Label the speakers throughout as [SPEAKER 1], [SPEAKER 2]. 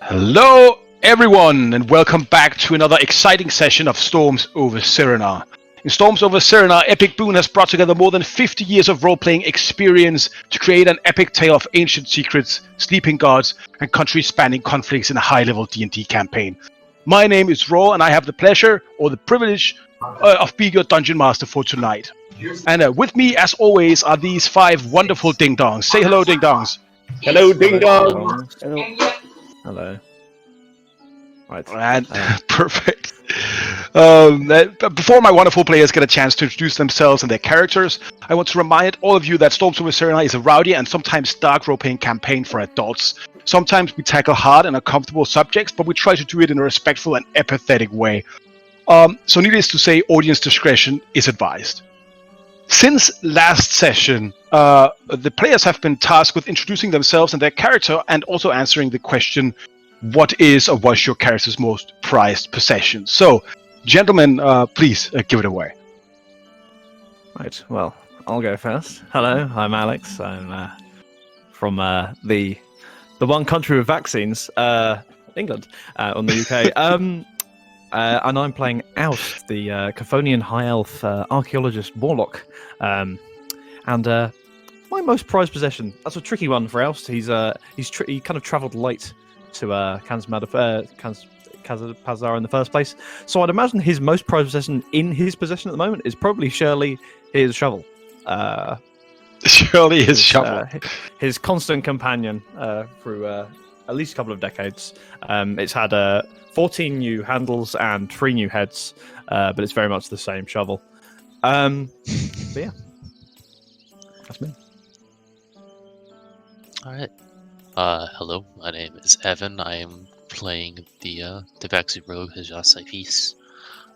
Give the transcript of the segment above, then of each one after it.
[SPEAKER 1] Hello everyone and welcome back to another exciting session of Storms over Cerenar. In Storms over Cerenar, Epic Boon has brought together more than 50 years of role-playing experience to create an epic tale of ancient secrets, sleeping gods, and country-spanning conflicts in a high-level D&D campaign. My name is Raw and I have the pleasure or the privilege of being your Dungeon Master for tonight. And with me, as always, are these five wonderful ding-dongs. Say hello, ding-dongs.
[SPEAKER 2] Hello, ding dong.
[SPEAKER 3] Hello. Hello. Right.
[SPEAKER 1] And perfect. Before my wonderful players get a chance to introduce themselves and their characters, I want to remind all of you that Storms over Cerenar is a rowdy and sometimes dark role-playing campaign for adults. Sometimes we tackle hard and uncomfortable subjects, but we try to do it in a respectful and empathetic way. So needless to say, audience discretion is advised. Since last session, the players have been tasked with introducing themselves and their character and also answering the question, what is or was your character's most prized possession? So, gentlemen, please give it away.
[SPEAKER 3] Right. Well, I'll go first. Hello, I'm Alex. I'm from the one country with vaccines, England, on the UK. And I'm playing Out, the Chthonian High Elf archaeologist warlock. And my most prized possession. That's a tricky one for Oust. He kind of travelled late to Kazpazar in the first place. So I'd imagine his most prized possession in his possession at the moment is probably surely his shovel.
[SPEAKER 1] Surely his shovel.
[SPEAKER 3] His constant companion through at least a couple of decades. It's had 14 new handles and 3 new heads, but it's very much the same shovel. But yeah, that's me.
[SPEAKER 4] All right. Hello, my name is Evan. I am playing the Vaxi Rogue Hajasifis.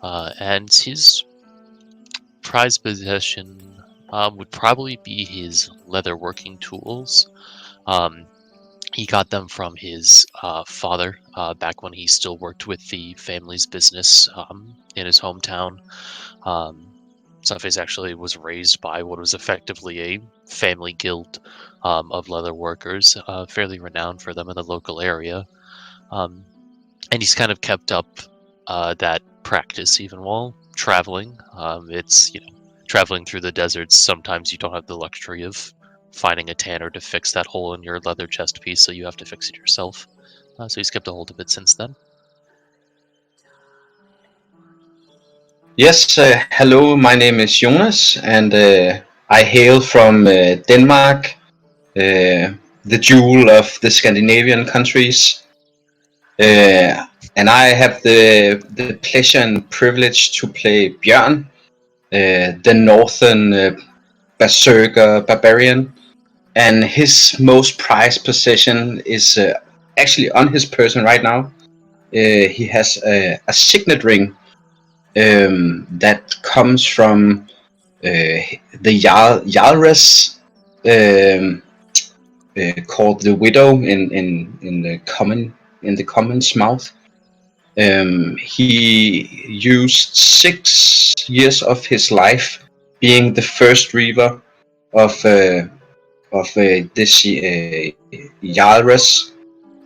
[SPEAKER 4] And his prized possession would probably be his leather working tools. He got them from his father back when he still worked with the family's business in his hometown. Sunface actually was raised by what was effectively a family guild of leather workers, fairly renowned for them in the local area. And he's kind of kept up that practice even while traveling. It's, traveling through the deserts, sometimes you don't have the luxury of finding a tanner to fix that hole in your leather chest piece, so you have to fix it yourself. So he's kept a hold of it since then.
[SPEAKER 2] Yes, hello, my name is Jonas, and I hail from Denmark, the jewel of the Scandinavian countries. And I have the pleasure and privilege to play Bjørn, the northern berserker barbarian. And his most prized possession is actually on his person right now. He has a signet ring that comes from the Jarlres, called the Widow in the common's mouth. He used 6 years of his life being the first reaver of this Jarlres,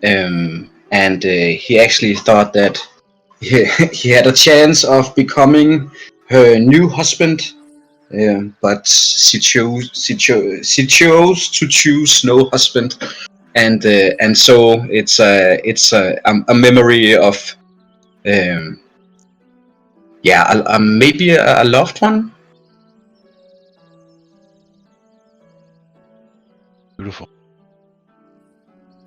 [SPEAKER 2] and he actually thought that he had a chance of becoming her new husband, but she chose to choose no husband, and so it's a memory of maybe a loved one.
[SPEAKER 1] Beautiful.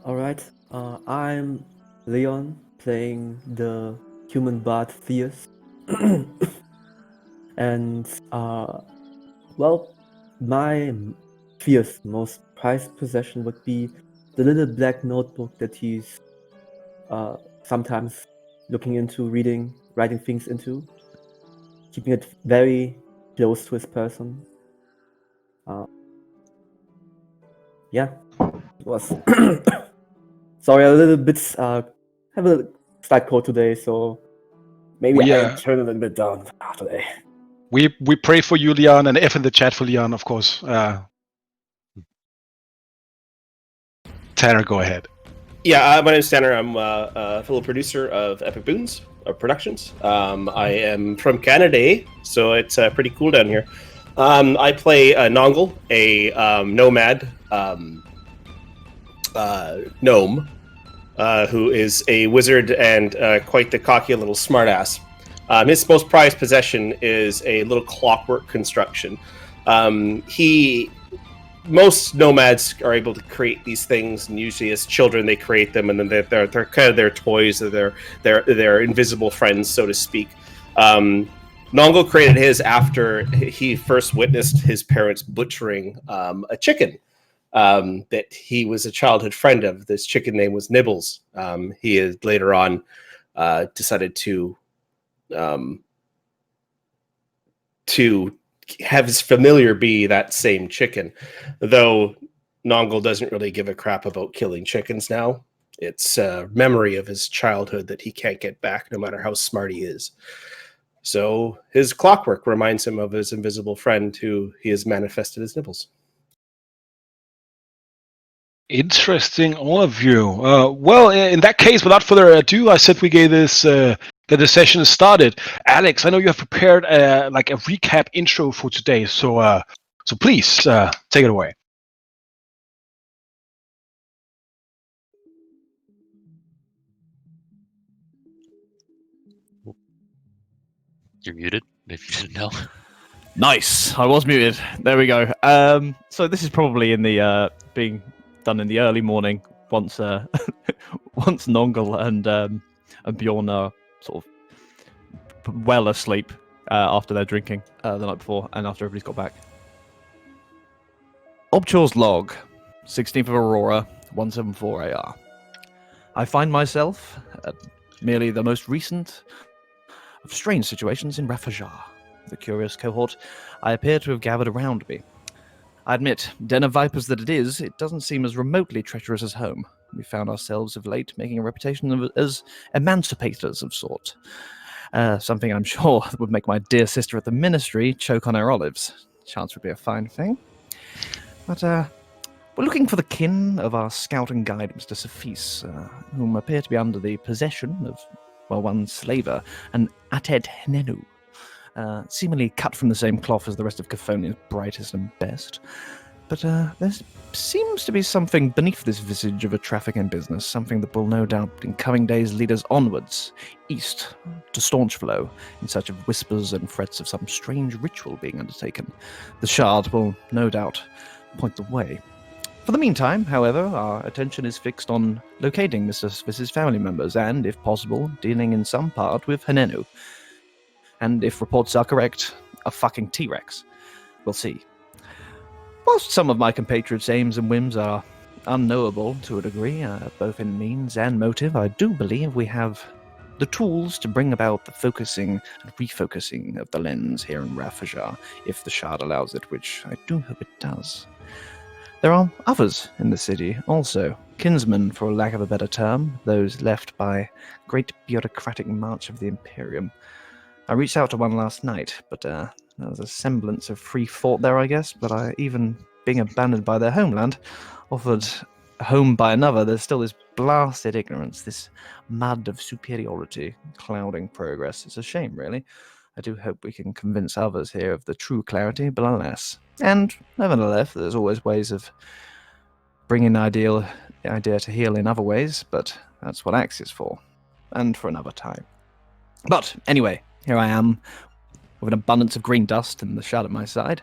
[SPEAKER 5] All right, I'm Leon playing the human bard Theus. And my Theus' most prized possession would be the little black notebook that he's sometimes looking into, writing things into, keeping it very close to his person. It was sorry, a little bit have a slight cold today, so maybe I turn a little bit down today.
[SPEAKER 1] We pray for you, Leon, and F in the chat for Leon, of course. Tanner, go ahead.
[SPEAKER 6] Yeah, my name's Tanner. I'm a fellow producer of Epic Boons Productions. I am from Canada, so it's pretty cool down here. I play Nongle, a nomad gnome, who is a wizard and quite the cocky little smartass. His most prized possession is a little clockwork construction. Most nomads are able to create these things, and usually as children they create them, and then they're kind of their toys, or their invisible friends, so to speak. Nongo created his after he first witnessed his parents butchering a chicken that he was a childhood friend of. This chicken name was Nibbles. He had later on decided to have his familiar be that same chicken, though Nongle doesn't really give a crap about killing chickens now. It's a memory of his childhood that he can't get back no matter how smart he is. So his clockwork reminds him of his invisible friend who he has manifested as Nibbles.
[SPEAKER 1] Interesting, all of you. Well, in that case, without further ado, I said we get the session started. Alex, I know you have prepared like a recap intro for today, so please take it away.
[SPEAKER 4] You're muted, if you didn't know.
[SPEAKER 3] Nice. I was muted. There we go. So this is probably in the being done in the early morning once once Nongle and Bjorn are sort of well asleep after their drinking the night before and after everybody's got back. Obchor's log, 16th of Aurora, 174 AR. I find myself at merely the most recent of strange situations in Rafajar. The curious cohort I appear to have gathered around me. I admit, den of vipers that it is, it doesn't seem as remotely treacherous as home. We found ourselves of late making a reputation as emancipators of sort. Something I'm sure would make my dear sister at the ministry choke on her olives. Chance would be a fine thing. But we're looking for the kin of our scout and guide, Mr. Safis, whom appear to be under the possession of, well, one slaver, an Ated Henenu. Seemingly cut from the same cloth as the rest of Caphonia's brightest and best. But there seems to be something beneath this visage of a trafficking business, something that will no doubt in coming days lead us onwards, east, to Staunch Flow, in search of whispers and threats of some strange ritual being undertaken. The Shard will no doubt point the way. For the meantime, however, our attention is fixed on locating Mr. Svis's family members and, if possible, dealing in some part with Henenu. And if reports are correct, a fucking T-Rex. We'll see. Whilst some of my compatriots' aims and whims are unknowable to a degree, both in means and motive, I do believe we have the tools to bring about the focusing and refocusing of the lens here in Rafajar, if the Shard allows it, which I do hope it does. There are others in the city, also. Kinsmen, for lack of a better term, those left by great bureaucratic march of the Imperium. I reached out to one last night, but there was a semblance of free thought there, I guess. But even being abandoned by their homeland, offered a home by another, there's still this blasted ignorance, this mud of superiority clouding progress. It's a shame, really. I do hope we can convince others here of the true clarity, but alas. And nevertheless, there's always ways of bringing the idea to heal in other ways, but that's what Axe is for, and for another time. But anyway, here I am, with an abundance of green dust and the Shard at my side,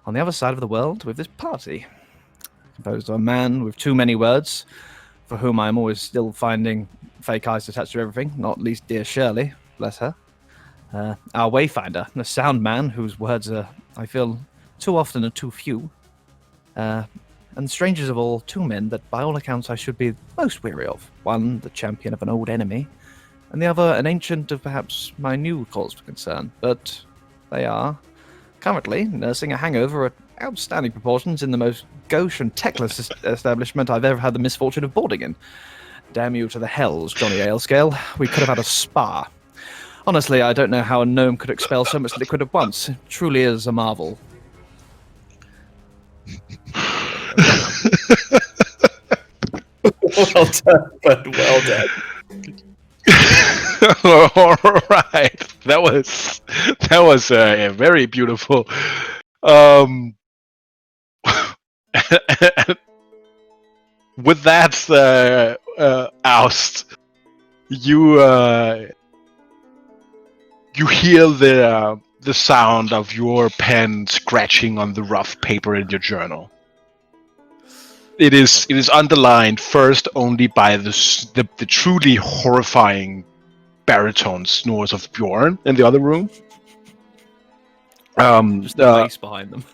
[SPEAKER 3] on the other side of the world with this party, composed of a man with too many words, for whom I am always still finding fake eyes attached to everything, not least dear Shirley, bless her. Our Wayfinder, a sound man whose words are, I feel, too often are too few. And strangers of all, two men that by all accounts I should be most weary of. One, the champion of an old enemy, and the other an ancient of perhaps my new cause for concern, but they are currently nursing a hangover at outstanding proportions in the most gauche and techless establishment I've ever had the misfortune of boarding in. Damn you to the hells, Johnny Alescale. We could have had a spa. Honestly, I don't know how a gnome could expel so much liquid at once. It truly is a marvel.
[SPEAKER 6] Well done, bud. Well done.
[SPEAKER 1] All right, that was very beautiful. With that oust, you hear the sound of your pen scratching on the rough paper in your journal. It is underlined first only by the truly horrifying baritone snores of Bjorn in the other room.
[SPEAKER 3] Just the bass behind them.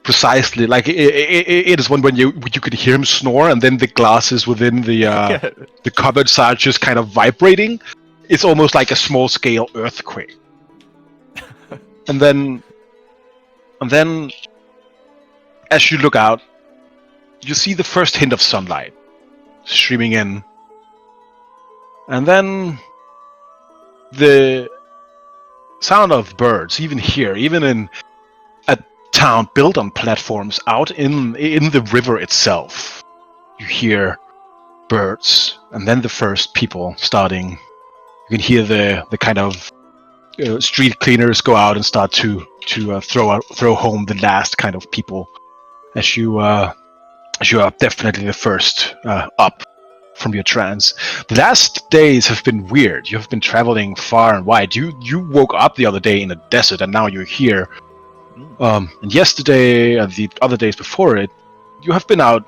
[SPEAKER 1] Precisely, like it is when you could hear him snore, and then the glasses within the cupboard start just kind of vibrating. It's almost like a small scale earthquake. and then, as you look out, you see the first hint of sunlight streaming in, and then the sound of birds. Even in a town built on platforms out in the river itself, you hear birds, and then the first people starting. You can hear the kind of street cleaners go out and start to throw home the last kind of people, as you are definitely the first up from your trance. The last days have been weird. You have been traveling far and wide. You woke up the other day in a desert, and now you're here. And yesterday and the other days before it, you have been out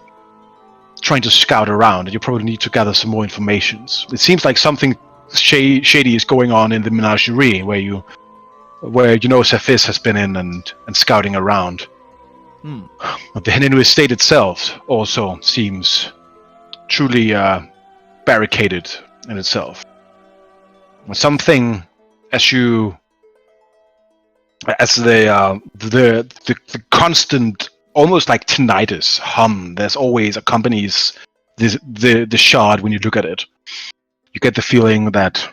[SPEAKER 1] trying to scout around, and you probably need to gather some more information. It seems like something shady is going on in the menagerie, where Cephis has been in and scouting around. But the Henenu estate itself also seems truly barricaded in itself. Something as the constant, almost like tinnitus hum, there's always accompanies the shard when you look at it. You get the feeling that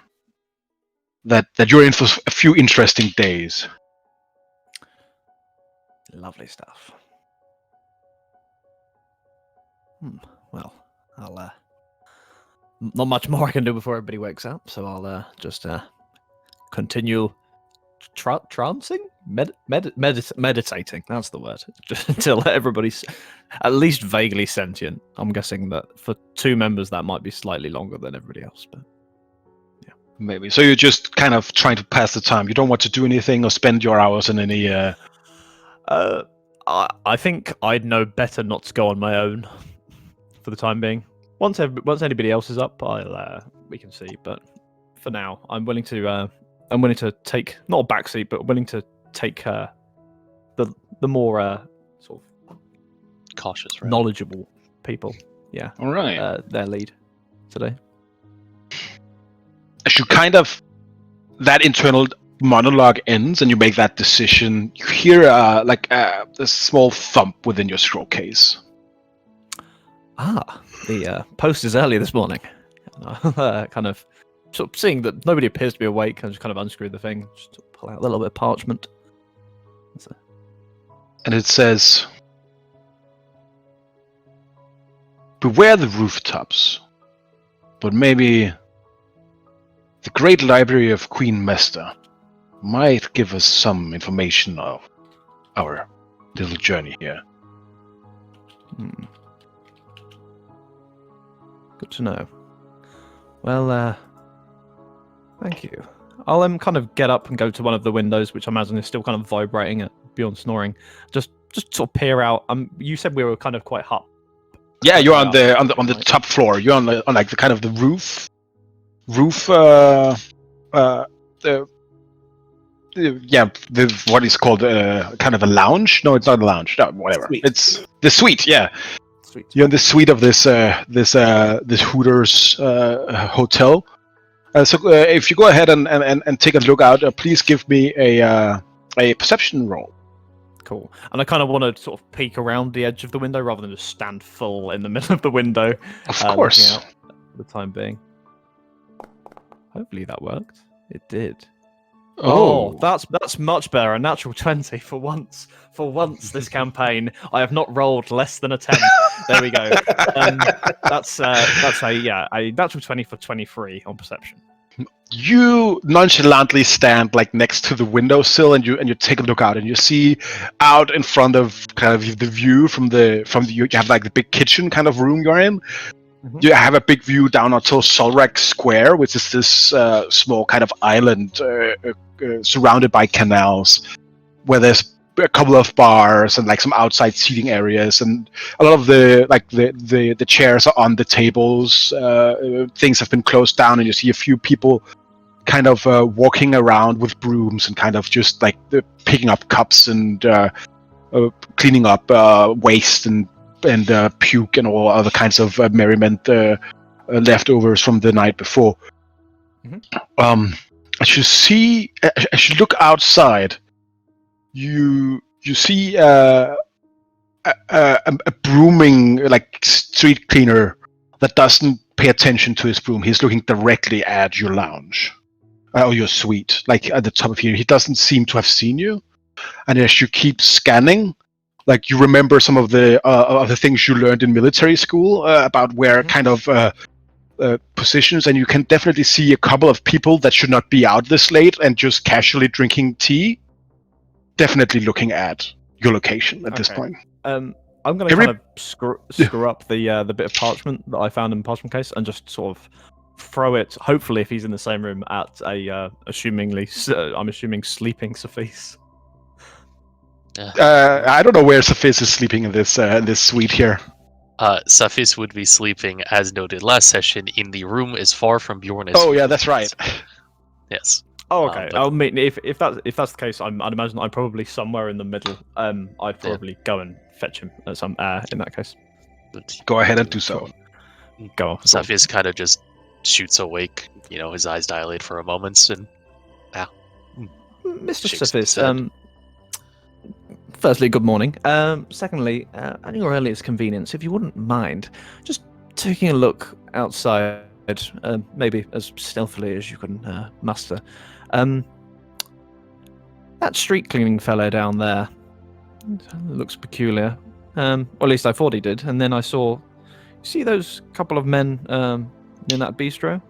[SPEAKER 1] you're in for a few interesting days.
[SPEAKER 3] Lovely stuff. Well, I'll not much more I can do before everybody wakes up, so I'll just continue trancing, meditating. That's the word. Just until everybody's at least vaguely sentient. I'm guessing that for two members that might be slightly longer than everybody else, but yeah,
[SPEAKER 1] maybe. So you're just kind of trying to pass the time. You don't want to do anything or spend your hours in any.
[SPEAKER 3] I think I'd know better not to go on my own for the time being. Once anybody else is up, we can see. But for now, I'm willing to take not a backseat, but willing to take the more sort of
[SPEAKER 4] cautious, right?
[SPEAKER 3] knowledgeable people. Yeah.
[SPEAKER 1] All right.
[SPEAKER 3] Their lead today.
[SPEAKER 1] As you kind of that internal monologue ends and you make that decision, you hear a small thump within your scroll case.
[SPEAKER 3] The post is early this morning. Kind of sort of seeing that nobody appears to be awake, I just kind of unscrew the thing, just pull out a little bit of parchment.
[SPEAKER 1] And it says, "Beware the rooftops, but maybe the great library of Queen Mester might give us some information of our little journey here."
[SPEAKER 3] Good to know. Well, thank you. I'll kind of get up and go to one of the windows, which I imagine is still kind of vibrating beyond snoring. Just sort of peer out. You said we were kind of quite up.
[SPEAKER 1] Yeah, you're on the top floor. You're on like the kind of the roof. The what is called kind of a lounge. No, it's not a lounge. No, whatever.
[SPEAKER 6] Suite.
[SPEAKER 1] It's the suite. Yeah.
[SPEAKER 3] Sweet.
[SPEAKER 1] You're in the suite of this Hooters hotel. So if you go ahead and take a look out, please give me a perception roll.
[SPEAKER 3] Cool. And I kind of want to sort of peek around the edge of the window rather than just stand full in the middle of the window.
[SPEAKER 1] Of course.
[SPEAKER 3] For the time being. Hopefully that worked. It did. Oh, that's much better. A natural 20 for once. For once this campaign, I have not rolled less than a 10. There we go. That's a natural 20 for 23 on perception.
[SPEAKER 1] You nonchalantly stand like next to the windowsill, and you take a look out, and you see out in front of kind of the view from the you have like the big kitchen kind of room you're in.
[SPEAKER 3] Mhm.
[SPEAKER 1] You have a big view down until Solrak Square, which is this small kind of island surrounded by canals, where there's a couple of bars and like some outside seating areas, and a lot of the chairs are on the tables. Things have been closed down, and you see a few people kind of walking around with brooms and kind of just like picking up cups and cleaning up waste and puke and all other kinds of merriment leftovers from the night before.
[SPEAKER 3] Mhm.
[SPEAKER 1] As you look outside, you see a brooming like street cleaner that doesn't pay attention to his broom. He's looking directly at your lounge or your suite, like at the top of here. He doesn't seem to have seen you, and as you keep scanning, like you remember some of the things you learned in military school about where kind of positions, and you can definitely see a couple of people that should not be out this late and just casually drinking tea. Definitely looking at your location at this point.
[SPEAKER 3] I'm going to kind of screw up the bit of parchment that I found in the parchment case and just sort of throw it. Hopefully, if he's in the same room, at I'm assuming sleeping Sophis.
[SPEAKER 1] I don't know where Sophis is sleeping in this suite here.
[SPEAKER 4] Safis would be sleeping, as noted last session, in the room as far from Bjorn.
[SPEAKER 1] Oh yeah, that's right.
[SPEAKER 4] Yes.
[SPEAKER 3] Oh, okay. I'll meet if that's the case. I'd imagine I'm probably somewhere in the middle. I'd probably go and fetch him at some in that case.
[SPEAKER 1] Go ahead and do so.
[SPEAKER 3] Go on.
[SPEAKER 4] Safis kind of just shoots awake. His eyes dilate for a moment, and
[SPEAKER 3] Mr.
[SPEAKER 4] shakes his
[SPEAKER 3] Safis,
[SPEAKER 4] head.
[SPEAKER 3] Firstly, good morning. Secondly, at your earliest convenience, if you wouldn't mind, just taking a look outside, maybe as stealthily as you can muster. That street cleaning fellow down there looks peculiar. Or at least I thought he did. And then I saw, see those couple of men in that bistro?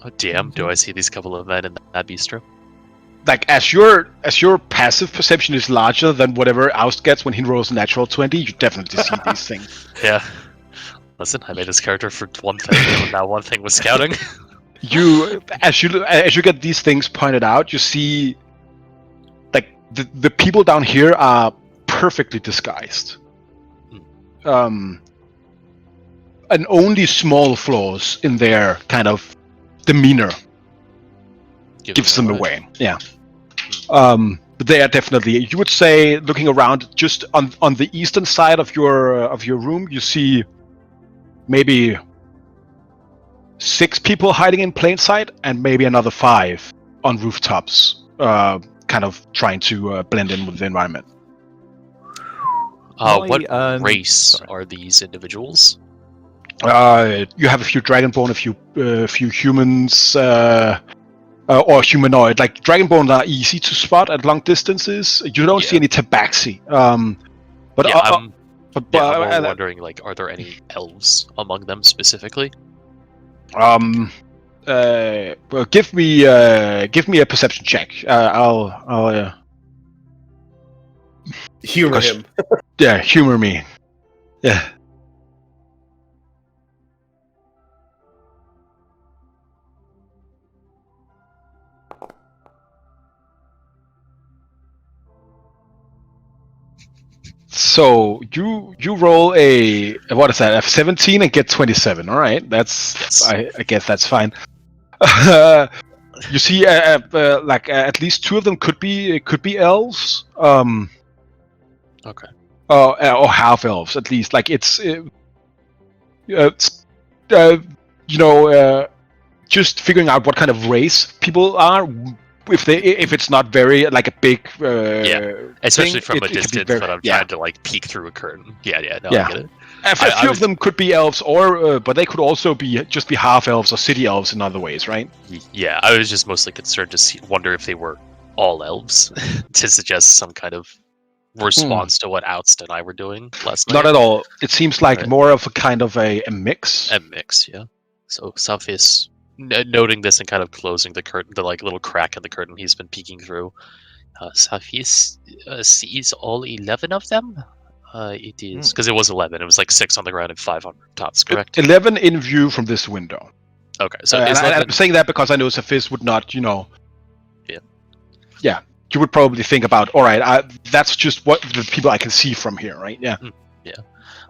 [SPEAKER 4] Oh, DM, do I see these couple of men in that bistro?
[SPEAKER 1] Like as your passive perception is larger than whatever Oust gets when he rolls a natural 20, you definitely see these things.
[SPEAKER 4] Yeah. Listen, I made this character for one thing, and that one thing was scouting.
[SPEAKER 1] As you get these things pointed out, you see like the people down here are perfectly disguised. And only small flaws in their kind of demeanor gives them away. Yeah. But they are definitely, you would say, looking around just on the eastern side of your room, you see maybe 6 people hiding in plain sight, and maybe another 5 on rooftops, kind of trying to blend in with the environment.
[SPEAKER 4] What race are these individuals?
[SPEAKER 1] You have a few dragonborn, a few humans, or humanoid. Like dragonborn are easy to spot at long distances. You don't see any tabaxi. But
[SPEAKER 4] I'm more wondering, like, are there any elves among them specifically?
[SPEAKER 1] Well, give me a perception check. I'll
[SPEAKER 6] Humor him.
[SPEAKER 1] Yeah, humor me. Yeah. So you roll a what is that? A 17 and get 27. All right, that's I guess that's fine. You see, like at least 2 of them could be elves.
[SPEAKER 4] Okay.
[SPEAKER 1] Or half elves at least. Like it's just figuring out what kind of race people are if it's not very like a big
[SPEAKER 4] Especially
[SPEAKER 1] thing,
[SPEAKER 4] from a
[SPEAKER 1] it can be
[SPEAKER 4] distance
[SPEAKER 1] very-
[SPEAKER 4] when I'm
[SPEAKER 1] yeah.
[SPEAKER 4] trying to like peek through a curtain. Yeah, no,
[SPEAKER 1] Yeah.
[SPEAKER 4] I get it.
[SPEAKER 1] A few
[SPEAKER 4] I
[SPEAKER 1] of them could be elves, or but they could also be just be half elves or city elves in other ways, right?
[SPEAKER 4] Yeah, I was just mostly concerned to wonder if they were all elves to suggest some kind of response to what Oust and I were doing last night.
[SPEAKER 1] Not at all. It seems like
[SPEAKER 4] Right.
[SPEAKER 1] more of a kind of a mix.
[SPEAKER 4] A mix, yeah. So Safis, noting this and kind of closing the curtain, the like little crack in the curtain he's been peeking through. Safis sees all 11 of them. It is because it was 11. It was like 6 on the ground and 5 on rooftops, correct?
[SPEAKER 1] 11 in view from this window.
[SPEAKER 4] Okay, so
[SPEAKER 1] And
[SPEAKER 4] is
[SPEAKER 1] I'm saying that because I know Saphis would not,
[SPEAKER 4] Yeah.
[SPEAKER 1] Yeah, you would probably think about, all right, that's just what the people I can see from here, right? Yeah.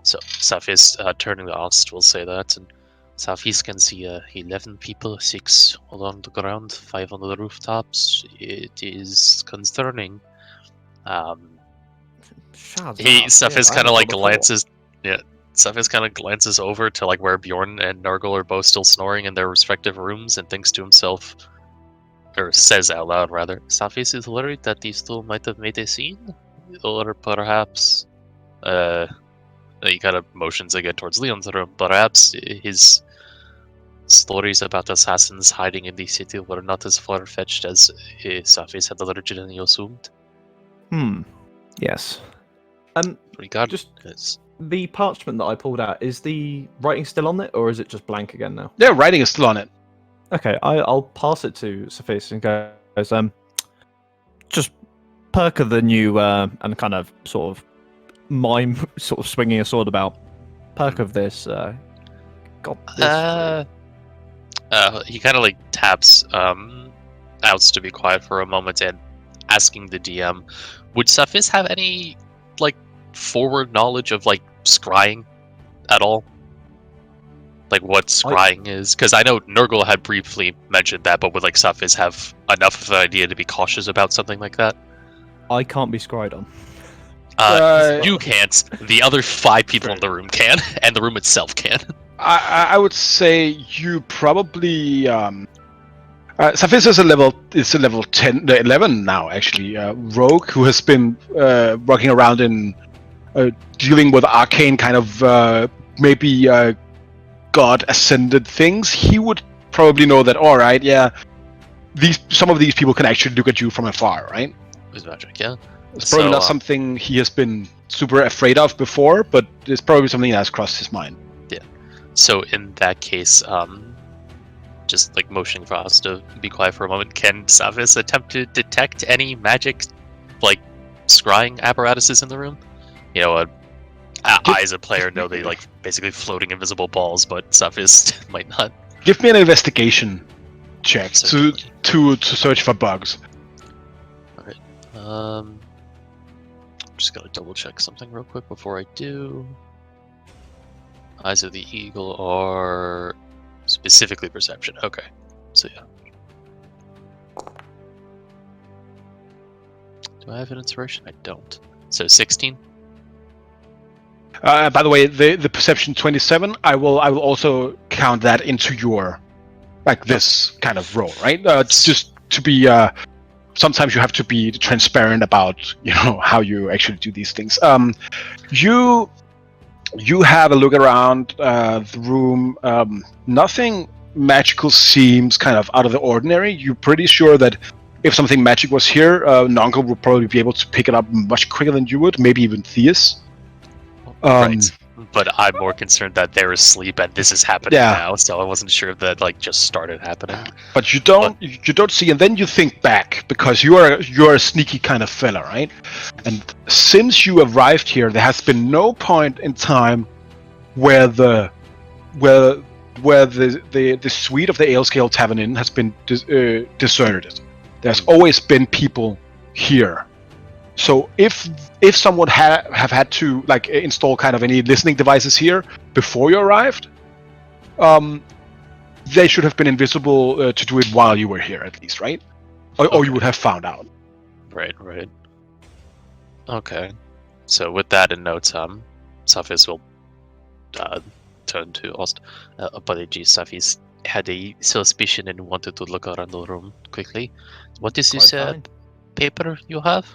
[SPEAKER 4] So Safis, turning to Oust, will say that, and Safis can see 11 people, 6 along the ground, 5 on the rooftops. It is concerning. Safis kind of like glances. Yeah, Safis kind of glances over to like where Bjorn and Nargle are both still snoring in their respective rooms, and thinks to himself, or says out loud rather, Safis is worried that these two might have made a scene, or perhaps, he kind of motions again towards Leon's room. Perhaps his stories about assassins hiding in the city were not as far-fetched as Safis had originally assumed.
[SPEAKER 3] Yes.
[SPEAKER 4] Regardless,
[SPEAKER 3] Just the parchment that I pulled out, is the writing still on it, or is it just blank again now?
[SPEAKER 1] Yeah, writing is still on it.
[SPEAKER 3] Okay, I'll pass it to Safis and goes, just perk of the new and kind of sort of mime sort of swinging a sword about. Perk of this. Got this.
[SPEAKER 4] He kind of like taps Outs to be quiet for a moment and asking the DM, would Safis have any like forward knowledge of like scrying at all? Like what scrying is? Because I know Nurgle had briefly mentioned that, but would like Safis have enough of an idea to be cautious about something like that?
[SPEAKER 3] I can't be scryed on.
[SPEAKER 4] You can't. The other 5 people in the room can, and the room itself can.
[SPEAKER 1] I would say you probably Safis is a level 10, 11 now actually. Rogue who has been walking around in dealing with arcane kind of maybe god ascended things. He would probably know that. All right, yeah, some of these people can actually look at you from afar, right?
[SPEAKER 4] With magic, yeah.
[SPEAKER 1] It's probably not something he has been super afraid of before, but it's probably something that has crossed his mind.
[SPEAKER 4] Yeah. So in that case, just like motioning for us to be quiet for a moment, can Safis attempt to detect any magic, like scrying apparatuses in the room? You know, I as a player know they like basically floating invisible balls, but Safis might not.
[SPEAKER 1] Give me an investigation check to
[SPEAKER 4] Certainly.
[SPEAKER 1] search for bugs.
[SPEAKER 4] Alright. I'm just gonna double check something real quick before I do. Eyes of the Eagle are specifically perception. Okay. So yeah. Do I have an inspiration? I don't. So 16?
[SPEAKER 1] By the way, the perception 27, I will also count that into your this kind of roll, right? Just to be sometimes you have to be transparent about how you actually do these things. You have a look around the room. Nothing magical seems kind of out of the ordinary. You're pretty sure that if something magic was here, Nongo would probably be able to pick it up much quicker than you would, maybe even Theus.
[SPEAKER 4] Right. But I'm more concerned that they're asleep and this is happening now, so I wasn't sure if that just started happening.
[SPEAKER 1] But you don't see, and then you think back because you're a sneaky kind of fella, right? And since you arrived here, there has been no point in time where the suite of the Ale-Scale Tavern Inn has been deserted. There's always been people here. So if someone have had to install kind of any listening devices here before you arrived, they should have been invisible to do it while you were here, at least, right? Or you would have found out.
[SPEAKER 4] Right. Okay. So with that in note, Safis will turn to Ost. Apologies, Safis. had a suspicion and wanted to look around the room quickly. What is
[SPEAKER 3] Quite
[SPEAKER 4] this
[SPEAKER 3] fine.
[SPEAKER 4] paper you have?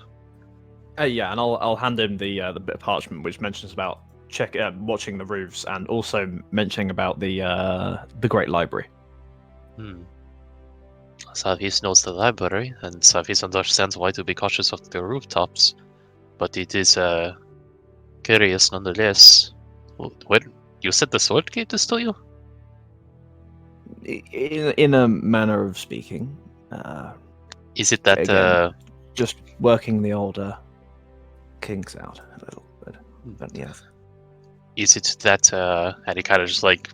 [SPEAKER 3] Yeah, and I'll hand him the bit of parchment which mentions about watching the roofs and also mentioning about the Great Library.
[SPEAKER 4] Savis knows the library, and Savis understands why to be cautious of the rooftops. But it is curious nonetheless. What you said the sword gave this to you?
[SPEAKER 3] In a manner of speaking.
[SPEAKER 4] Is it that
[SPEAKER 3] Again, just working the older kinks out a little bit. But yes.
[SPEAKER 4] is it that and he kind of just like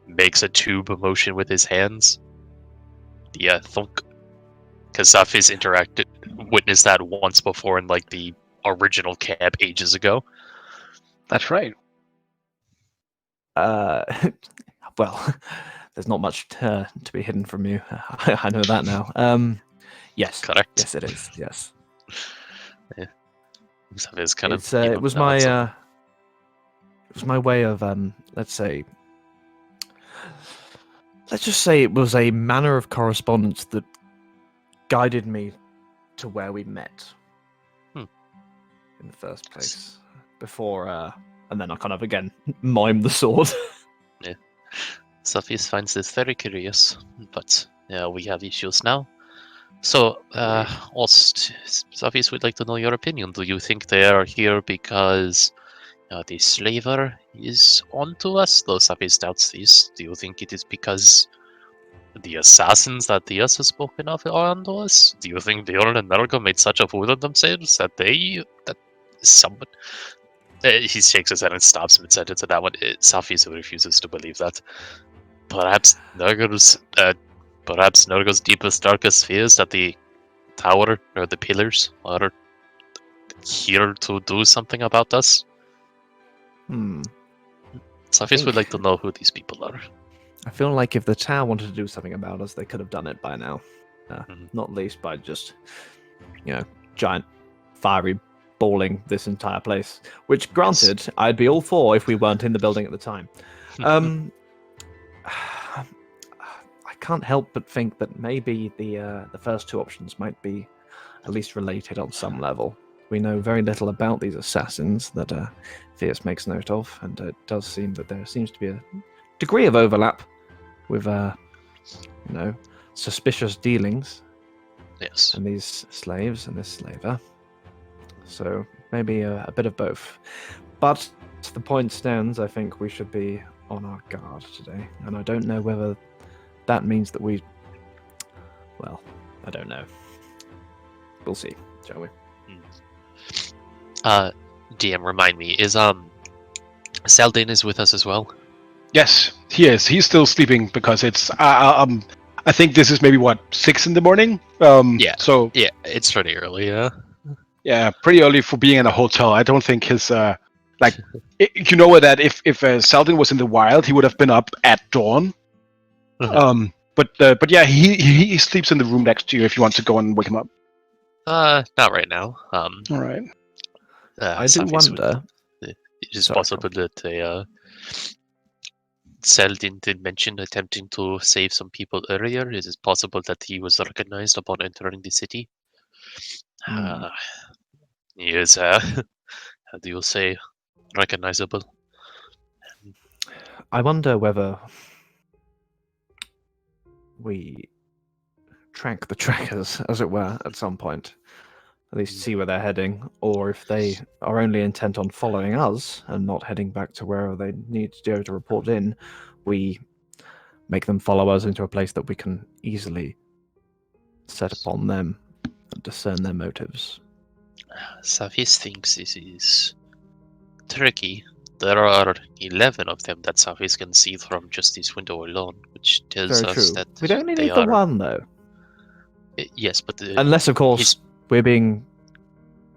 [SPEAKER 4] makes a tube motion with his hands? The thunk. Because Safi's witnessed that once before in like the original camp ages ago.
[SPEAKER 1] That's right.
[SPEAKER 3] Well, there's not much to be hidden from you. I know that now. Yes.
[SPEAKER 4] Correct.
[SPEAKER 3] Yes, it is. Yes.
[SPEAKER 4] Safi's kind of.
[SPEAKER 3] It was my way of let's just say it was a manner of correspondence that guided me to where we met in the first place. Before, and then I kind of again mime the sword.
[SPEAKER 4] Yeah, Safi finds this very curious, but we have issues now. So, Safi would like to know your opinion. Do you think they are here because the slaver is onto us? Though Safi doubts this. Do you think it is because the assassins that Diaz has spoken of are onto us? Do you think Bjorn and Melgo made such a fool of themselves that someone... he shakes his head and stops mid-sentence at that one. Safi refuses to believe that. Perhaps Nergo's deepest, darkest fears that the tower or the pillars are here to do something about us. Safi would like to know who these people are.
[SPEAKER 3] I feel like if the tower wanted to do something about us, they could have done it by now. Not least by just, giant fiery balling this entire place. Which, granted, yes. I'd be all for if we weren't in the building at the time. I can't help but think that maybe the first two options might be at least related on some level. We know very little about these assassins that Theus makes note of, and it does seem that there seems to be a degree of overlap with, suspicious dealings.
[SPEAKER 4] Yes.
[SPEAKER 3] And these slaves and this slaver. So maybe a bit of both. But the point stands, I think we should be on our guard today. And I don't know whether that means that well, I don't know. We'll see, shall we?
[SPEAKER 4] DM, remind me, is Saldin is with us as well?
[SPEAKER 1] Yes, he is. He's still sleeping because it's I think this is maybe 6 in the morning.
[SPEAKER 4] Yeah.
[SPEAKER 1] So
[SPEAKER 4] yeah, it's pretty early.
[SPEAKER 1] Yeah, pretty early for being in a hotel. I don't think his that if Saldin was in the wild, he would have been up at dawn. But yeah, he sleeps in the room next to you if you want to go and wake him up.
[SPEAKER 4] Not right now.
[SPEAKER 1] All right.
[SPEAKER 3] I do wonder.
[SPEAKER 4] It is possible that Saldin did mention attempting to save some people earlier. It is possible that he was recognized upon entering the city. He is, how do you say, recognizable?
[SPEAKER 3] I wonder whether we track the trackers, as it were, at some point. At least see where they're heading, or if they are only intent on following us and not heading back to wherever they need to go to report in, we make them follow us into a place that we can easily set upon them and discern their motives.
[SPEAKER 4] Safis thinks this is tricky. There are 11 of them that Safis can see from just this window alone, which tells us that
[SPEAKER 3] we don't need the one, though.
[SPEAKER 4] Yes, but
[SPEAKER 3] unless, of course, we're being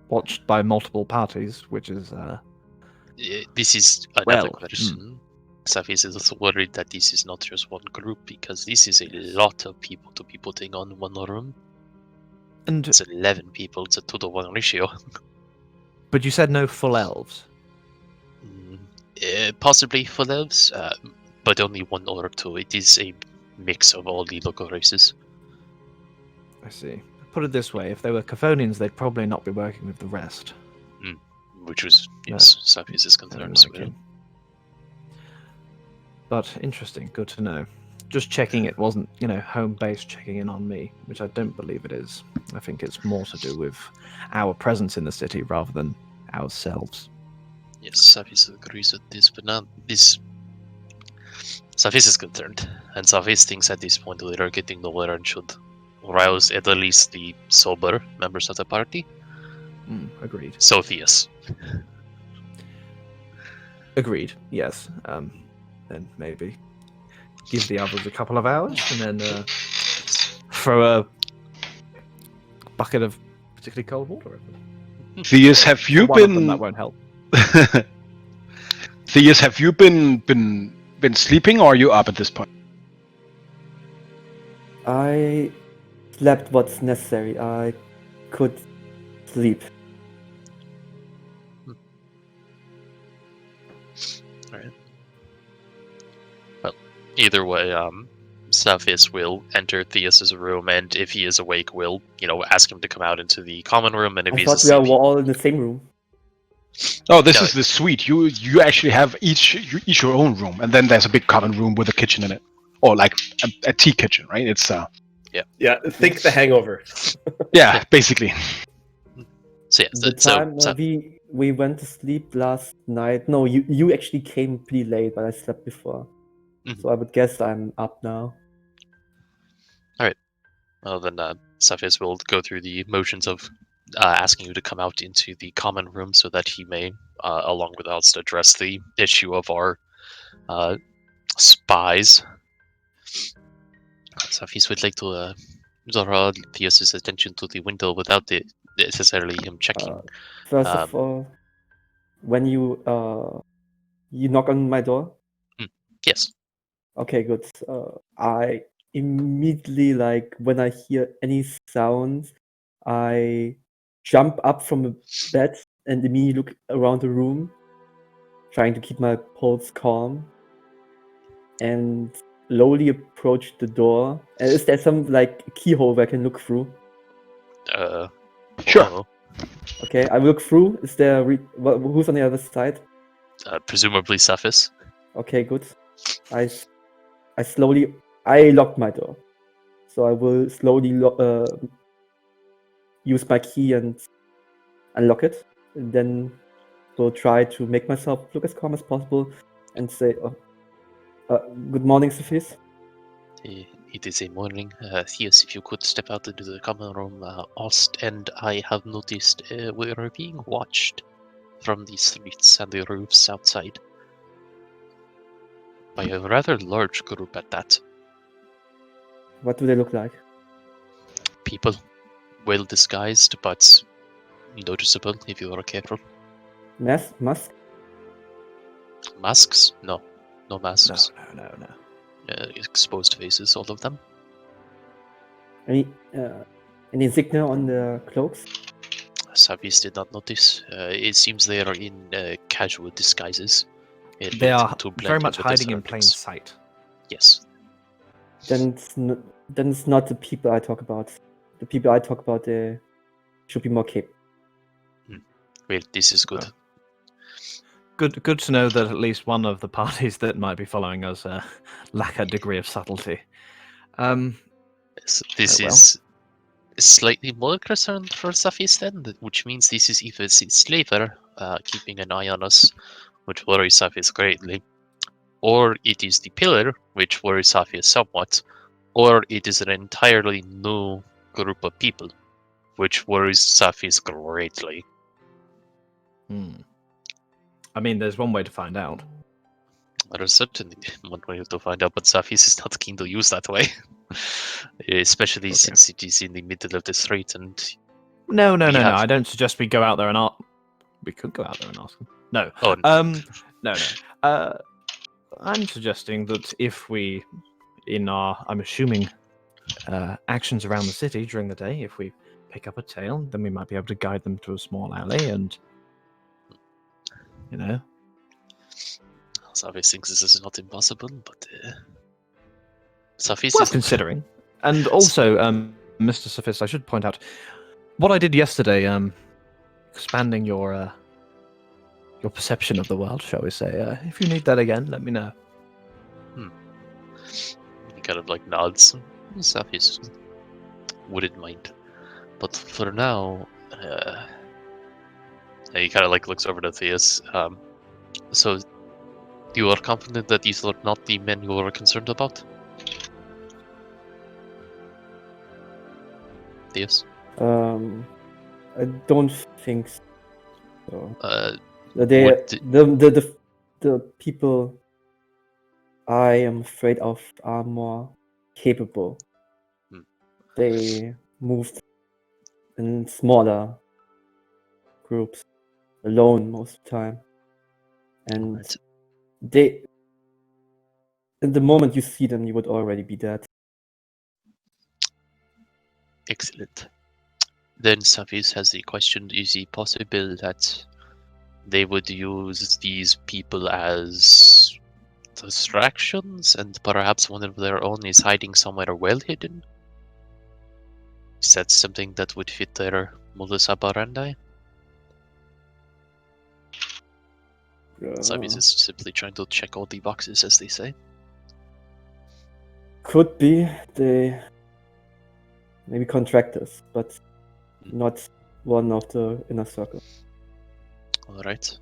[SPEAKER 3] watched by multiple parties, which is
[SPEAKER 4] this is another question. Safis is also worried that this is not just one group, because this is a lot of people to be putting on one room.
[SPEAKER 3] And
[SPEAKER 4] it's 11 people. It's a 2-to-1 ratio.
[SPEAKER 3] But you said no full elves.
[SPEAKER 4] Possibly full elves, but only 1 or 2. It is a mix of all the local races.
[SPEAKER 3] I see. Put it this way: if they were Cavonians, they'd probably not be working with the rest.
[SPEAKER 4] Which was,
[SPEAKER 3] No,
[SPEAKER 4] yes, Safi's
[SPEAKER 3] I don't
[SPEAKER 4] concern as
[SPEAKER 3] like
[SPEAKER 4] well.
[SPEAKER 3] him. But interesting, good to know. Just checking it wasn't, home base checking in on me, which I don't believe it is. I think it's more to do with our presence in the city rather than ourselves.
[SPEAKER 4] Yes, Safis agrees with this, but now this... Safis is concerned, and Safis thinks at this point they are getting nowhere and should rouse at least the sober members of the party.
[SPEAKER 3] Agreed.
[SPEAKER 4] Sophias.
[SPEAKER 3] Agreed, yes. Then maybe give the others a couple of hours and then throw a bucket of particularly cold water over them.
[SPEAKER 1] Theus, have you
[SPEAKER 3] One of them,
[SPEAKER 1] been?
[SPEAKER 3] that won't help.
[SPEAKER 1] Theus, have you been sleeping, or are you up at this point?
[SPEAKER 5] I slept what's necessary. I could sleep.
[SPEAKER 4] Alright. Well, either way, Saphis will enter Theus's room, and if he is awake, will, ask him to come out into the common room, and if
[SPEAKER 5] I
[SPEAKER 4] he's
[SPEAKER 5] thought we
[SPEAKER 4] asleep...
[SPEAKER 5] were all in the same room.
[SPEAKER 1] Oh, this
[SPEAKER 4] No.
[SPEAKER 1] is the suite. You actually have each your own room, and then there's a big common room with a kitchen in it, or like a tea kitchen, right? It's
[SPEAKER 6] Yeah, think The Hangover.
[SPEAKER 1] yeah, basically.
[SPEAKER 4] So yeah,
[SPEAKER 5] The time we went to sleep last night. No, you actually came pretty late, but I slept before.
[SPEAKER 4] Mhm.
[SPEAKER 5] So I would guess I'm up now.
[SPEAKER 4] Well, then Saphis will go through the motions of asking you to come out into the common room so that he may, along with us, address the issue of our spies. Saphis would like to draw Theus's attention to the window without necessarily him checking.
[SPEAKER 5] First of all, when you knock on my door.
[SPEAKER 4] Yes.
[SPEAKER 5] Okay, good. I immediately, like, when I hear any sounds, I jump up from the bed and immediately look around the room, trying to keep my pulse calm, and slowly approach the door. And is there some, like, keyhole where I can look through?
[SPEAKER 1] Sure.
[SPEAKER 4] Oh,
[SPEAKER 5] Okay, I look through. Is there who's on the other side?
[SPEAKER 4] presumably Saphis.
[SPEAKER 5] Okay, good. I locked my door, so I will slowly use my key and unlock it. And then will try to make myself look as calm as possible and say, "Good morning, Sophis."
[SPEAKER 4] It is a morning. Yes, if you could step out into the common room, Ost and I have noticed we are being watched from the streets and the roofs outside by a rather large group at that.
[SPEAKER 5] What do they look like?
[SPEAKER 4] People, well disguised, but noticeable if you are careful.
[SPEAKER 5] Mask?
[SPEAKER 4] Masks? No masks.
[SPEAKER 3] No.
[SPEAKER 4] Exposed faces, all of them.
[SPEAKER 5] Any insignia on the cloaks?
[SPEAKER 4] Savis did not notice. It seems they are in casual disguises.
[SPEAKER 3] They are
[SPEAKER 4] to blend
[SPEAKER 3] very much
[SPEAKER 4] with the
[SPEAKER 3] hiding in plain
[SPEAKER 4] surroundings.
[SPEAKER 3] sight.
[SPEAKER 4] Yes.
[SPEAKER 5] Then it's not the people I talk about. The people I talk about, they should be more capable.
[SPEAKER 4] Well, this is good.
[SPEAKER 3] Oh. Good to know that at least one of the parties that might be following us lack a degree of subtlety.
[SPEAKER 4] This is slightly more concern for Safis then, which means this is either the slaver keeping an eye on us, which worries Safis greatly, or it is the pillar, which worries Safis somewhat, or it is an entirely new group of people, which worries Safis greatly.
[SPEAKER 3] I mean, there's one way to find out.
[SPEAKER 4] There's certainly one way to find out, but Safis is not keen to use that way. Especially since it is in the middle of the street and...
[SPEAKER 3] No. I don't suggest we go out there and ask. We could go out there and ask them. No.
[SPEAKER 4] Oh,
[SPEAKER 3] No. I'm suggesting that if we, in our, I'm assuming, actions around the city during the day, if we pick up a tail, then we might be able to guide them to a small alley and,
[SPEAKER 4] Safis thinks this is not impossible, but... Safis
[SPEAKER 3] Worth
[SPEAKER 4] is
[SPEAKER 3] considering. And also, Mr. Sophist, I should point out what I did yesterday. Expanding your perception of the world, shall we say? If you need that again, let me know.
[SPEAKER 4] He kind of like nods. Safis wouldn't mind, but for now, he kind of like looks over to Theus. So you are confident that these are not the men you were concerned about? Theus?
[SPEAKER 5] I don't think so. They,
[SPEAKER 4] what
[SPEAKER 5] the people I am afraid of are more capable.
[SPEAKER 4] Hmm.
[SPEAKER 5] They moved in smaller groups, alone most of the time. And
[SPEAKER 4] Alright.
[SPEAKER 5] they, in the moment you see them, you would already be dead.
[SPEAKER 4] Excellent. Then Safis has the question, is it possible that they would use these people as distractions and perhaps one of their own is hiding somewhere well hidden? Is that something that would fit their modus operandi? Safis is simply trying to check all the boxes, as they say.
[SPEAKER 5] Could be they maybe contractors, but not one of the inner circle.
[SPEAKER 4] Alright.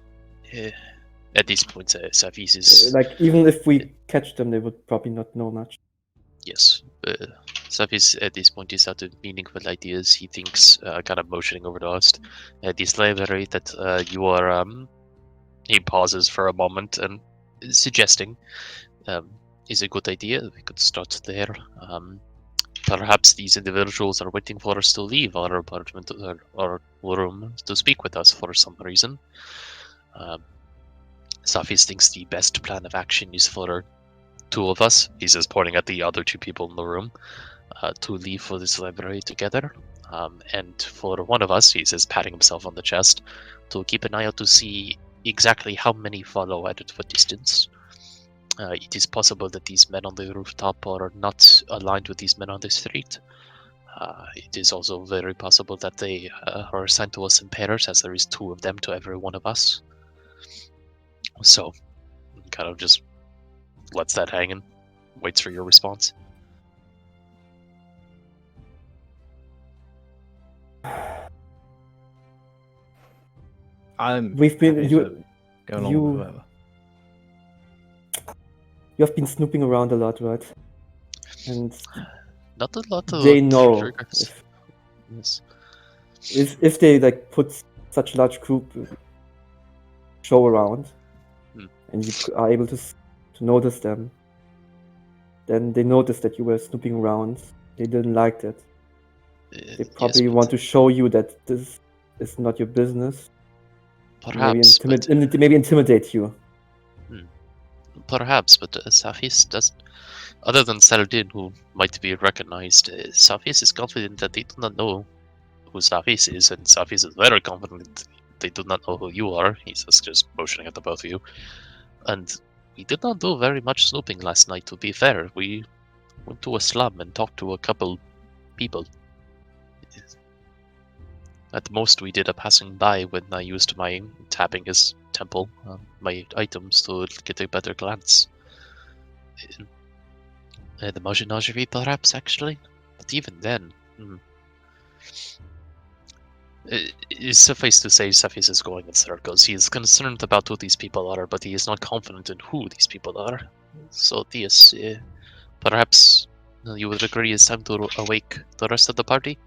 [SPEAKER 4] At this point, Safis is...
[SPEAKER 5] Like, even if we catch them, they would probably not know much.
[SPEAKER 4] Yes. Safis at this point is out of meaningful ideas. He thinks, kind of motioning over to us, this library that you are... He pauses for a moment and suggesting is a good idea. We could start there. Perhaps these individuals are waiting for us to leave our apartment or room to speak with us for some reason. Safis thinks the best plan of action is for two of us, he says, pointing at the other two people in the room, to leave for this library together. And for one of us, he says, patting himself on the chest, to keep an eye out to see exactly how many follow at a distance. It is possible that these men on the rooftop are not aligned with these men on the street. It is also very possible that they are assigned to us in pairs, as there is two of them to every one of us. So, kind of just lets that hang and waits for your response.
[SPEAKER 5] We've been
[SPEAKER 3] happy
[SPEAKER 5] you.
[SPEAKER 3] to go along
[SPEAKER 5] you-
[SPEAKER 3] with whoever.
[SPEAKER 5] You have been snooping around a lot, right? And
[SPEAKER 4] Not a lot of
[SPEAKER 5] they know
[SPEAKER 4] triggers. Yes.
[SPEAKER 5] if they like put such a large group show around, and you are able to notice them, then they notice that you were snooping around. They didn't like that. They probably
[SPEAKER 4] yes, but
[SPEAKER 5] want to show you that this is not your business.
[SPEAKER 4] perhaps,
[SPEAKER 5] Maybe intimidate you.
[SPEAKER 4] Perhaps, but Safis doesn't. Other than Saladin, who might be recognized, Safis is confident that they do not know who Safis is, and Safis is very confident they do not know who you are. He's just motioning at the both of you. And we did not do very much snooping last night, to be fair. We went to a slum and talked to a couple people. At most, we did a passing by when I used my tapping his temple, my items to get a better glance. The Mojinagerie, perhaps, actually? But even then... It suffice to say, Safis is going in circles. He is concerned about who these people are, but he is not confident in who these people are. So, Theus, perhaps you would agree it's time to awake the rest of the party?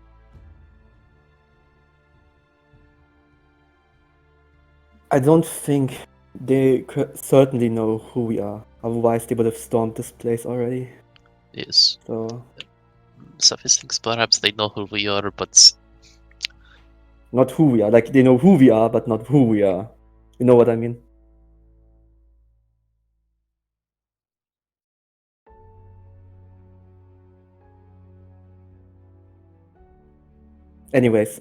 [SPEAKER 5] I don't think they certainly know who we are. Otherwise, they would have stormed this place already.
[SPEAKER 4] Yes.
[SPEAKER 5] So,
[SPEAKER 4] Safis thinks perhaps they know who we are, but...
[SPEAKER 5] not who we are. Like, they know who we are, but not who we are. You know what I mean? Anyways,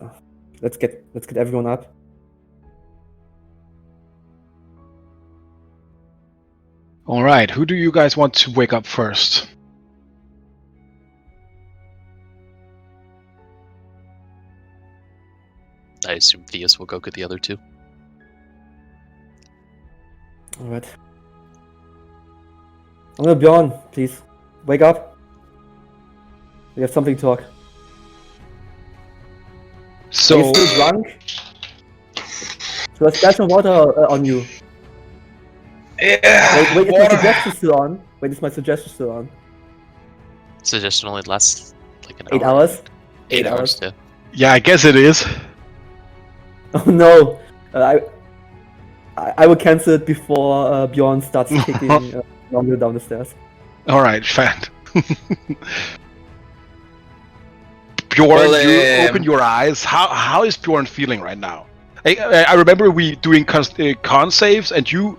[SPEAKER 5] let's get everyone up.
[SPEAKER 1] All right, who do you guys want to wake up first?
[SPEAKER 4] I assume Theus will go get the other two.
[SPEAKER 5] All right. Bjorn, please wake up. We have something to talk. Are
[SPEAKER 1] So
[SPEAKER 5] you still drunk? So I splash some water on you.
[SPEAKER 2] Yeah,
[SPEAKER 5] Wait, is my
[SPEAKER 2] water.
[SPEAKER 5] suggestion still on? Wait, is my suggestion still on?
[SPEAKER 4] Suggestion only lasts like an
[SPEAKER 5] 8
[SPEAKER 4] hour.
[SPEAKER 5] hours?
[SPEAKER 4] 8 hours, yeah.
[SPEAKER 1] yeah, I guess it is.
[SPEAKER 5] Oh no! I will cancel it before Bjorn starts kicking Nongo down the stairs.
[SPEAKER 1] All right, fine. Bjorn,
[SPEAKER 2] Well,
[SPEAKER 1] you open your eyes. How is Bjorn feeling right now? I remember we doing con saves, and you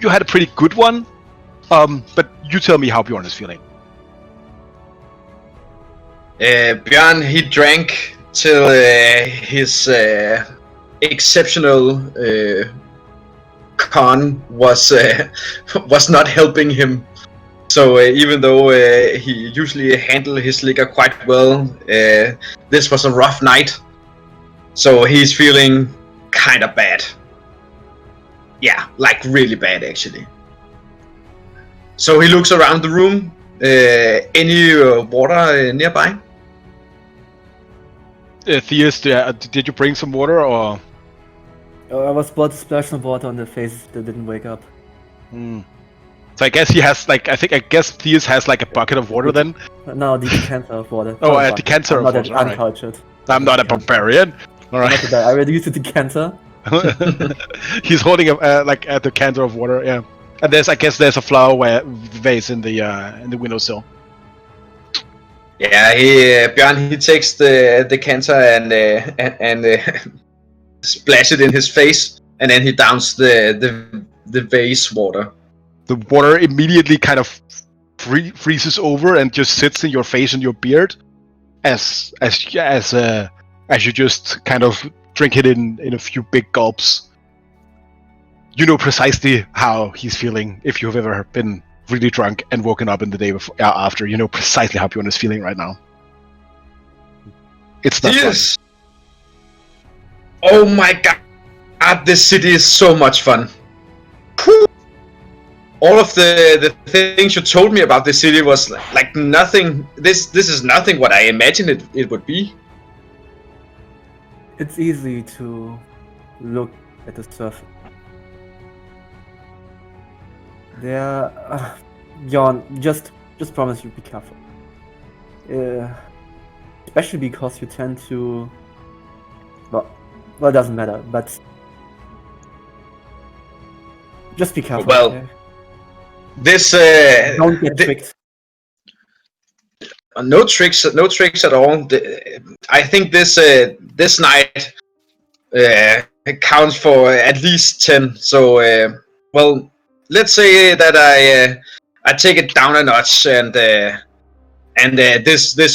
[SPEAKER 1] had a pretty good one. But you tell me how Bjorn is feeling.
[SPEAKER 2] Björn, he drank till his exceptional con was not helping him. So even though he usually handled his liquor quite well, this was a rough night. So he's feeling kind of bad. Yeah, like really bad actually. So he looks around the room. Any water nearby?
[SPEAKER 1] Theus, did you bring some water or?
[SPEAKER 5] I was about to splash some water on the faces that didn't wake up.
[SPEAKER 1] So I guess he has I guess Theus has like a bucket of water then.
[SPEAKER 5] No, the decanter of water.
[SPEAKER 1] Oh, a decanter
[SPEAKER 5] I'm
[SPEAKER 1] of
[SPEAKER 5] not
[SPEAKER 1] water.
[SPEAKER 5] that
[SPEAKER 1] All right.
[SPEAKER 5] uncultured.
[SPEAKER 1] I'm not a barbarian. All
[SPEAKER 5] Not
[SPEAKER 1] right.
[SPEAKER 5] that I already used a decanter.
[SPEAKER 1] He's holding a decanter of water. Yeah, and I guess there's a flower vase in the windowsill.
[SPEAKER 2] Yeah, Björn, he takes the decanter and splash it in his face, and then he downs the vase water.
[SPEAKER 1] The water immediately kind of freezes over and just sits in your face and your beard, as you just kind of drink it in a few big gulps. You know precisely how he's feeling if you've ever been really drunk and woken up in the day after. You know precisely how Bjorn is feeling right now. It's not
[SPEAKER 2] Yes. Oh my god, this city is so much fun. Whew. All of the things you told me about this city was like nothing. This is nothing what I imagined it would be.
[SPEAKER 5] It's easy to look at the surface. There, Jon, just promise you be careful. Especially because you tend to. Well, it doesn't matter, but just be careful.
[SPEAKER 2] Well,
[SPEAKER 5] okay?
[SPEAKER 2] This
[SPEAKER 5] Don't get tricked.
[SPEAKER 2] no tricks at all. I think this night counts for at least 10. So well, let's say that I take it down a notch, and this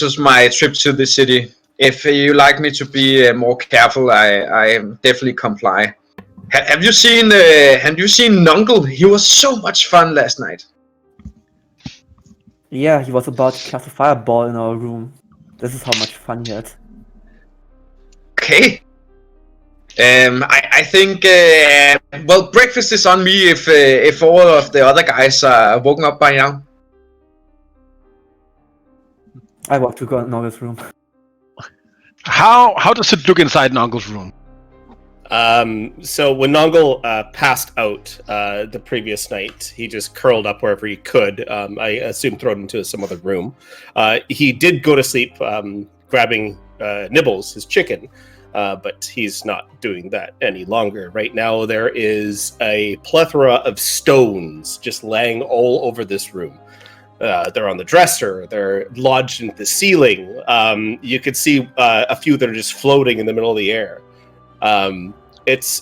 [SPEAKER 2] was my trip to the city. If you like me to be more careful, I definitely comply. Have you seen Nungle? He was so much fun last night.
[SPEAKER 5] Yeah, he was about to cast a fireball in our room. This is how much fun he had.
[SPEAKER 2] Okay. I think well, breakfast is on me if all of the other guys are woken up by now.
[SPEAKER 5] I walked to Nogle's room.
[SPEAKER 1] How does it look inside Nongle's room?
[SPEAKER 6] So when Nongle passed out the previous night, he just curled up wherever he could. I assume thrown into some other room. He did go to sleep, grabbing Nibbles, his chicken, but he's not doing that any longer. Right now, there is a plethora of stones just laying all over this room. They're on the dresser. They're lodged into the ceiling. You could see a few that are just floating in the middle of the air. It's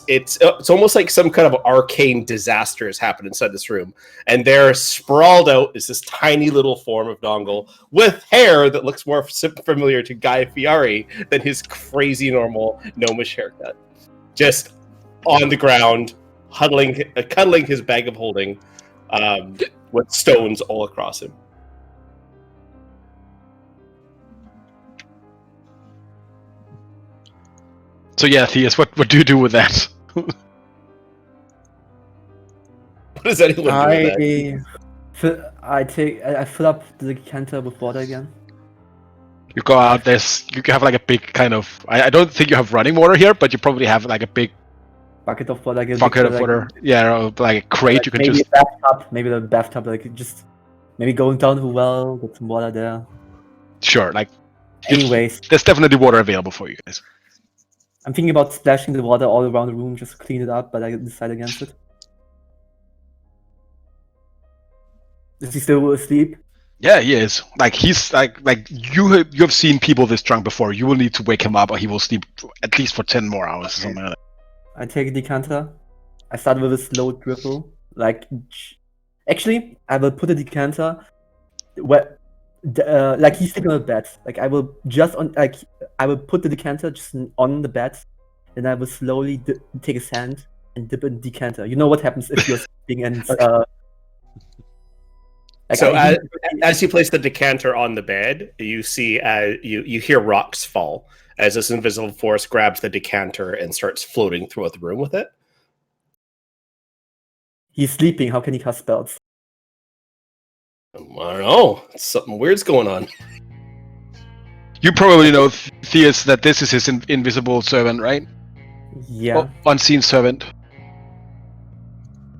[SPEAKER 6] almost like some kind of arcane disaster has happened inside this room, and there, sprawled out, is this tiny little form of Nongle with hair that looks more familiar to Guy Fieri than his crazy normal gnomish haircut. Just on the ground, cuddling his bag of holding, with stones all across him.
[SPEAKER 1] So yeah, Theus, what do you do with that?
[SPEAKER 6] What does anyone do with that?
[SPEAKER 5] I fill up the decanter with water again.
[SPEAKER 1] You go out. You have like a big kind of. I don't think you have running water here, but you probably have like a big
[SPEAKER 5] Bucket of water. Like a
[SPEAKER 1] bucket
[SPEAKER 5] big,
[SPEAKER 1] of water. Yeah, or like a crate.
[SPEAKER 5] like
[SPEAKER 1] You can
[SPEAKER 5] maybe
[SPEAKER 1] just.
[SPEAKER 5] a bathtub. Maybe the bathtub. Like just maybe going down to the well, get some water there.
[SPEAKER 1] Sure, like.
[SPEAKER 5] Anyways,
[SPEAKER 1] There's definitely water available for you guys.
[SPEAKER 5] I'm thinking about splashing the water all around the room just to clean it up, but I decide against it. Is he still asleep?
[SPEAKER 1] Yeah, he is. Like he's like you have seen people this drunk before. You will need to wake him up, or he will sleep at least for 10 more hours or something like that.
[SPEAKER 5] I take a decanter. I start with a slow dribble. Actually, I will put a decanter where, like he's sleeping on the bed. Like I will put the decanter just on the bed, and I will slowly take his hand and dip in the decanter. You know what happens if you're sleeping and.
[SPEAKER 6] So as you place the decanter on the bed, you see you hear rocks fall as this invisible force grabs the decanter and starts floating throughout the room with it.
[SPEAKER 5] He's sleeping. How can he cast spells?
[SPEAKER 6] I don't know. Something weird's going on.
[SPEAKER 1] You probably know, Theus, that this is his invisible servant, right?
[SPEAKER 5] Yeah.
[SPEAKER 1] Unseen servant.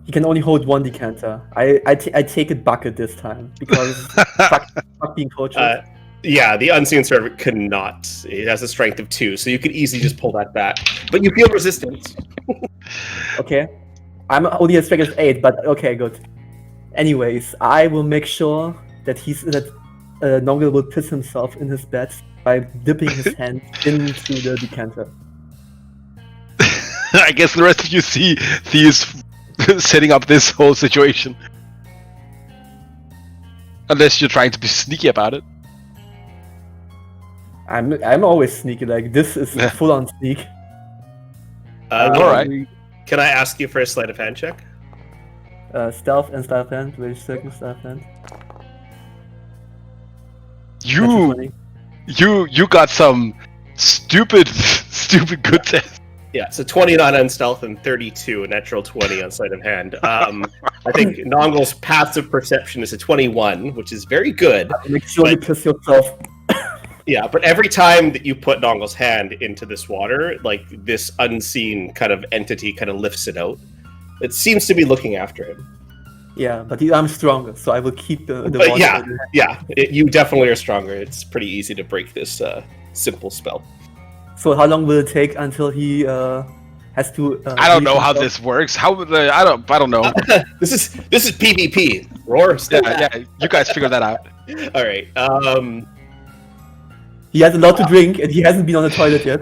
[SPEAKER 5] He can only hold one decanter. I take a bucket this time because fuck being tortured.
[SPEAKER 6] Yeah, the unseen servant could not. It has a strength of 2, so you could easily just pull that back. But you feel resistance.
[SPEAKER 5] Okay. I'm only a strength of 8, but okay, good. Anyways, I will make sure that Nongel will piss himself in his bed by dipping his hand into the decanter.
[SPEAKER 1] I guess the rest of you see Theus setting up this whole situation. Unless you're trying to be sneaky about it.
[SPEAKER 5] I'm always sneaky. Like this is full on sneak.
[SPEAKER 1] Alright.
[SPEAKER 6] Can I ask you for a sleight of hand check?
[SPEAKER 5] Stealth and sleight of hand. Which second sleight of hand?
[SPEAKER 1] You got some stupid good test.
[SPEAKER 6] Yeah, so 29 on stealth and 32, a natural 20 on sleight of hand. I think Nongel's passive perception is a 21, which is very good.
[SPEAKER 5] Make sure you piss yourself.
[SPEAKER 6] Yeah, but every time that you put Nongel's hand into this water, like this unseen kind of entity kind of lifts it out. It seems to be looking after him.
[SPEAKER 5] Yeah, but I'm stronger, so I will keep the water.
[SPEAKER 6] You definitely are stronger. It's pretty easy to break this simple spell.
[SPEAKER 5] So how long will it take until he has to?
[SPEAKER 1] I don't know how this works. I don't know.
[SPEAKER 6] This is PvP. Roar.
[SPEAKER 1] Yeah. You guys figure that out.
[SPEAKER 6] All right.
[SPEAKER 5] He has a lot to drink, and he hasn't been on the toilet yet.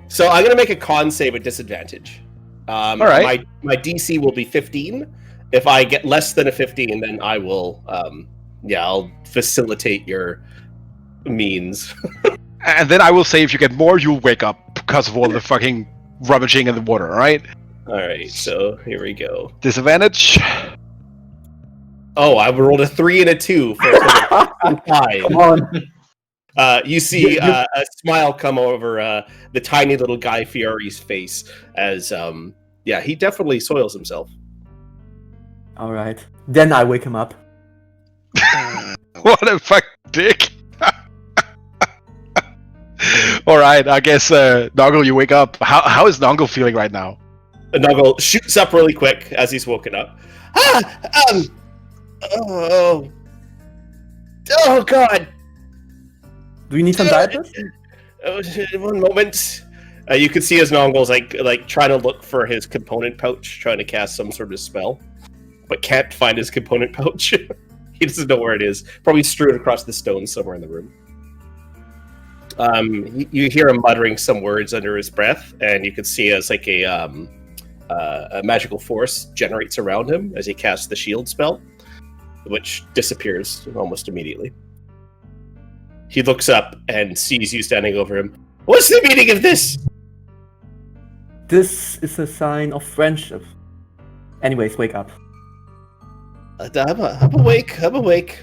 [SPEAKER 6] So I'm gonna make a con save at disadvantage.
[SPEAKER 1] All right.
[SPEAKER 6] My DC will be 15. If I get less than a 15, then I will. I'll facilitate your means.
[SPEAKER 1] And then I will say if you get more, you'll wake up because of all the fucking rummaging in the water, alright?
[SPEAKER 6] Alright, so here we go.
[SPEAKER 1] Disadvantage.
[SPEAKER 6] Oh, I rolled a 3 and a 2 for a 5.
[SPEAKER 5] Come on.
[SPEAKER 6] You see a smile come over the tiny little Guy Fieri's face as, he definitely soils himself.
[SPEAKER 5] Alright. Then I wake him up.
[SPEAKER 1] What a fuck dick. Alright, I guess, Noggle, you wake up. How is Noggle feeling right now?
[SPEAKER 6] Noggle shoots up really quick as he's woken up. Oh God.
[SPEAKER 5] Do you need some diapers?
[SPEAKER 6] One moment. You can see as Nongle's like trying to look for his component pouch, trying to cast some sort of spell, but can't find his component pouch. He doesn't know where it is. Probably strewn across the stones somewhere in the room. You hear him muttering some words under his breath, and you can see as like a magical force generates around him as he casts the shield spell, which disappears almost immediately. He looks up and sees you standing over him. What's the meaning of this?
[SPEAKER 5] This is a sign of friendship. Anyways, wake up.
[SPEAKER 6] I'm awake.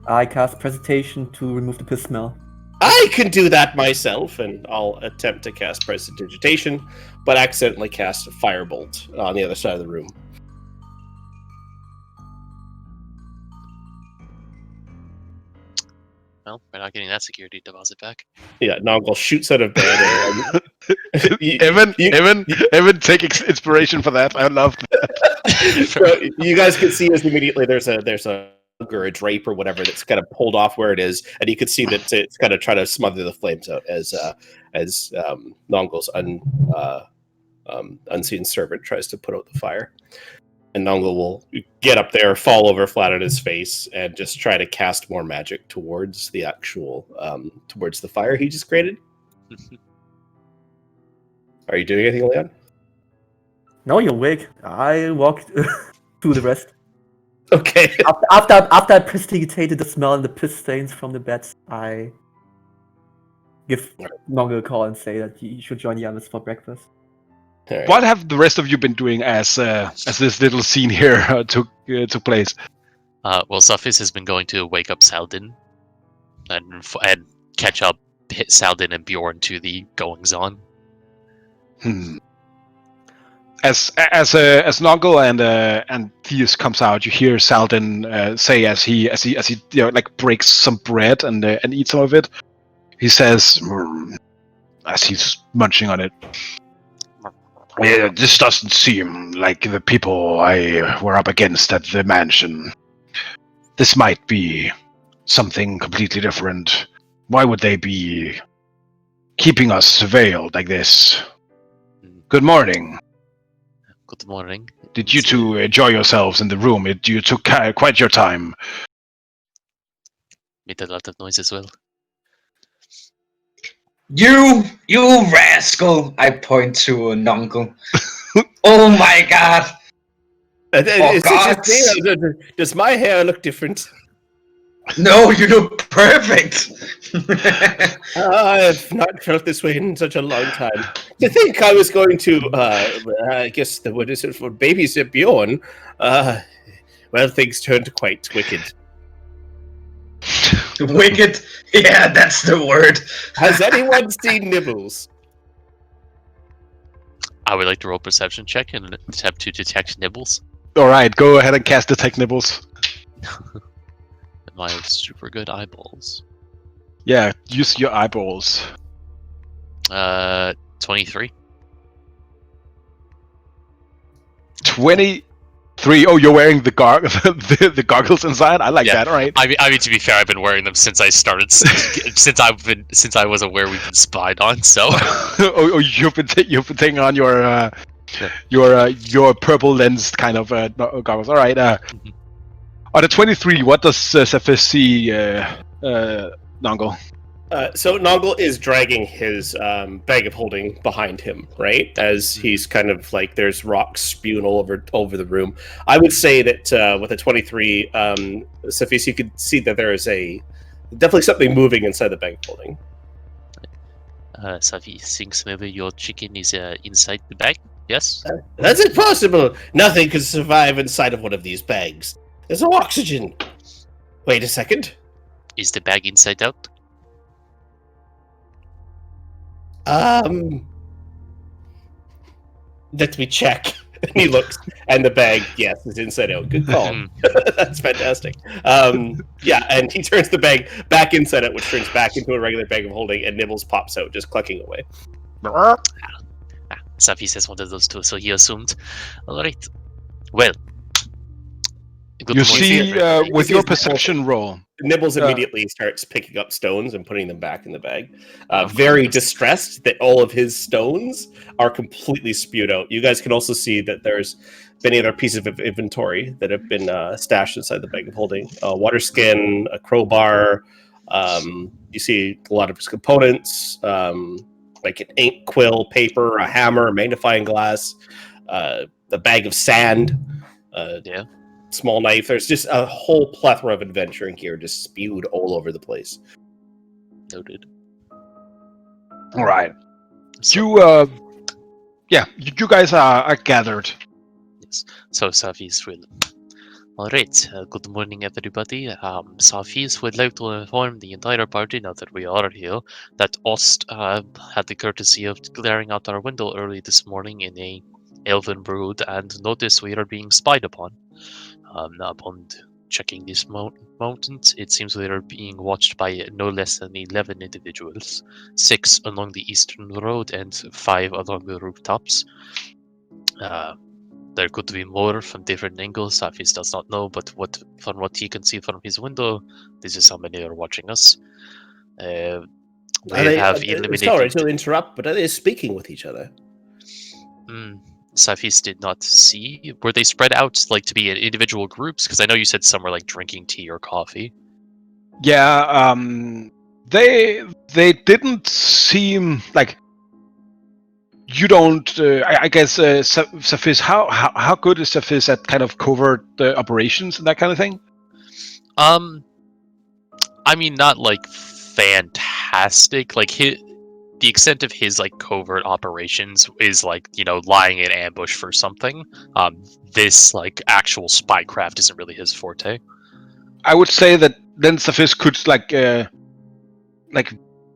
[SPEAKER 5] I cast Presentation to remove the piss smell.
[SPEAKER 6] I can do that myself, and I'll attempt to cast Prestidigitation, but accidentally cast a Firebolt on the other side of the room.
[SPEAKER 4] Well, we're not getting that security deposit back.
[SPEAKER 6] Yeah, Noggle shoots out of bed.
[SPEAKER 1] Evan, take inspiration for that. I love that.
[SPEAKER 6] So you guys can see as immediately there's a rug or a drape or whatever that's kind of pulled off where it is, and you can see that it's kind of trying to smother the flames out as Nongle's unseen servant tries to put out the fire. And Nongle will get up there, fall over flat on his face, and just try to cast more magic towards the actual towards the fire he just created. Are you doing anything, Leon?
[SPEAKER 5] No, you're awake. I walked through the rest.
[SPEAKER 6] Okay.
[SPEAKER 5] After I prestigitated the smell and the piss stains from the beds, I give Nongle a call and say that he should join Yanis for breakfast.
[SPEAKER 6] Right.
[SPEAKER 1] What have the rest of you been doing as this little scene here took place?
[SPEAKER 4] Well, Sufis has been going to wake up Saldin and catch up, hit Saldin and Bjorn to the goings on.
[SPEAKER 1] As Noggle and Theus comes out, you hear Saldin say as he like breaks some bread and eats some of it. He says, as he's munching on it, "This doesn't seem like the people I were up against at the mansion. This might be something completely different. Why would they be keeping us surveilled like this? Good morning.
[SPEAKER 4] Good morning.
[SPEAKER 1] Did you two enjoy yourselves in the room? You took quite your time."
[SPEAKER 4] Made a lot of noise as well.
[SPEAKER 2] You rascal! I point to Nongle. Oh my god!
[SPEAKER 6] Does my hair look different?
[SPEAKER 2] No, you look perfect!
[SPEAKER 6] I have not felt this way in such a long time. To think I was going to, I guess the word is for babysit Bjorn. Well, things turned quite wicked.
[SPEAKER 2] Wicked? Yeah, that's the word.
[SPEAKER 6] Has anyone seen Nibbles?
[SPEAKER 4] I would like to roll perception check and attempt to detect nibbles.
[SPEAKER 1] All right, go ahead and cast Detect Nibbles.
[SPEAKER 4] My super good eyeballs.
[SPEAKER 1] Yeah, use your eyeballs.
[SPEAKER 4] 23.
[SPEAKER 1] 23. Oh, you're wearing the the goggles inside. I like that. All right.
[SPEAKER 4] I mean, to be fair, I've been wearing them since I started. since I was aware we've been spied on. So.
[SPEAKER 1] you've been taking on your purple lens kind of goggles. All right. On the 23, what does Cephas see, Nongle?
[SPEAKER 6] So Noggle is dragging his bag of holding behind him, right? As he's kind of like there's rocks spewing all over the room. I would say that with a 23, Cephas, you could see that there is definitely something moving inside the bag of holding.
[SPEAKER 4] Cephas thinks maybe your chicken is inside the bag. Yes.
[SPEAKER 6] That's impossible. Nothing can survive inside of one of these bags. There's no oxygen. Wait a second.
[SPEAKER 4] Is the bag inside out?
[SPEAKER 6] Let me check. And he looks, and the bag, yes, is inside out. Good call. That's fantastic. Yeah, and he turns the bag back inside out, which turns back into a regular bag of holding, and Nibbles pops out, just clucking away.
[SPEAKER 4] Safi says one of those two, so he assumed. All right. Well.
[SPEAKER 1] You see, with your perception roll,
[SPEAKER 6] Nibbles immediately starts picking up stones and putting them back in the bag. Very distressed that all of his stones are completely spewed out. You guys can also see that there's many other pieces of inventory that have been stashed inside the bag of holding. A water skin, a crowbar. You see a lot of his components, like an ink quill, paper, a hammer, a magnifying glass, the bag of sand. Small knife. There's just a whole plethora of adventuring gear just spewed all over the place.
[SPEAKER 4] Noted.
[SPEAKER 1] All right. So, you guys are gathered.
[SPEAKER 4] Yes. So Safi's will Alright, good morning everybody. Safis would like to inform the entire party, now that we are here, that Ost had the courtesy of glaring out our window early this morning in a elven brood and noticed we are being spied upon. Upon checking these mountains, it seems we are being watched by no less than 11 individuals, 6 along the eastern road and 5 along the rooftops. There could be more from different angles. Safis does not know, but from what he can see from his window, this is how many are watching us. We have eliminated.
[SPEAKER 6] Sorry to interrupt, but are they speaking with each other?
[SPEAKER 4] Safis did not see. Were they spread out like to be in individual groups? Because I know you said some were like drinking tea or coffee.
[SPEAKER 1] Yeah, they didn't seem like. You don't. I guess Safis. How good is Safis at kind of covert operations and that kind of thing?
[SPEAKER 4] I mean, not like fantastic. Like the extent of his like covert operations is like, you know, lying in ambush for something. This like actual spycraft isn't really his forte.
[SPEAKER 1] I would say that then Safis could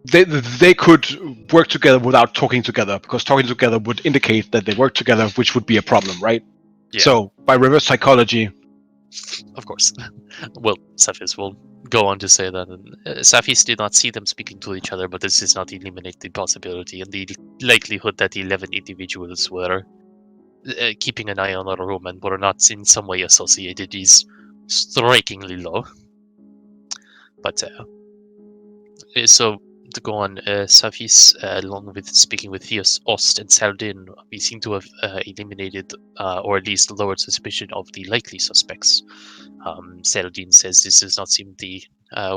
[SPEAKER 1] they could work together without talking together, because talking together would indicate that they work together, which would be a problem, right?
[SPEAKER 4] Yeah.
[SPEAKER 1] So by reverse psychology,
[SPEAKER 4] of course. Well, Safis will go on to say that Safis did not see them speaking to each other, but this does not eliminate the possibility and the likelihood that 11 individuals were keeping an eye on our room and were not in some way associated is strikingly low. But so to go on, Safis, along with speaking with Theos, Ost, and Saldin, we seem to have eliminated or at least lowered suspicion of the likely suspects. Saldin says this does not seem the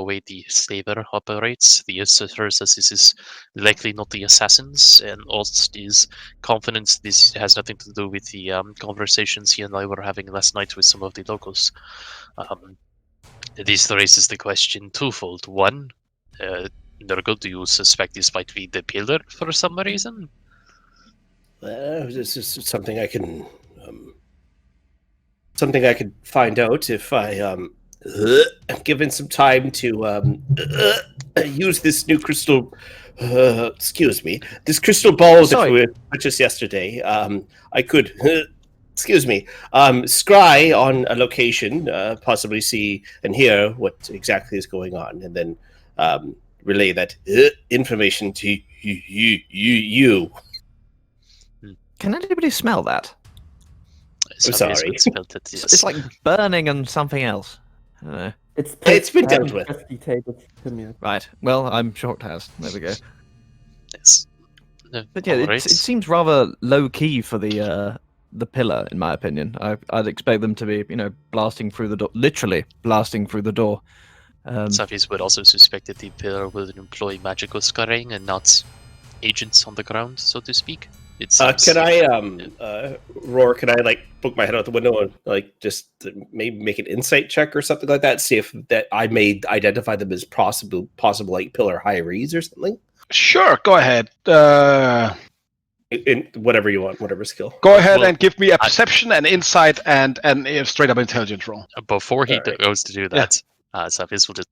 [SPEAKER 4] way the slaver operates. Theos says this is likely not the assassins, and Ost is confident this has nothing to do with the conversations he and I were having last night with some of the locals. This raises the question twofold. One, Nurgle, do you suspect this might be the pillar for some reason?
[SPEAKER 6] This is something I can find out if I am given some time to use this new crystal. This crystal ball that we purchased yesterday. I could. Excuse me. Scry on a location, possibly see and hear what exactly is going on, and then relay that information to you.
[SPEAKER 3] Can anybody smell that?
[SPEAKER 6] Sorry.
[SPEAKER 3] It's like burning and something else.
[SPEAKER 6] It's been dealt with.
[SPEAKER 3] Right. Well, I'm sure it has. There we go.
[SPEAKER 4] Yes.
[SPEAKER 3] But yeah, it seems rather low key for the pillar, in my opinion. I'd expect them to be, you know, blasting through the door, literally blasting through the door.
[SPEAKER 4] Safis would also suspect that the pillar would employ magical scurrying and not agents on the ground, so to speak.
[SPEAKER 6] Can I, Roar, can I, like, poke my head out the window and, like, just maybe make an insight check or something like that? See if that I may identify them as possible, like, pillar hirees or something?
[SPEAKER 1] Sure, go ahead.
[SPEAKER 6] In whatever you want, whatever skill.
[SPEAKER 1] Go ahead and give me a perception and insight and a straight-up intelligence roll.
[SPEAKER 4] Before he goes to do that, Safis will just...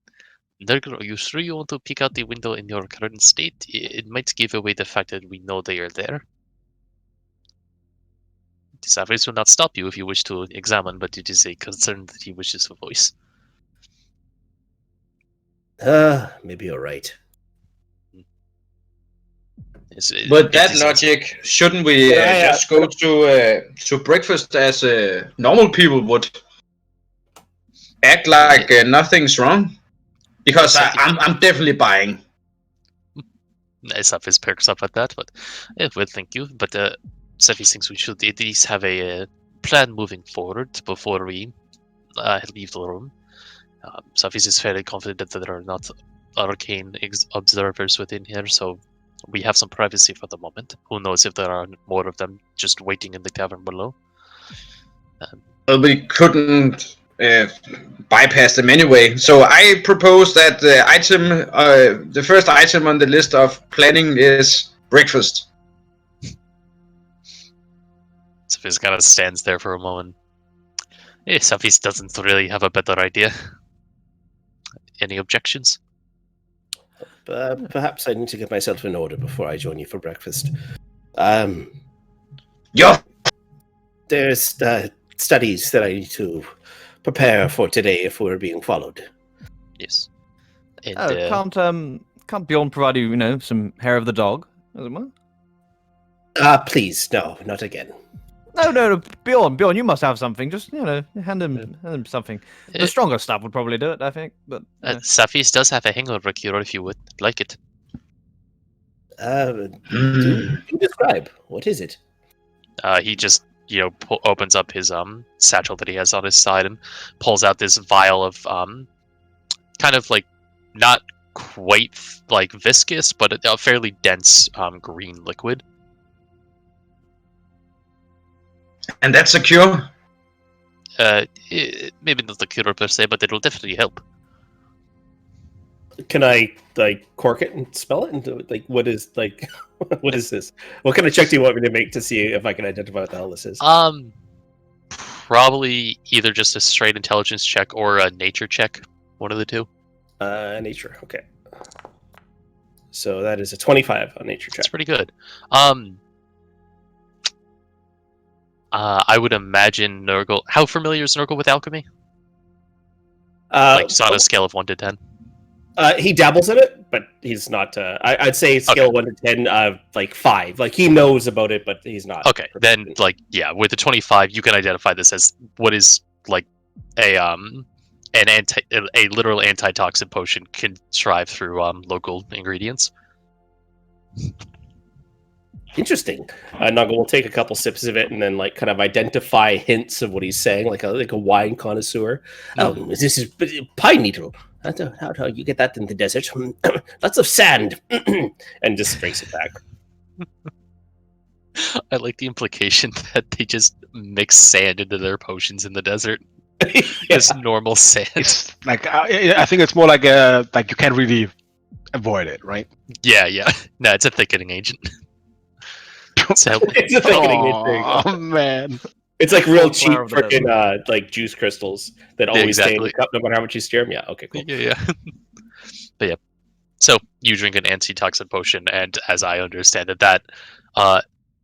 [SPEAKER 4] Nurgle, are you sure you want to peek out the window in your current state? It might give away the fact that we know they are there. Safis will not stop you if you wish to examine, but it is a concern that he wishes to voice.
[SPEAKER 6] Maybe you're right.
[SPEAKER 2] With that logic, shouldn't we just go to breakfast as normal people would? Act like nothing's wrong? Because I'm definitely buying.
[SPEAKER 4] Safis perks up at that, but well, thank you. But Safis thinks we should at least have a plan moving forward before we leave the room. Safis is fairly confident that there are not arcane observers within here, so we have some privacy for the moment. Who knows if there are more of them just waiting in the tavern below.
[SPEAKER 2] Well, we couldn't bypass them anyway. So I propose that the first item on the list of planning is breakfast.
[SPEAKER 4] So he kind of stands there for a moment. Safis doesn't really have a better idea. Any objections?
[SPEAKER 6] Perhaps I need to get myself in order before I join you for breakfast.
[SPEAKER 2] Yo,
[SPEAKER 6] There's studies that I need to prepare for today if we're being followed.
[SPEAKER 4] Yes. And
[SPEAKER 3] Can't Bjorn provide you, some hair of the dog, as it were?
[SPEAKER 6] Please, no, not again.
[SPEAKER 3] No, Bjorn, you must have something. Just hand him something. The stronger stuff would probably do it, I think. But
[SPEAKER 4] Safis does have a hangover cure if you would like it.
[SPEAKER 6] Do describe. What is it?
[SPEAKER 4] He just opens up his satchel that he has on his side and pulls out this vial of kind of like not quite like viscous, but a fairly dense green liquid.
[SPEAKER 2] and that's a cure.
[SPEAKER 4] Maybe not the cure per se, but it'll definitely help.
[SPEAKER 6] Can I cork it and spell it? And what is what is this? What kind of check do you want me to make to see if I can identify what the hell this is?
[SPEAKER 4] Probably either just a straight intelligence check or a nature check. One of the two.
[SPEAKER 6] Nature. Okay. So that is a 25 on nature check.
[SPEAKER 4] That's pretty good. I would imagine Nurgle. How familiar is Nurgle with alchemy? Just on a scale of 1 to 10.
[SPEAKER 6] He dabbles in it, but he's not. I'd say scale 1 to 10, 5. Like he knows about it, but he's not.
[SPEAKER 4] Okay, then with the 25, you can identify this as what is like a literal antitoxin potion contrived through local ingredients.
[SPEAKER 6] Interesting. Nuggle will take a couple sips of it and then kind of identify hints of what he's saying, like a wine connoisseur. Oh, this is pine needle. How you get that in the desert? Lots of sand, and just drinks it back.
[SPEAKER 4] I like the implication that they just mix sand into their potions in the desert. Just normal sand.
[SPEAKER 1] It's like I think it's more like you can't really avoid it, right?
[SPEAKER 4] Yeah. No, it's a thickening agent. So,
[SPEAKER 6] It's a thickening agent.
[SPEAKER 1] Oh man.
[SPEAKER 6] It's like real cheap
[SPEAKER 3] Flower of the
[SPEAKER 6] freaking juice crystals that always stay in the
[SPEAKER 4] exactly.
[SPEAKER 6] cup no matter how much you stir them. Yeah, okay, cool.
[SPEAKER 4] Yeah. But yeah. So you drink an antitoxin potion, and as I understand it, that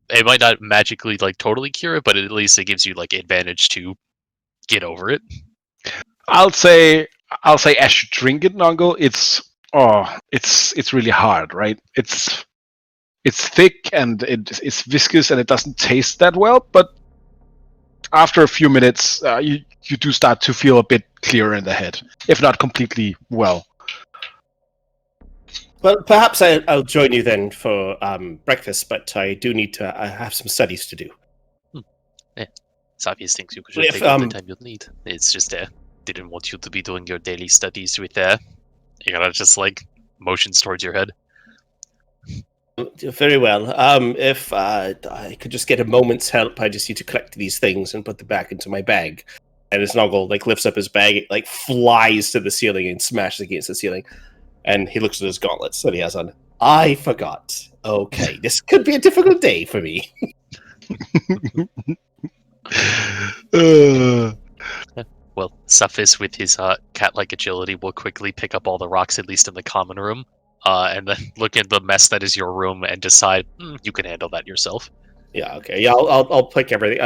[SPEAKER 4] it might not magically totally cure it, but at least it gives you advantage to get over it.
[SPEAKER 1] I'll say as you drink it, Nongo, it's really hard, right? It's thick and it's viscous and it doesn't taste that well, but after a few minutes, you do start to feel a bit clearer in the head, if not completely well.
[SPEAKER 6] Well, perhaps I'll join you then for breakfast, but I do need to. I have some studies to do.
[SPEAKER 4] It's obvious things you could take all the time you'll need. It's just didn't want you to be doing your daily studies with just motions towards your head.
[SPEAKER 6] Very well. If I could just get a moment's help, I just need to collect these things and put them back into my bag. And his Noggle lifts up his bag, it flies to the ceiling and smashes against the ceiling. And he looks at his gauntlets that he has on. I forgot. Okay, this could be a difficult day for me.
[SPEAKER 4] Well, Sufis with his cat-like agility will quickly pick up all the rocks, at least in the common room, and then look at the mess that is your room and decide you can handle that yourself.
[SPEAKER 6] Yeah. Okay. Yeah. I'll pick everything.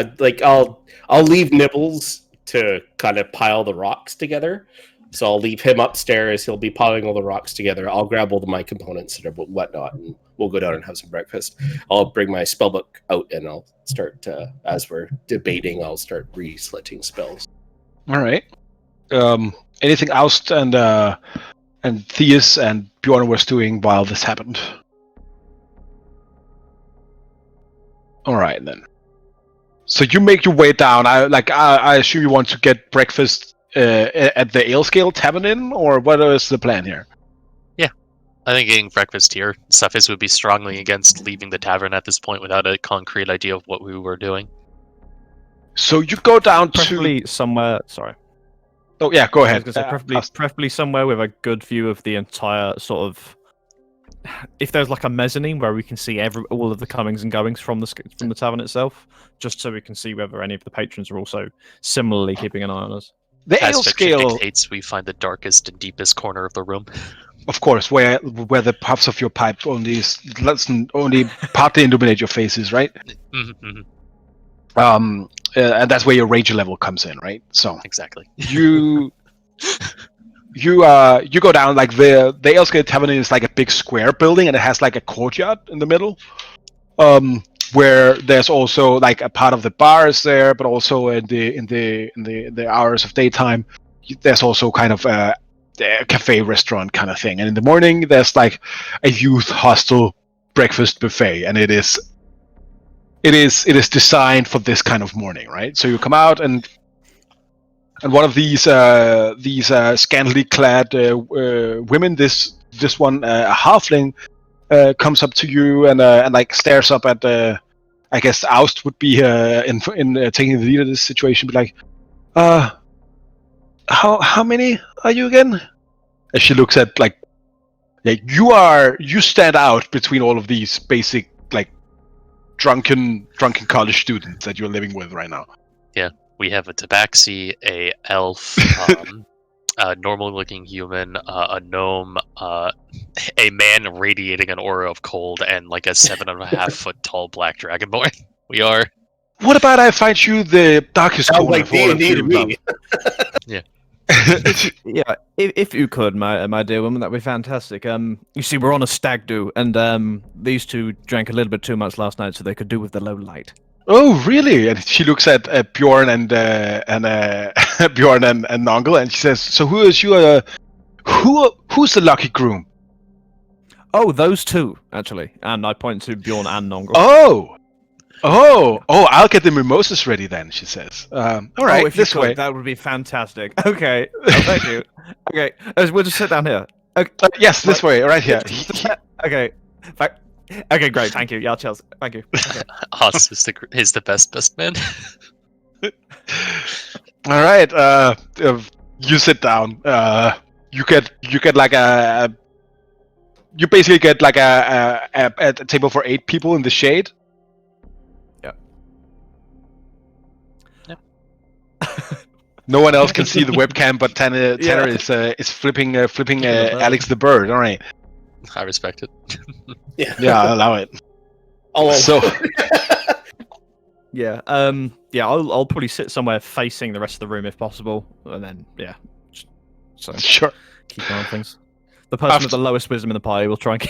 [SPEAKER 6] I'll leave Nibbles to kind of pile the rocks together. So I'll leave him upstairs. He'll be piling all the rocks together. I'll grab all my components and whatnot, and we'll go down and have some breakfast. I'll bring my spellbook out, and I'll start as we're debating. I'll start re-slitting spells.
[SPEAKER 1] All right. Anything else and Theus and Bjorn was doing while this happened? All right then. So you make your way down. I assume you want to get breakfast at the Ale Scale Tavern Inn, or what is the plan here?
[SPEAKER 4] Yeah, I think getting breakfast here. Sufis would be strongly against leaving the tavern at this point without a concrete idea of what we were doing.
[SPEAKER 1] So you go down
[SPEAKER 3] preferably
[SPEAKER 1] to
[SPEAKER 3] somewhere. Sorry.
[SPEAKER 1] Oh yeah, go
[SPEAKER 3] I
[SPEAKER 1] ahead.
[SPEAKER 3] was gonna say preferably somewhere with a good view of the entire sort of if there's like a mezzanine where we can see all of the comings and goings from the tavern itself, just so we can see whether any of the patrons are also similarly keeping an eye on us.
[SPEAKER 1] The
[SPEAKER 4] As
[SPEAKER 1] ale
[SPEAKER 4] fiction
[SPEAKER 1] scale,
[SPEAKER 4] dictates, we find the darkest and deepest corner of the room.
[SPEAKER 1] of course, where the puffs of your pipe only partly illuminate your faces, right?
[SPEAKER 4] Mhm.
[SPEAKER 1] And that's where your rage level comes in, right? So
[SPEAKER 4] Exactly.
[SPEAKER 1] you go down, like the ale scale tavern is like a big square building, and it has like a courtyard in the middle, where there's also like a part of the bar is there, but also in the hours of daytime, there's also kind of a cafe restaurant kind of thing. And in the morning, there's like a youth hostel breakfast buffet, and it is designed for this kind of morning, right? So you come out, and one of these scantily clad women, this one, a halfling, comes up to you and like stares up at I guess Oust would be in taking the lead of this situation, be like, how many are you again? And she looks at like you stand out between all of these basic like drunken college students that you're living with right now.
[SPEAKER 4] We have a tabaxi, a elf, a normal-looking human, a gnome, a man radiating an aura of cold, and like a 7.5 foot tall black dragonborn. We are.
[SPEAKER 1] What about I find you the darkest
[SPEAKER 6] Sounds
[SPEAKER 1] corner
[SPEAKER 6] like
[SPEAKER 1] of all of
[SPEAKER 6] D&D to
[SPEAKER 1] you?
[SPEAKER 6] me.
[SPEAKER 3] Yeah, if you could, my dear woman, that'd be fantastic. You see, we're on a stag do, and these two drank a little bit too much last night, so they could do with the low light.
[SPEAKER 1] Oh, really? And she looks at Bjorn and Bjorn and Nongle, and she says, "So who is you? Who's the lucky groom?"
[SPEAKER 3] Oh, those two, actually. And I point to Bjorn and Nongle.
[SPEAKER 1] Oh! I'll get the mimosas ready then. She says, "All right,
[SPEAKER 3] if you
[SPEAKER 1] this
[SPEAKER 3] could,
[SPEAKER 1] way."
[SPEAKER 3] that would be fantastic. Okay, thank you. Okay, we'll just sit down here. Okay,
[SPEAKER 1] Yes, this way, right here.
[SPEAKER 3] okay. Okay, great. Thank you. Yeah, cheers. Thank you. Okay.
[SPEAKER 4] Us is the best man.
[SPEAKER 1] All right. You sit down. You get like you basically get like a table for 8 people in the shade.
[SPEAKER 3] Yep.
[SPEAKER 1] No one else can see the webcam, but Tanner is flipping Alex the bird. All right.
[SPEAKER 4] I respect it.
[SPEAKER 1] Yeah, I'll allow it. So.
[SPEAKER 3] Yeah. I'll probably sit somewhere facing the rest of the room if possible, and then so
[SPEAKER 1] Sure.
[SPEAKER 3] keep an eye on things. The person with the lowest wisdom in the pie will try and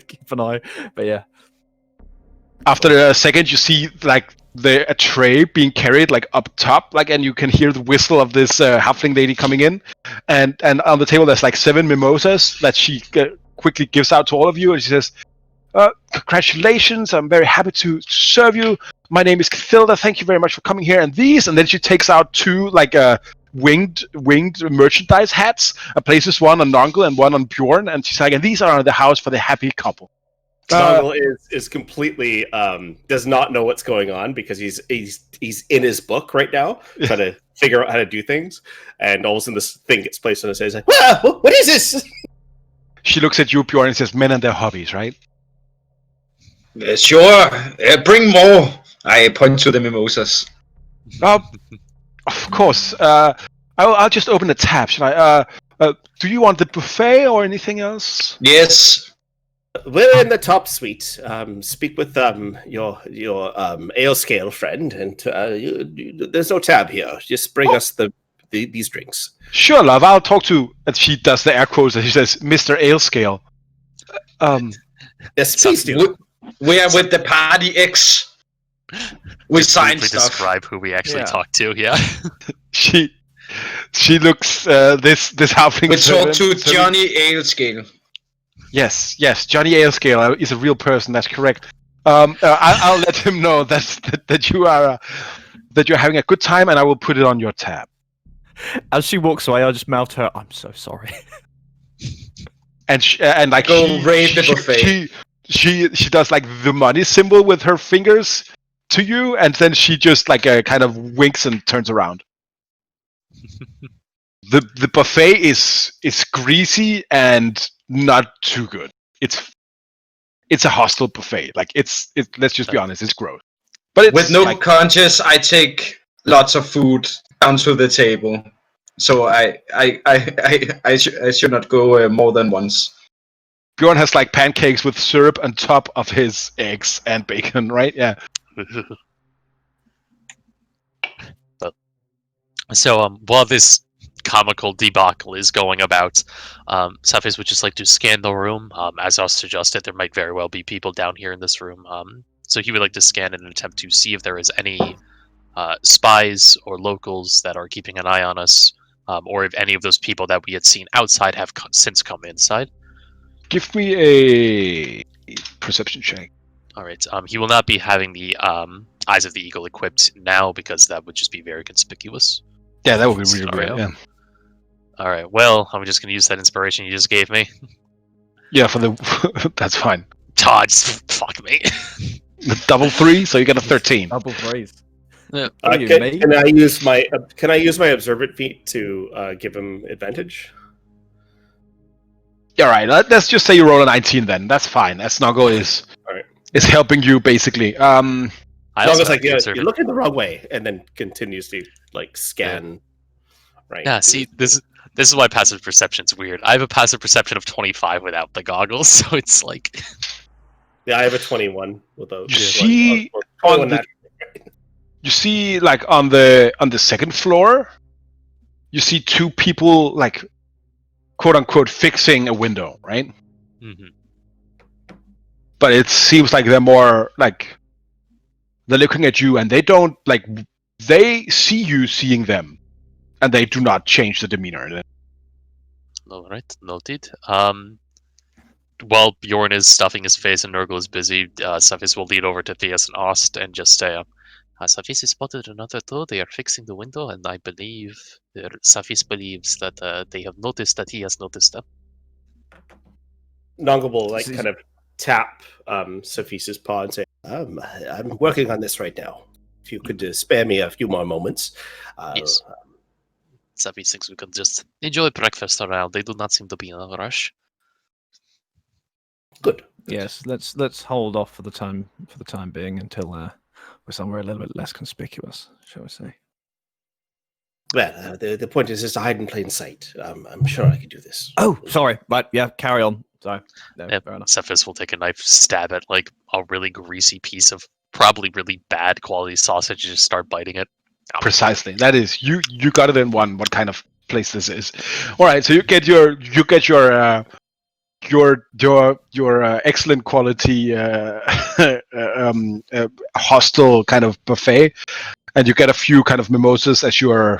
[SPEAKER 3] keep an eye. But yeah.
[SPEAKER 1] After a second, you see like a tray being carried like up top, like, and you can hear the whistle of this halfling lady coming in, and on the table there's like 7 mimosas that she quickly gives out to all of you, and she says, "Congratulations! I'm very happy to serve you. My name is Cathilda. Thank you very much for coming here." And then she takes out 2 like winged merchandise hats, places one on Nongle and one on Bjorn, and she's like, "And these are on the house for the happy couple."
[SPEAKER 6] Nongle is completely does not know what's going on because he's in his book right now, trying to figure out how to do things, and all of a sudden this thing gets placed on his head. He's like, "Wow, what is this?"
[SPEAKER 1] She looks at you, Bjorn, and says, "Men and their hobbies, right?"
[SPEAKER 2] Sure, bring more. I point to the mimosas.
[SPEAKER 1] Of course. I'll just open the tab. Should I? Do you want the buffet or anything else?
[SPEAKER 2] Yes.
[SPEAKER 6] We're in the top suite. Speak with your ale scale friend, and there's no tab here. Just bring us these drinks.
[SPEAKER 1] Sure, love. I'll talk to. And she does the air quotes, and she says, "Mr. Alescale."
[SPEAKER 6] Yes, please do.
[SPEAKER 2] We are with the Party X. We
[SPEAKER 4] Just
[SPEAKER 2] signed
[SPEAKER 4] briefly
[SPEAKER 2] stuff.
[SPEAKER 4] describe who we actually
[SPEAKER 3] Yeah.
[SPEAKER 4] talk to. Yeah.
[SPEAKER 1] She looks this halfling.
[SPEAKER 2] We talk to
[SPEAKER 1] servant-
[SPEAKER 2] Johnny Alescale.
[SPEAKER 1] Yes, Johnny Alescale is a real person. That's correct. I'll let him know that you are that you're having a good time, and I will put it on your tab.
[SPEAKER 3] As she walks away, I just mouth to her, "I'm so sorry."
[SPEAKER 1] And like
[SPEAKER 2] Go raid the buffet.
[SPEAKER 1] She does like the money symbol with her fingers to you, and then she just like kind of winks and turns around. The buffet is greasy and not too good. it's a hostile buffet. Like let's just be honest, it's gross. But it's
[SPEAKER 2] With no
[SPEAKER 1] like,
[SPEAKER 2] conscience, I take lots of food down to the table. So I should not go more than once.
[SPEAKER 1] Bjorn has like pancakes with syrup on top of his eggs and bacon, right? Yeah.
[SPEAKER 4] So while this comical debacle is going about, Safis would just like to scan the room. As I suggested, there might very well be people down here in this room. So he would like to scan in an attempt to see if there is any spies or locals that are keeping an eye on us, or if any of those people that we had seen outside have since come inside.
[SPEAKER 1] Give me a perception check.
[SPEAKER 4] All right. He will not be having the Eyes of the Eagle equipped now because that would just be very conspicuous.
[SPEAKER 1] Yeah, that would be really
[SPEAKER 4] Scenario.
[SPEAKER 1] weird. Yeah.
[SPEAKER 4] All right. Well, I'm just going to use that inspiration you just gave me.
[SPEAKER 1] Yeah, for the that's fine.
[SPEAKER 4] Todd, fuck me.
[SPEAKER 1] The double 3, so you get a 13.
[SPEAKER 3] Double threes.
[SPEAKER 4] Yeah.
[SPEAKER 3] What are you, me?
[SPEAKER 6] Can I use my observant feat to give him advantage?
[SPEAKER 1] All right, let's just say you roll a 19 then. That's fine. As Snuggle is
[SPEAKER 6] Alright.
[SPEAKER 1] is helping you basically.
[SPEAKER 4] I
[SPEAKER 6] As long
[SPEAKER 4] also
[SPEAKER 6] as
[SPEAKER 4] have the
[SPEAKER 6] you're
[SPEAKER 4] observant.
[SPEAKER 6] looking the wrong way and then continues to like scan. Right.
[SPEAKER 4] Yeah, see, this is why passive perception's weird. I have a passive perception of 25 without the goggles, so it's like...
[SPEAKER 6] Yeah, I have a 21 without.
[SPEAKER 1] You see
[SPEAKER 6] on
[SPEAKER 1] on
[SPEAKER 6] that.
[SPEAKER 1] You see, like on the second floor, you see 2 people like, quote unquote, fixing a window, right?
[SPEAKER 4] Mhm.
[SPEAKER 1] But it seems like they're more like they're looking at you, and they don't like they see you seeing them, and they do not change the demeanor.
[SPEAKER 4] All right, noted. While Bjorn is stuffing his face and Nurgle is busy, Safis will lead over to Theas and Ost and just say, Safis has spotted another door. They are fixing the window, and I believe Safis believes that they have noticed that he has noticed them.
[SPEAKER 6] Nongle will like kind of tap Sophisa's paw and say, I'm working on this right now. If you could spare me a few more moments.
[SPEAKER 4] Yes. Safis thinks we can just enjoy breakfast around. They do not seem to be in a rush.
[SPEAKER 6] Good.
[SPEAKER 3] Yes, let's hold off for the time being until we're somewhere a little bit less conspicuous, shall we say?
[SPEAKER 6] Well, the point is to hide in plain sight. I'm sure I could do this.
[SPEAKER 3] Oh, sorry, but yeah, carry on. Sorry, no,
[SPEAKER 4] Yeah,
[SPEAKER 3] fair enough.
[SPEAKER 4] Cephas will take a knife, stab at like a really greasy piece of probably really bad quality sausage, and just start biting it.
[SPEAKER 1] Precisely. That is you got it in one. What kind of place this is? All right. So you get your excellent quality hostel kind of buffet, and you get a few kind of mimosas as you're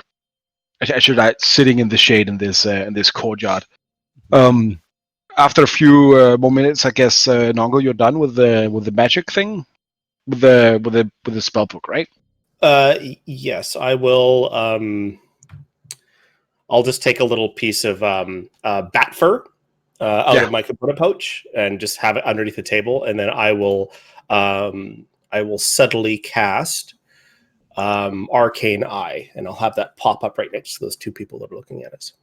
[SPEAKER 1] like sitting in the shade in this courtyard. After a few more minutes, I guess Nongo, you're done with the magic thing, with the spell book, right?
[SPEAKER 6] Yes, I will. I'll just take a little piece of bat fur out of my kimono pouch and just have it underneath the table, and then I will subtly cast Arcane Eye, and I'll have that pop up right next to those 2 people that are looking at us.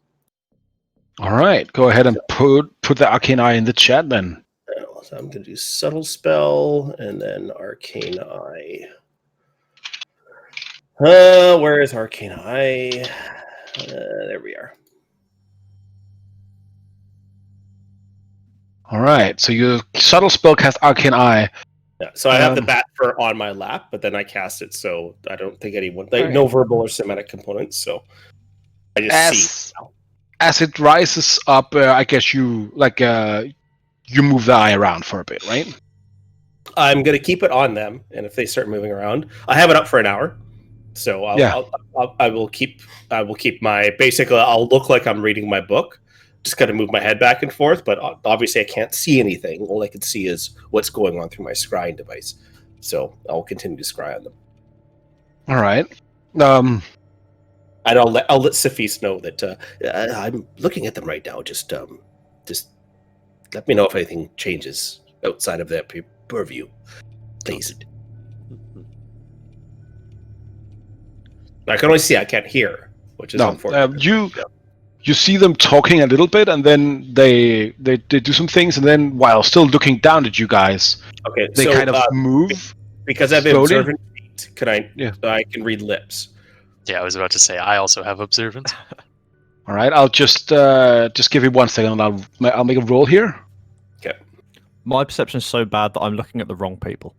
[SPEAKER 1] All right, go ahead and put the Arcane Eye in the chat then.
[SPEAKER 6] So I'm going to do Subtle Spell and then Arcane Eye. Where is Arcane Eye? There we are.
[SPEAKER 1] All right, so your subtle spell cast Arcane Eye.
[SPEAKER 6] Yeah, so I have the bat fur on my lap, but then I cast it, so I don't think anyone...
[SPEAKER 1] Right.
[SPEAKER 6] No verbal or somatic components, so I just see.
[SPEAKER 1] As it rises up, I guess you you move the eye around for a bit, right?
[SPEAKER 6] I'm going to keep it on them, and if they start moving around... I have it up for an hour, so I will keep my... Basically, I'll look like I'm reading my book, just kind of move my head back and forth, but obviously I can't see anything. All I can see is what's going on through my scrying device. So I'll continue to scry on them.
[SPEAKER 1] All right.
[SPEAKER 6] And I'll let Cephis know that I'm looking at them right now. Just let me know if anything changes outside of their purview, please. I can only see, I can't hear, which is unfortunate.
[SPEAKER 1] you see them talking a little bit, and then they do some things, and then while still looking down at you guys,
[SPEAKER 6] Okay,
[SPEAKER 1] they
[SPEAKER 6] so
[SPEAKER 1] kind of move
[SPEAKER 6] because I have
[SPEAKER 1] slowly.
[SPEAKER 6] observant feet,
[SPEAKER 1] Yeah.
[SPEAKER 6] I can read lips.
[SPEAKER 4] Yeah, I was about to say I also have observance.
[SPEAKER 1] All right, I'll just give you 1 second, and I'll make a roll here.
[SPEAKER 6] Okay.
[SPEAKER 3] My perception is so bad that I'm looking at the wrong people.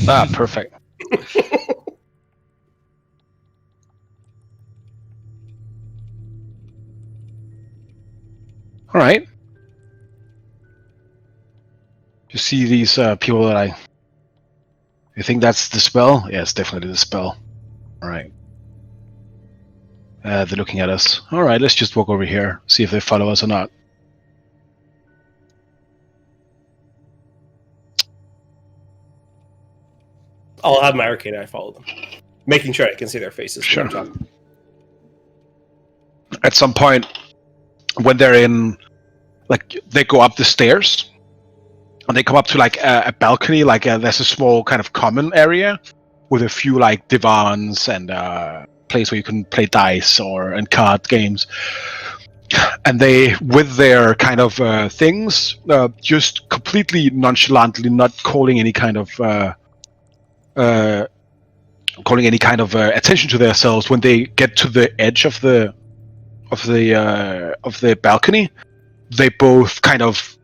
[SPEAKER 1] Ah, perfect. All right. You see these people that you think that's the spell? Yeah, it's definitely the spell. All right. They're looking at us. All right, let's just walk over here, see if they follow us or not.
[SPEAKER 6] I'll have my arcane eye follow them, making sure I can see their faces. when
[SPEAKER 1] Sure.
[SPEAKER 6] I'm talking.
[SPEAKER 1] At some point, when they're in, like, they go up the stairs, and they come up to like a balcony. Like there's a small kind of common area with a few like divans and place where you can play dice and card games. And they, with their kind of things, just completely nonchalantly, not calling any kind of attention to themselves. When they get to the edge of the balcony, they both kind of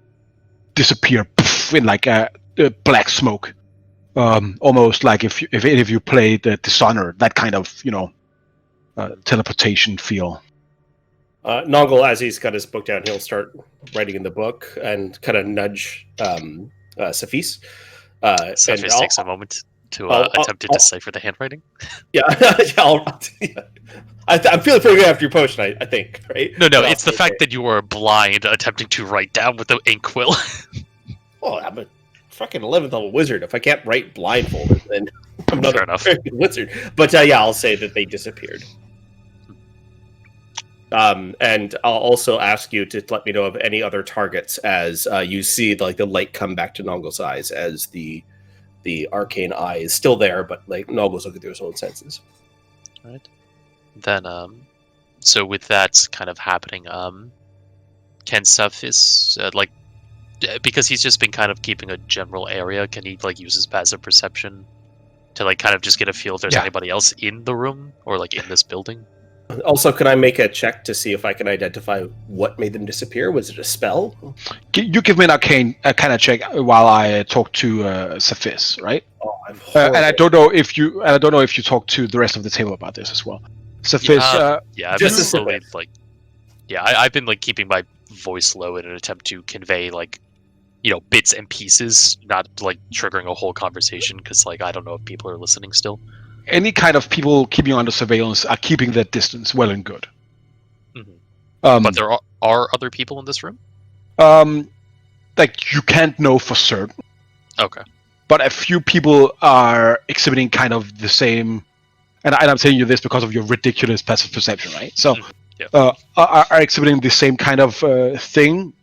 [SPEAKER 1] disappear in like a black smoke. Almost like if any of you played Dishonored, that kind of teleportation feel.
[SPEAKER 6] Nongol, as he's got his book down, he'll start writing in the book and kind of nudge Safis.
[SPEAKER 4] Cephas takes a moment to attempt to decipher the handwriting.
[SPEAKER 6] Yeah, I'm feeling pretty good after your potion, I think, right?
[SPEAKER 4] No,
[SPEAKER 6] But
[SPEAKER 4] it's the fact that you were blind attempting to write down with the ink quill.
[SPEAKER 6] Well, I'm a fucking 11th level wizard. If I can't write blindfolded, then I'm not
[SPEAKER 4] Fair
[SPEAKER 6] a
[SPEAKER 4] enough.
[SPEAKER 6] very good wizard. But yeah, I'll say that they disappeared. And I'll also ask you to let me know of any other targets as you see like the light come back to Nongol's eyes as the arcane eye is still there, but like Nongol's looking through his own senses.
[SPEAKER 4] Right. Then, so with that kind of happening, can Cephas, because he's just been kind of keeping a general area, can he like use his passive perception to like kind of just get a feel if there's anybody else in the room or like in this building?
[SPEAKER 6] Also, can I make a check to see if I can identify what made them disappear? Was it a spell?
[SPEAKER 1] You give me an arcane kind of check while I talk to Cephas, right?
[SPEAKER 6] Oh, I'm
[SPEAKER 1] And I don't know if you talk to the rest of the table about this as well. Cephas,
[SPEAKER 4] Yeah, I've
[SPEAKER 6] just
[SPEAKER 4] been
[SPEAKER 6] as
[SPEAKER 4] slowly like, I've been like keeping my voice low in an attempt to convey like, bits and pieces, not like triggering a whole conversation because like I don't know if people are listening still.
[SPEAKER 1] any kind of people keeping you under surveillance are keeping that distance well and good.
[SPEAKER 4] Mm-hmm. But there are other people in this room?
[SPEAKER 1] Like you can't know for certain.
[SPEAKER 4] Okay.
[SPEAKER 1] But a few people are exhibiting kind of the same, and I'm telling you this because of your ridiculous passive perception, right? So, are exhibiting the same kind of thing.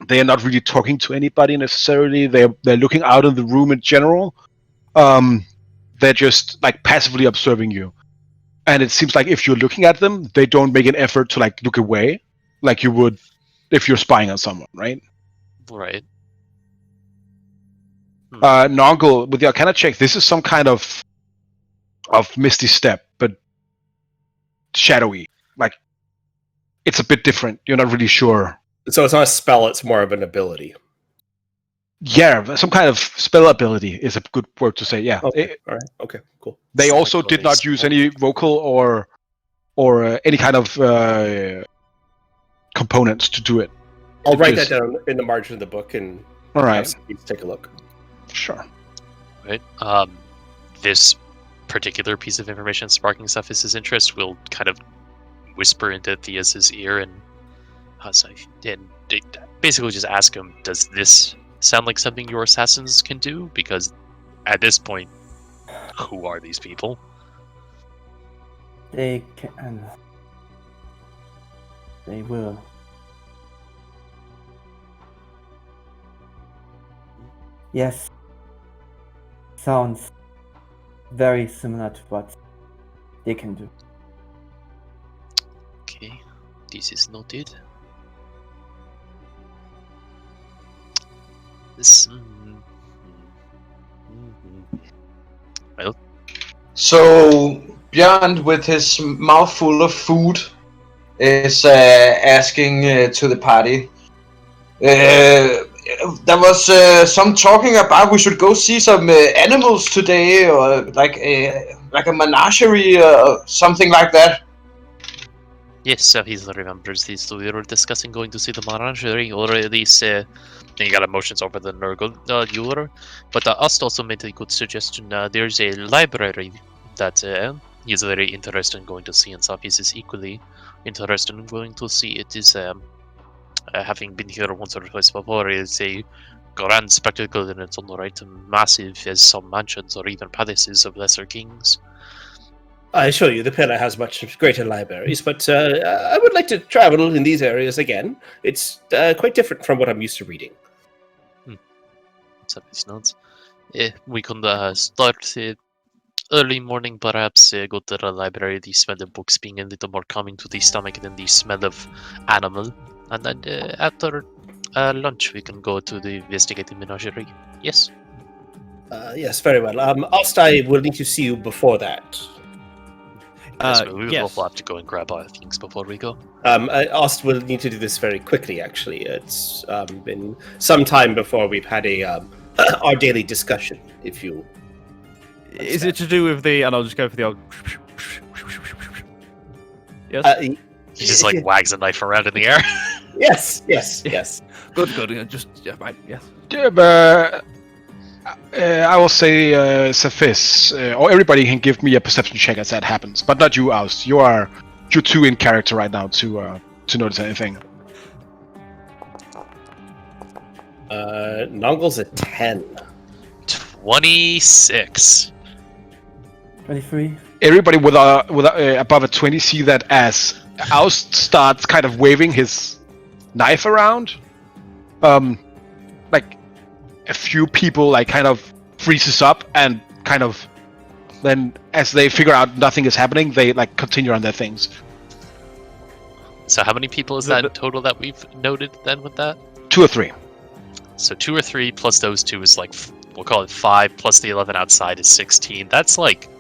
[SPEAKER 1] They are not really talking to anybody necessarily. They're looking out in the room in general. They're just like passively observing you, and it seems like if you're looking at them, they don't make an effort to like look away, like you would if you're spying on someone, right?
[SPEAKER 4] Right.
[SPEAKER 1] Nongol, with the Arcana check, this is some kind of Misty Step, but shadowy. Like it's a bit different. You're not really sure.
[SPEAKER 6] So it's not a spell; it's more of an ability.
[SPEAKER 1] Yeah, some kind of spell ability is a good word to say. Yeah.
[SPEAKER 6] Okay. All right. Okay. Cool.
[SPEAKER 1] They also did not use any vocal or any kind of components to do it.
[SPEAKER 6] I'll write that down in the margin of the book and
[SPEAKER 1] all right.
[SPEAKER 6] Take a look.
[SPEAKER 1] Sure.
[SPEAKER 4] Right. This particular piece of information sparking Cephas' interest will kind of whisper into Theus's ear and basically just ask him, does this sound like something your assassins can do? Because at this point, who are these people?
[SPEAKER 5] They can. They will. Yes. Sounds very similar to what they can do.
[SPEAKER 4] Okay. This is noted. This. Well,
[SPEAKER 2] So Björn, with his mouth full of food, is asking to the party. There was some talking about we should go see some animals today, or like a menagerie or something like that.
[SPEAKER 4] yes, so he remembers this. So we were discussing going to see the menagerie, or at least you got emotions over the Nurgle Euler. But Ust also made a good suggestion. There's a library that he's very interested in going to see, and Safis is equally interested in going to see. It is, having been here once or twice before, it's a grand spectacle in its own right, massive as some mansions or even palaces of lesser kings.
[SPEAKER 6] I assure you, the pillar has much greater libraries, but I would like to travel in these areas again. It's quite different from what I'm used to reading.
[SPEAKER 4] Safis nods. We can start early morning, perhaps go to the library. The smell of books being a little more calming to the stomach than the smell of animal. And then after lunch, we can go to the investigating menagerie. Yes.
[SPEAKER 6] Yes, very well. Ust, I will need to see you before that.
[SPEAKER 4] Yes, we will
[SPEAKER 3] yes.
[SPEAKER 4] both have to go and grab our things before we go.
[SPEAKER 6] Ust will need to do this very quickly, actually. It's been some time before we've had our daily discussion, if you...
[SPEAKER 3] Is it to do with the? And I'll just go for the old. Yes.
[SPEAKER 4] He just like wags a knife around in the air.
[SPEAKER 6] Yes.
[SPEAKER 3] Good. Just right. Yes.
[SPEAKER 1] Yeah, but I will say Cephis, or everybody can give me a perception check as that happens, but not you, Aust. You're too in character right now to notice anything.
[SPEAKER 6] Nongle's a 10.
[SPEAKER 4] 26.
[SPEAKER 5] 23.
[SPEAKER 1] Everybody with above a 20 see that as Aust starts kind of waving his knife around, like a few people like kind of freezes up and kind of then as they figure out nothing is happening, they like continue on their things.
[SPEAKER 4] So how many people is that in total that we've noted then with that?
[SPEAKER 1] 2 or 3.
[SPEAKER 4] So 2 or 3 plus those 2 is like, we'll call it 5, plus the 11 outside is 16. That's like,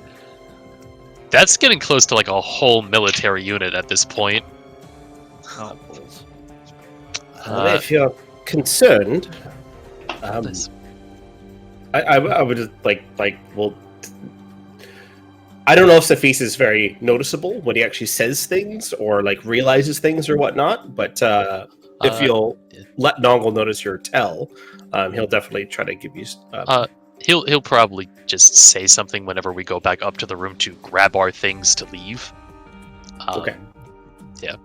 [SPEAKER 4] that's getting close to like a whole military unit at this point.
[SPEAKER 3] Oh, balls.
[SPEAKER 6] If you're concerned,
[SPEAKER 4] This-
[SPEAKER 6] I would just well, I don't know if Cephis is very noticeable when he actually says things or like realizes things or whatnot, but if you'll let Nongle notice your tell, he'll definitely try to give you.
[SPEAKER 4] He'll probably just say something whenever we go back up to the room to grab our things to leave.
[SPEAKER 6] Okay.
[SPEAKER 4] Yeah.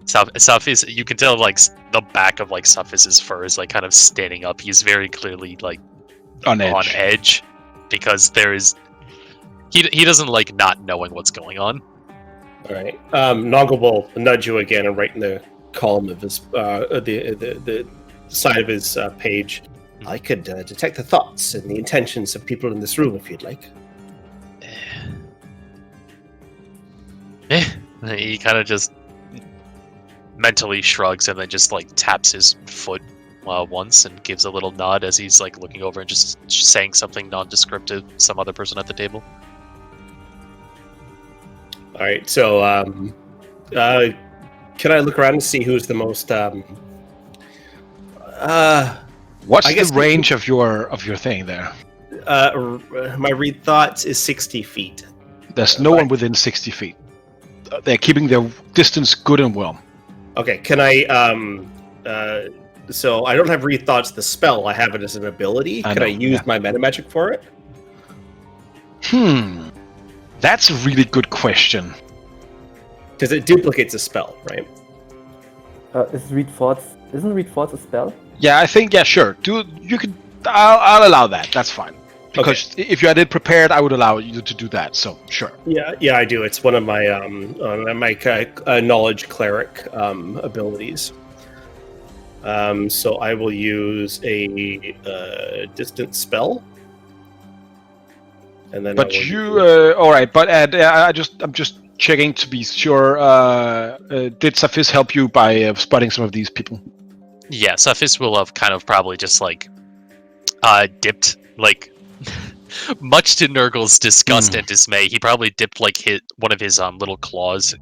[SPEAKER 4] Safis, you can tell like the back of like Safis's fur is like kind of standing up. He's very clearly like
[SPEAKER 1] On
[SPEAKER 4] on
[SPEAKER 1] edge.
[SPEAKER 4] edge because there is he doesn't like not knowing what's going on.
[SPEAKER 6] All right. Nongle will nudge you again and write in the column of his the side of his page. I could detect the thoughts and the intentions of people in this room if you'd like.
[SPEAKER 4] He kind of just mentally shrugs and then just like taps his foot once and gives a little nod as he's like looking over and just saying something nondescript to some other person at the table.
[SPEAKER 6] All right. So, can I look around and see who's the most?
[SPEAKER 1] What's
[SPEAKER 6] I guess
[SPEAKER 1] the range of your thing there?
[SPEAKER 6] My read thoughts is 60 feet.
[SPEAKER 1] There's no one within 60 feet. They're keeping their distance good and well.
[SPEAKER 6] Okay. Can I? So I don't have read thoughts. The spell I have it as an ability. Can I use my meta magic for it?
[SPEAKER 1] That's a really good question.
[SPEAKER 6] Because it duplicates a spell, right?
[SPEAKER 5] Isn't read thoughts a spell?
[SPEAKER 1] Yeah, I think sure. I'll allow that. That's fine. Because if you had it prepared, I would allow you to do that. So sure.
[SPEAKER 6] Yeah, I do. It's one of my knowledge cleric abilities. So I will use a distance spell, and then.
[SPEAKER 1] But you, all right. But I'm just checking to be sure. Did Safis help you by spotting some of these people?
[SPEAKER 4] Yeah, Cephas will have kind of probably just like dipped like much to Nurgle's disgust and dismay. He probably dipped like one of his little claws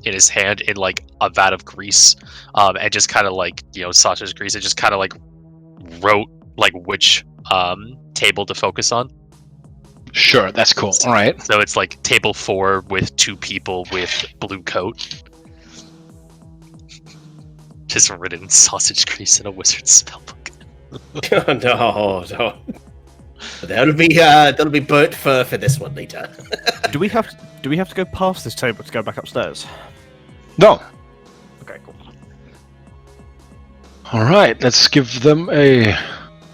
[SPEAKER 4] in his hand in like a vat of grease, and just kind of like sausage grease, and just kind of like wrote like which table to focus on.
[SPEAKER 1] Sure, that's cool. All right.
[SPEAKER 4] So it's like table 4 with 2 people with blue coat. Just written in sausage grease in a wizard's spellbook.
[SPEAKER 6] No. That'll be burnt for this one later.
[SPEAKER 3] Do we have to go past this table to go back upstairs?
[SPEAKER 1] No.
[SPEAKER 3] Okay, cool.
[SPEAKER 1] All right, let's give them a.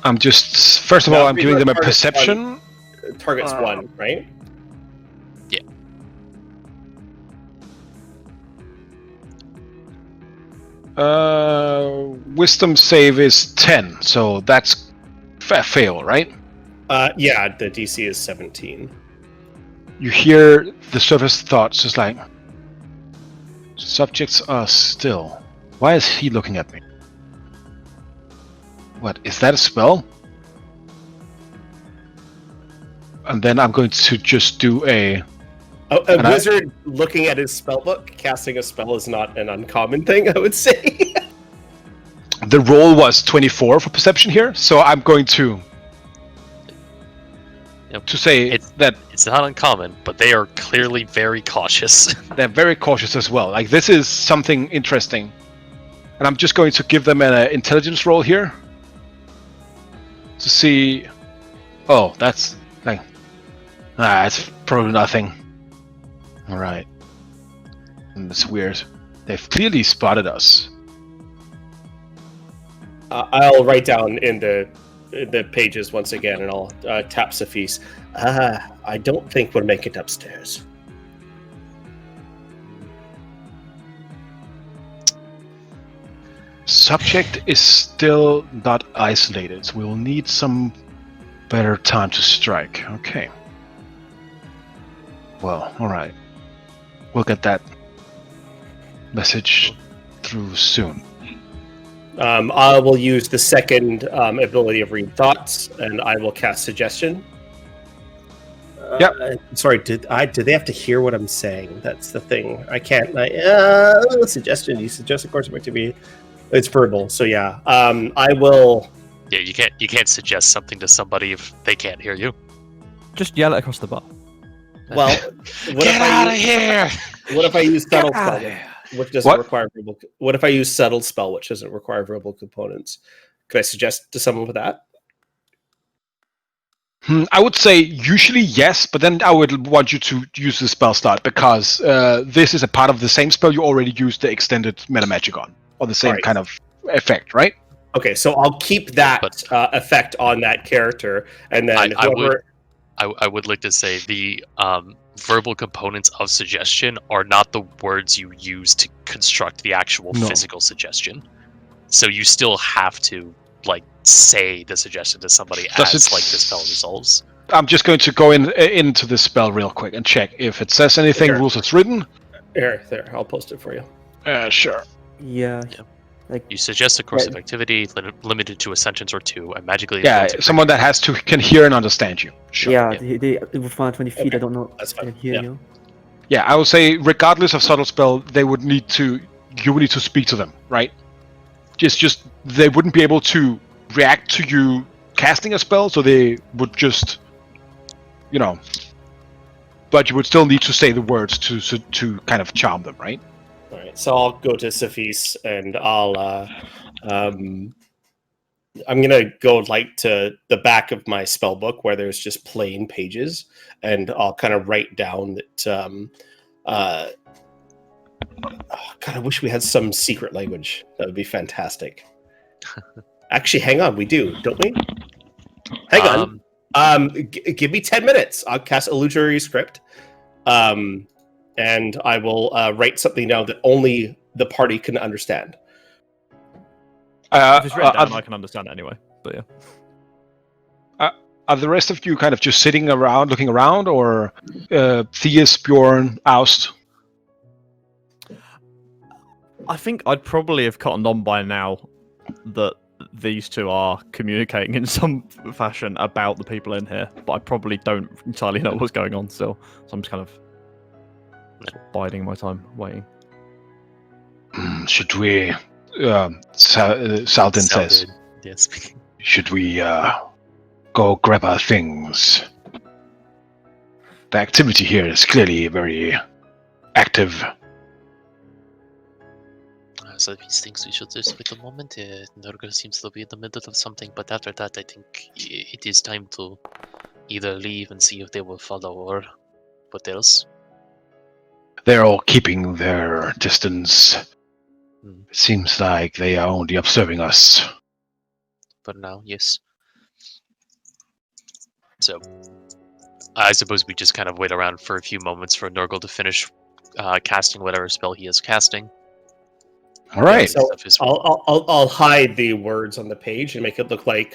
[SPEAKER 1] I'm just first of all, I'm giving them a perception.
[SPEAKER 6] Target's 1, right?
[SPEAKER 4] Yeah.
[SPEAKER 1] Wisdom save is 10, so that's a fail, right?
[SPEAKER 6] Yeah, the DC is 17.
[SPEAKER 1] You hear the surface thoughts, just like subjects are still. Why is he looking at me? What is that a spell? And then I'm going to just do a
[SPEAKER 6] wizard looking at his spellbook, casting a spell is not an uncommon thing, I would say.
[SPEAKER 1] The roll was 24 for perception here, so I'm going to say that
[SPEAKER 4] it's not uncommon, but they are clearly very cautious.
[SPEAKER 1] They're very cautious as well. Like, this is something interesting, and I'm just going to give them an intelligence roll here to see. Oh, that's like it's probably nothing. All right, it's weird. They've clearly spotted us.
[SPEAKER 6] I'll write down in the pages once again, and I'll tap Cephis. I don't think we'll make it upstairs.
[SPEAKER 1] Subject is still not isolated, so we will need some better time to strike. Okay. Well, alright. We'll get that message through soon.
[SPEAKER 6] I will use the second ability of read thoughts, and I will cast suggestion.
[SPEAKER 1] Yep.
[SPEAKER 6] Sorry, do they have to hear what I'm saying? That's the thing. I can't. Suggestion. You suggest a course of activity. It's verbal, so yeah. I will.
[SPEAKER 4] Yeah, you can't suggest something to somebody if they can't hear you.
[SPEAKER 3] Just yell it across the bar.
[SPEAKER 6] Well,
[SPEAKER 1] Get out of here!
[SPEAKER 6] What if I use subtle spell, which doesn't require verbal? What if I use subtle spell, which doesn't require verbal components? Could I suggest to someone with that?
[SPEAKER 1] I would say usually yes, but then I would want you to use the spell slot because this is a part of the same spell you already used the extended meta magic on, or the same kind of effect, right?
[SPEAKER 6] Okay, so I'll keep that effect on that character, and then
[SPEAKER 4] I would like to say the verbal components of suggestion are not the words you use to construct the actual physical suggestion. So you still have to say the suggestion to somebody as the spell resolves. I'm
[SPEAKER 1] just going to go into the spell real quick and check if it says anything. Rules as written.
[SPEAKER 6] There. I'll post it for you.
[SPEAKER 1] Sure.
[SPEAKER 5] Yeah.
[SPEAKER 6] Like
[SPEAKER 4] you suggest a course of activity limited to a sentence or two, and magically.
[SPEAKER 1] Yeah, someone that can hear and understand you. Sure.
[SPEAKER 5] Yeah, they within 20 feet. I don't know.
[SPEAKER 6] That's fine.
[SPEAKER 5] Hear you.
[SPEAKER 1] Yeah, I would say regardless of subtle spell, you would need to speak to them, right? Just they wouldn't be able to react to you casting a spell, so they would just, but you would still need to say the words to kind of charm them, right?
[SPEAKER 6] All right, so I'll go to Cephis, and I'll I'm gonna go to the back of my spell book where there's just plain pages, and I'll kind of write down that. God, I wish we had some secret language. That would be fantastic. Actually, hang on, we do, don't we? Hang on. Give me 10 minutes. I'll cast illusory script. And I will write something down that only the party can understand.
[SPEAKER 3] If it's written down, I can understand it anyway. But yeah.
[SPEAKER 1] Are the rest of you kind of just sitting around, looking around, or Theus, Bjorn, Aust?
[SPEAKER 3] I think I'd probably have cottoned on by now that these two are communicating in some fashion about the people in here, but I probably don't entirely know what's going on still. So I'm just kind of biding my time, waiting.
[SPEAKER 1] Should we, Saldin says,
[SPEAKER 4] Yes.
[SPEAKER 1] should we go grab our things? The activity here is clearly very active.
[SPEAKER 4] So these things we should do so at the moment. Nurgle seems to be in the middle of something, but after that, I think it is time to either leave and see if they will follow, or what else.
[SPEAKER 1] They're all keeping their distance.
[SPEAKER 4] Hmm.
[SPEAKER 1] It seems like they are only observing us.
[SPEAKER 4] For now, yes. So, I suppose we just kind of wait around for a few moments for Nurgle to finish casting whatever spell he is casting.
[SPEAKER 1] All right.
[SPEAKER 6] So I'll hide the words on the page and make it look like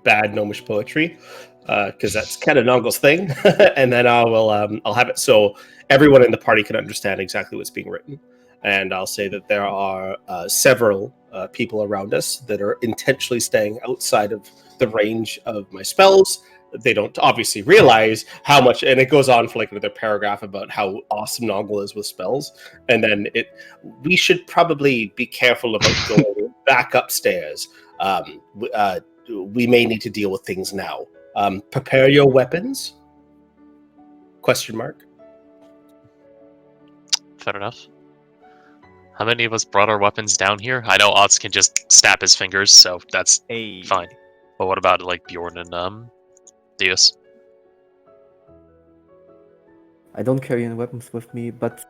[SPEAKER 6] bad gnomish poetry, because that's kind of Nongle's thing. And then I'll have it so everyone in the party can understand exactly what's being written. And I'll say that there are several people around us that are intentionally staying outside of the range of my spells. They don't obviously realize how much, and it goes on for like another paragraph about how awesome Nongle is with spells. And then we should probably be careful about going back upstairs. We may need to deal with things now. Prepare your weapons? Question mark.
[SPEAKER 4] Fair enough. How many of us brought our weapons down here? I know Oz can just snap his fingers, so that's fine. But what about like Bjorn and Deus?
[SPEAKER 5] I don't carry any weapons with me, but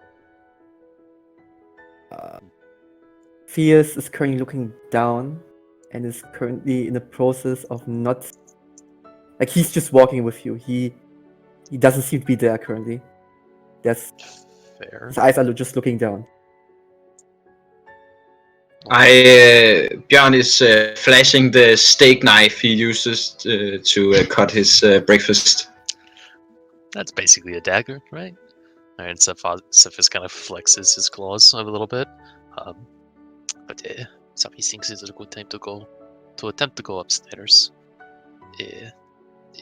[SPEAKER 5] Fierce is currently looking down and is currently in the process of not... Like, he's just walking with you. He doesn't seem to be there currently. His eyes are just looking down.
[SPEAKER 2] Bjørn is flashing the steak knife he uses to cut his breakfast.
[SPEAKER 4] That's basically a dagger, right? And Cephas kind of flexes his claws a little bit. But Cephas thinks it's a good time to attempt to go upstairs.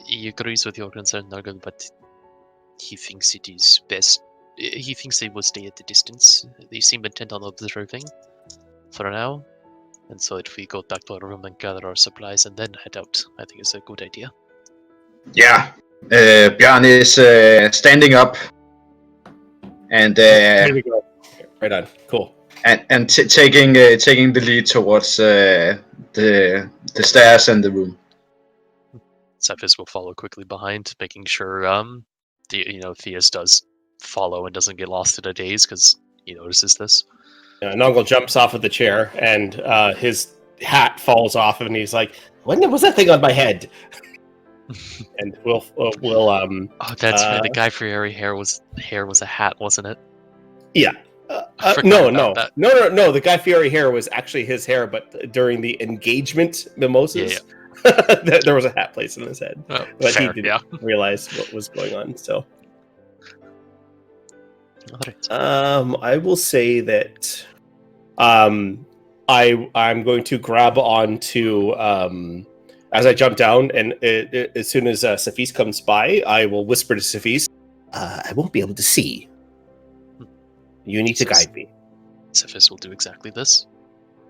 [SPEAKER 4] He agrees with your concern, Nurgle, but he thinks it is best. He thinks they will stay at the distance. They seem intent on observing for now. And so if we go back to our room and gather our supplies and then head out, I think it's a good idea.
[SPEAKER 2] Yeah. Bjørn is standing up and
[SPEAKER 6] There we go. Right on. Cool.
[SPEAKER 2] and taking the lead towards the stairs and the room.
[SPEAKER 4] Cephas will follow quickly behind, making sure Theus does follow and doesn't get lost in a daze because he notices this.
[SPEAKER 6] Nongle jumps off of the chair and his hat falls off, and he's like, "When was that thing on my head?" And we'll
[SPEAKER 4] Oh, that's right. The Guy Fieri hair was a hat, wasn't it?
[SPEAKER 6] Yeah. No. The Guy Fieri hair was actually his hair, but during the engagement mimosas, there was a hat placed on his head.
[SPEAKER 4] Oh,
[SPEAKER 6] but
[SPEAKER 4] fair,
[SPEAKER 6] he didn't realize what was going on. So, I will say that I'm going to grab onto as I jump down, and as soon as Cephis comes by, I will whisper to Cephis, I won't be able to see. You need to guide me.
[SPEAKER 4] Cephas will do exactly this.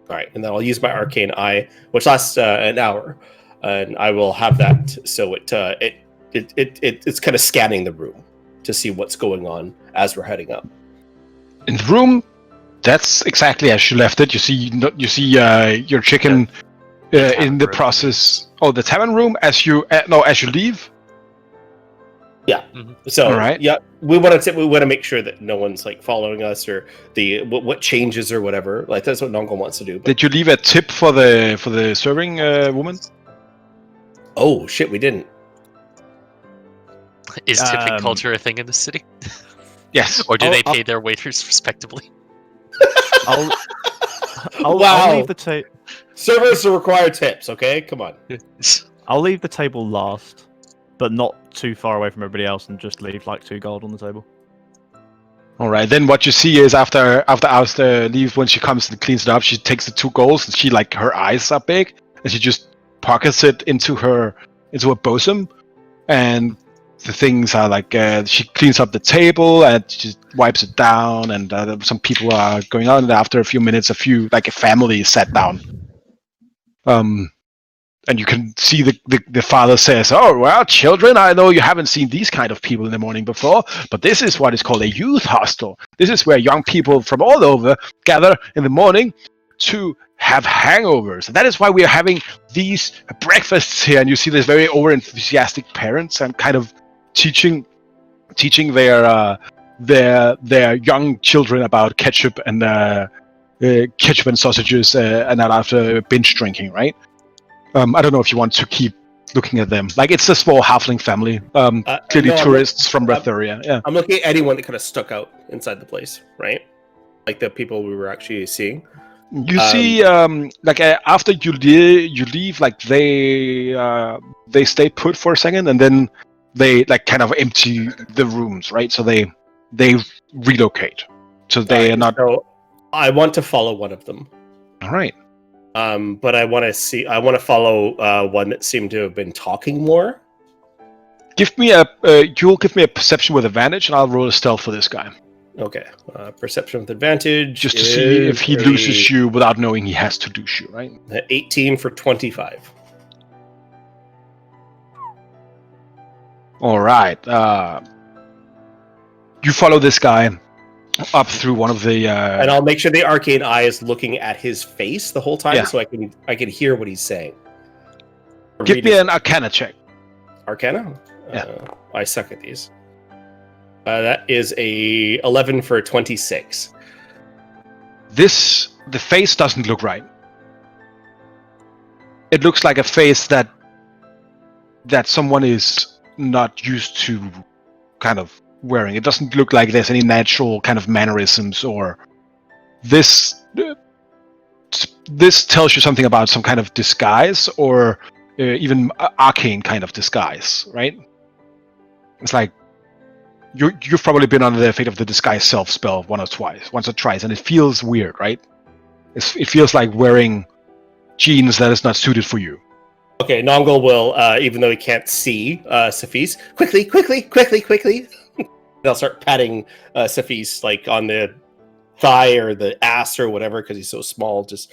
[SPEAKER 6] All right, and then I'll use my arcane eye, which lasts an hour, and I will have that so it's kind of scanning the room to see what's going on as we're heading up.
[SPEAKER 1] In the room, that's exactly as you left it. You see your chicken in the process. Oh, the tavern room as you leave.
[SPEAKER 6] Yeah.
[SPEAKER 4] Mm-hmm.
[SPEAKER 6] So
[SPEAKER 1] all right.
[SPEAKER 6] Yeah, we want to make sure that no one's like following us or what changes or whatever. Like that's what Nongle wants to do. But...
[SPEAKER 1] Did you leave a tip for the serving woman?
[SPEAKER 6] Oh shit, we didn't.
[SPEAKER 4] Is tipping culture a thing in the city?
[SPEAKER 1] Yes.
[SPEAKER 4] Or do they pay their waiters respectably?
[SPEAKER 3] I'll leave the table.
[SPEAKER 6] Servers require tips. Okay, come on.
[SPEAKER 3] I'll leave the table last, but not too far away from everybody else, and just leave like 2 gold on the table.
[SPEAKER 1] All right. Then what you see is after Auster leaves, when she comes and cleans it up, she takes the 2 goals and she like her eyes are big and she just pockets it into her bosom, and the things are like she cleans up the table and she wipes it down, and some people are going on, and after a few minutes, a family is sat down. And you can see the father says, "Oh, well, children, I know you haven't seen these kind of people in the morning before, but this is what is called a youth hostel. This is where young people from all over gather in the morning to have hangovers. And that is why we are having these breakfasts here." And you see these very over-enthusiastic parents and kind of teaching their young children about ketchup and sausages, and not after binge drinking, right? I don't know if you want to keep looking at them. Like, it's a small halfling family. Clearly
[SPEAKER 6] no,
[SPEAKER 1] tourists from Rethuria. Yeah.
[SPEAKER 6] I'm looking at anyone that kind of stuck out inside the place, right? Like the people we were actually seeing.
[SPEAKER 1] You see, after you leave, like they stay put for a second, and then they like kind of empty the rooms, right? So they relocate. So they are not.
[SPEAKER 6] So I want to follow one of them.
[SPEAKER 1] All right.
[SPEAKER 6] But I want to follow one that seemed to have been talking more.
[SPEAKER 1] You'll give me a perception with advantage, and I'll roll a stealth for this guy.
[SPEAKER 6] Okay, perception with advantage.
[SPEAKER 1] Just to see if he loses you without knowing he has to lose you, right?
[SPEAKER 6] 18 for 25.
[SPEAKER 1] All right. You follow this guy up through one of the.
[SPEAKER 6] And I'll make sure the arcane eye is looking at his face the whole time,
[SPEAKER 1] Yeah.
[SPEAKER 6] so I can hear what he's saying.
[SPEAKER 1] Give me an Arcana check.
[SPEAKER 6] Arcana.
[SPEAKER 1] Yeah.
[SPEAKER 6] I suck at these. That is a 11 for 26.
[SPEAKER 1] The face doesn't look right. It looks like a face that someone is not used to kind of wearing. It doesn't look like there's any natural kind of mannerisms, or this tells you something about some kind of disguise, or even arcane kind of disguise, right? It's like you've probably been under the fate of the disguise self spell once or twice, and it feels weird, right? It feels like wearing jeans that is not suited for you.
[SPEAKER 6] Okay, Nongol will, even though he can't see Saphis, quickly. They'll start patting Saphis like on the thigh or the ass or whatever because he's so small. Just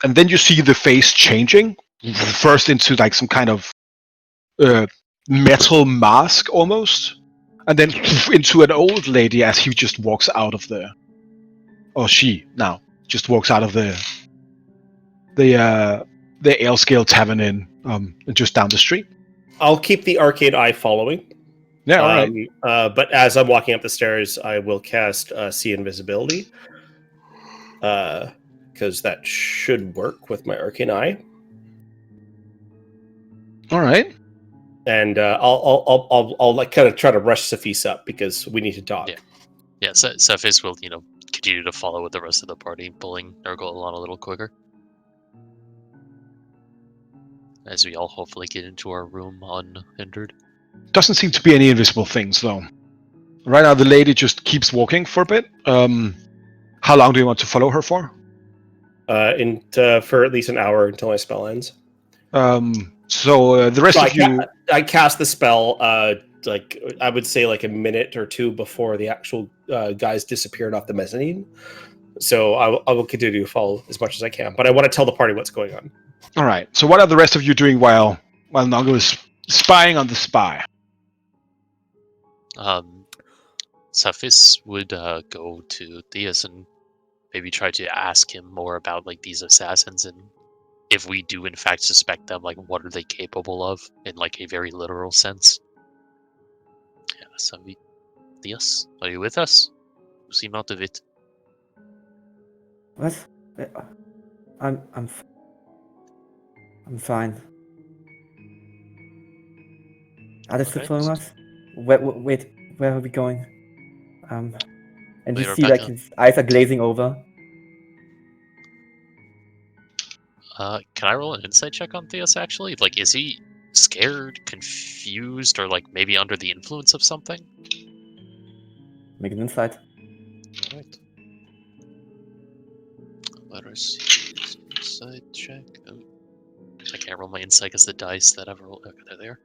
[SPEAKER 1] and then you see the face changing first into like some kind of metal mask almost, and then into an old lady as he just walks out of the, or she now just walks out of the Ale Scale Tavern in just down the street.
[SPEAKER 6] I'll keep the arcade eye following.
[SPEAKER 1] Yeah, all right.
[SPEAKER 6] But as I'm walking up the stairs, I will cast See Invisibility, because that should work with my arcane eye.
[SPEAKER 1] All right.
[SPEAKER 6] And I'll like kind of try to rush Saphis up because we need to talk.
[SPEAKER 4] Yeah. Cephis will continue to follow with the rest of the party, pulling Nurgle along a little quicker. As we all hopefully get into our room unhindered.
[SPEAKER 1] Doesn't seem to be any invisible things, though. Right now, the lady just keeps walking for a bit. How long do you want to follow her for?
[SPEAKER 6] For at least an hour until my spell ends.
[SPEAKER 1] So the rest of you...
[SPEAKER 6] I cast the spell, like, I would say like a minute or two before the actual guys disappeared off the mezzanine. So I will continue to follow as much as I can. But I want to tell the party what's going on.
[SPEAKER 1] All right. So what are the rest of you doing while Nongo is spying on the spy?
[SPEAKER 4] Cephis would go to Theus and maybe try to ask him more about like these assassins, and if we do in fact suspect them, like what are they capable of in like a very literal sense. Yeah, so Theus, are you with us? You seem out of it.
[SPEAKER 5] What? I'm fine. Are they still
[SPEAKER 4] Okay.
[SPEAKER 5] following us? Wait, where are we going? And
[SPEAKER 4] We
[SPEAKER 5] you
[SPEAKER 4] are
[SPEAKER 5] see
[SPEAKER 4] back
[SPEAKER 5] like
[SPEAKER 4] up.
[SPEAKER 5] his eyes are glazing over.
[SPEAKER 4] Can I roll an insight check on Theus actually? Like, is he scared, confused, or like maybe under the influence of something?
[SPEAKER 5] Make an insight.
[SPEAKER 4] Alright. Let us see. Insight check. Oh. I can't roll my insight because the dice that I've rolled. Okay, they're there.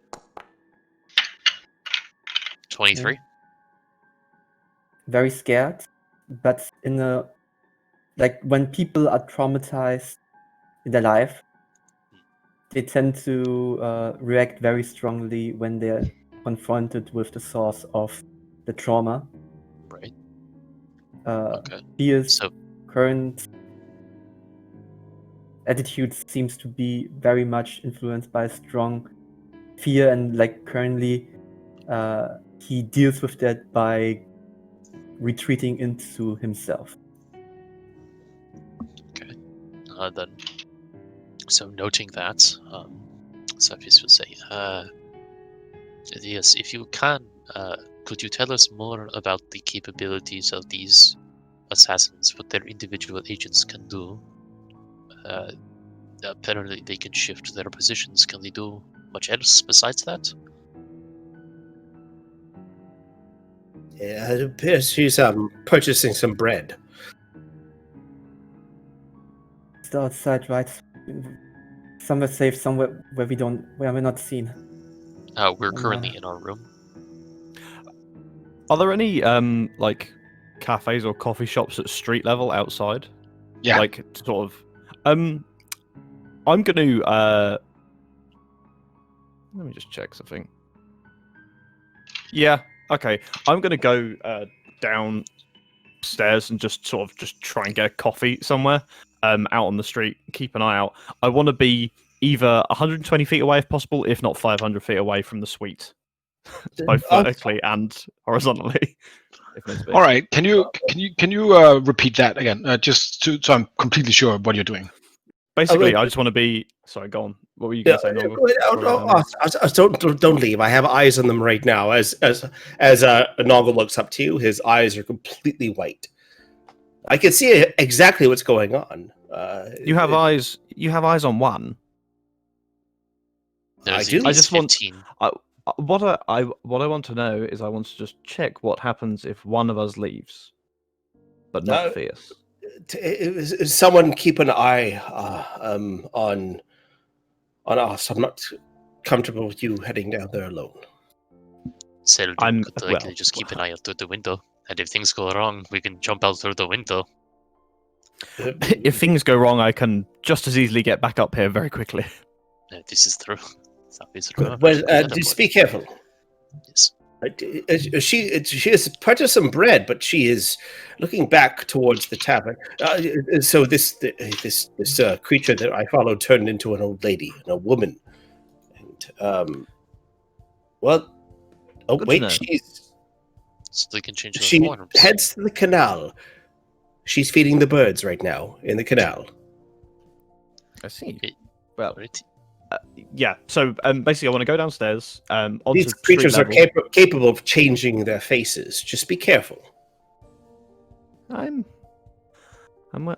[SPEAKER 4] 23.
[SPEAKER 5] Okay. Very scared, but in a like when people are traumatized in their life, they tend to react very strongly when they're confronted with the source of the trauma.
[SPEAKER 4] Right.
[SPEAKER 5] Okay. Fear's
[SPEAKER 4] So
[SPEAKER 5] current attitude seems to be very much influenced by strong fear, and like currently he deals with that by retreating into himself.
[SPEAKER 4] okay. Then. So noting that, Sophis will say, yes, if you can, could you tell us more about the capabilities of these assassins, what their individual agents can do? Apparently they can shift their positions. Can they do much else besides that?
[SPEAKER 6] Yeah, it appears she's purchasing some bread.
[SPEAKER 5] It's outside, right? Somewhere safe, somewhere where we're not seen.
[SPEAKER 4] We're currently in our room.
[SPEAKER 3] Are there any like cafes or coffee shops at street level outside?
[SPEAKER 1] Yeah.
[SPEAKER 3] Like sort of. I'm gonna. Let me just check something. Yeah. Okay. I'm gonna go downstairs and just try and get a coffee somewhere. Out on the street. Keep an eye out. I want to be either 120 feet away if possible, if not 500 feet away from the suite, both vertically and horizontally.
[SPEAKER 1] All right. Can you repeat that again? So I'm completely sure of what you're doing.
[SPEAKER 3] Basically, I just want to be. Sorry, go on. What were you going to say, Noggle?
[SPEAKER 6] Don't leave. I have eyes on them right now. As Noggle looks up to you, his eyes are completely white. I can see exactly what's going on.
[SPEAKER 3] You have eyes. You have eyes on one.
[SPEAKER 6] I do.
[SPEAKER 3] I just
[SPEAKER 4] 15.
[SPEAKER 3] What I want to know is I want to just check what happens if one of us leaves, but not Fierce.
[SPEAKER 6] Someone keep an eye on us. I'm not comfortable with you heading down there alone.
[SPEAKER 4] Seldom could likely just keep an eye out through the window, and if things go wrong, we can jump out through the window.
[SPEAKER 3] If things go wrong, I can just as easily get back up here very quickly.
[SPEAKER 4] This is true.
[SPEAKER 6] Good. Well, just be careful.
[SPEAKER 4] Yes.
[SPEAKER 6] She has purchased some bread, but she is looking back towards the tavern. So this creature that I followed turned into an old lady, a woman, and she's.
[SPEAKER 4] So they can change
[SPEAKER 6] She
[SPEAKER 4] their forms.
[SPEAKER 6] heads to the canal. She's feeding the birds right now in the canal.
[SPEAKER 3] I see.
[SPEAKER 4] Well,
[SPEAKER 3] yeah. So basically, I want to go downstairs.
[SPEAKER 6] These creatures are capable of changing their faces. Just be careful.
[SPEAKER 3] I will.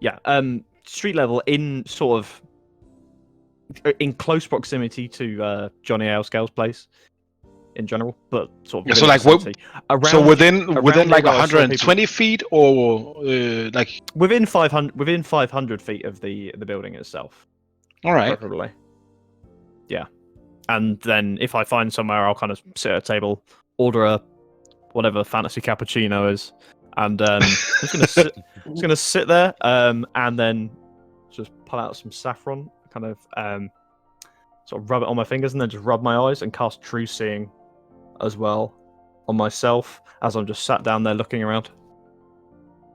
[SPEAKER 3] Yeah. Street level in sort of in close proximity to Johnny Alescale's place in general, but sort of
[SPEAKER 1] so like
[SPEAKER 3] what?
[SPEAKER 1] So within like 120 feet, or like
[SPEAKER 3] within 500 feet of the building itself.
[SPEAKER 1] All right.
[SPEAKER 3] Preferably. Yeah. And then if I find somewhere, I'll kind of sit at a table, order a whatever fantasy cappuccino is, and I'm just gonna sit there, and then just pull out some saffron, kind of sort of rub it on my fingers, and then just rub my eyes and cast True Seeing as well on myself as I'm just sat down there looking around.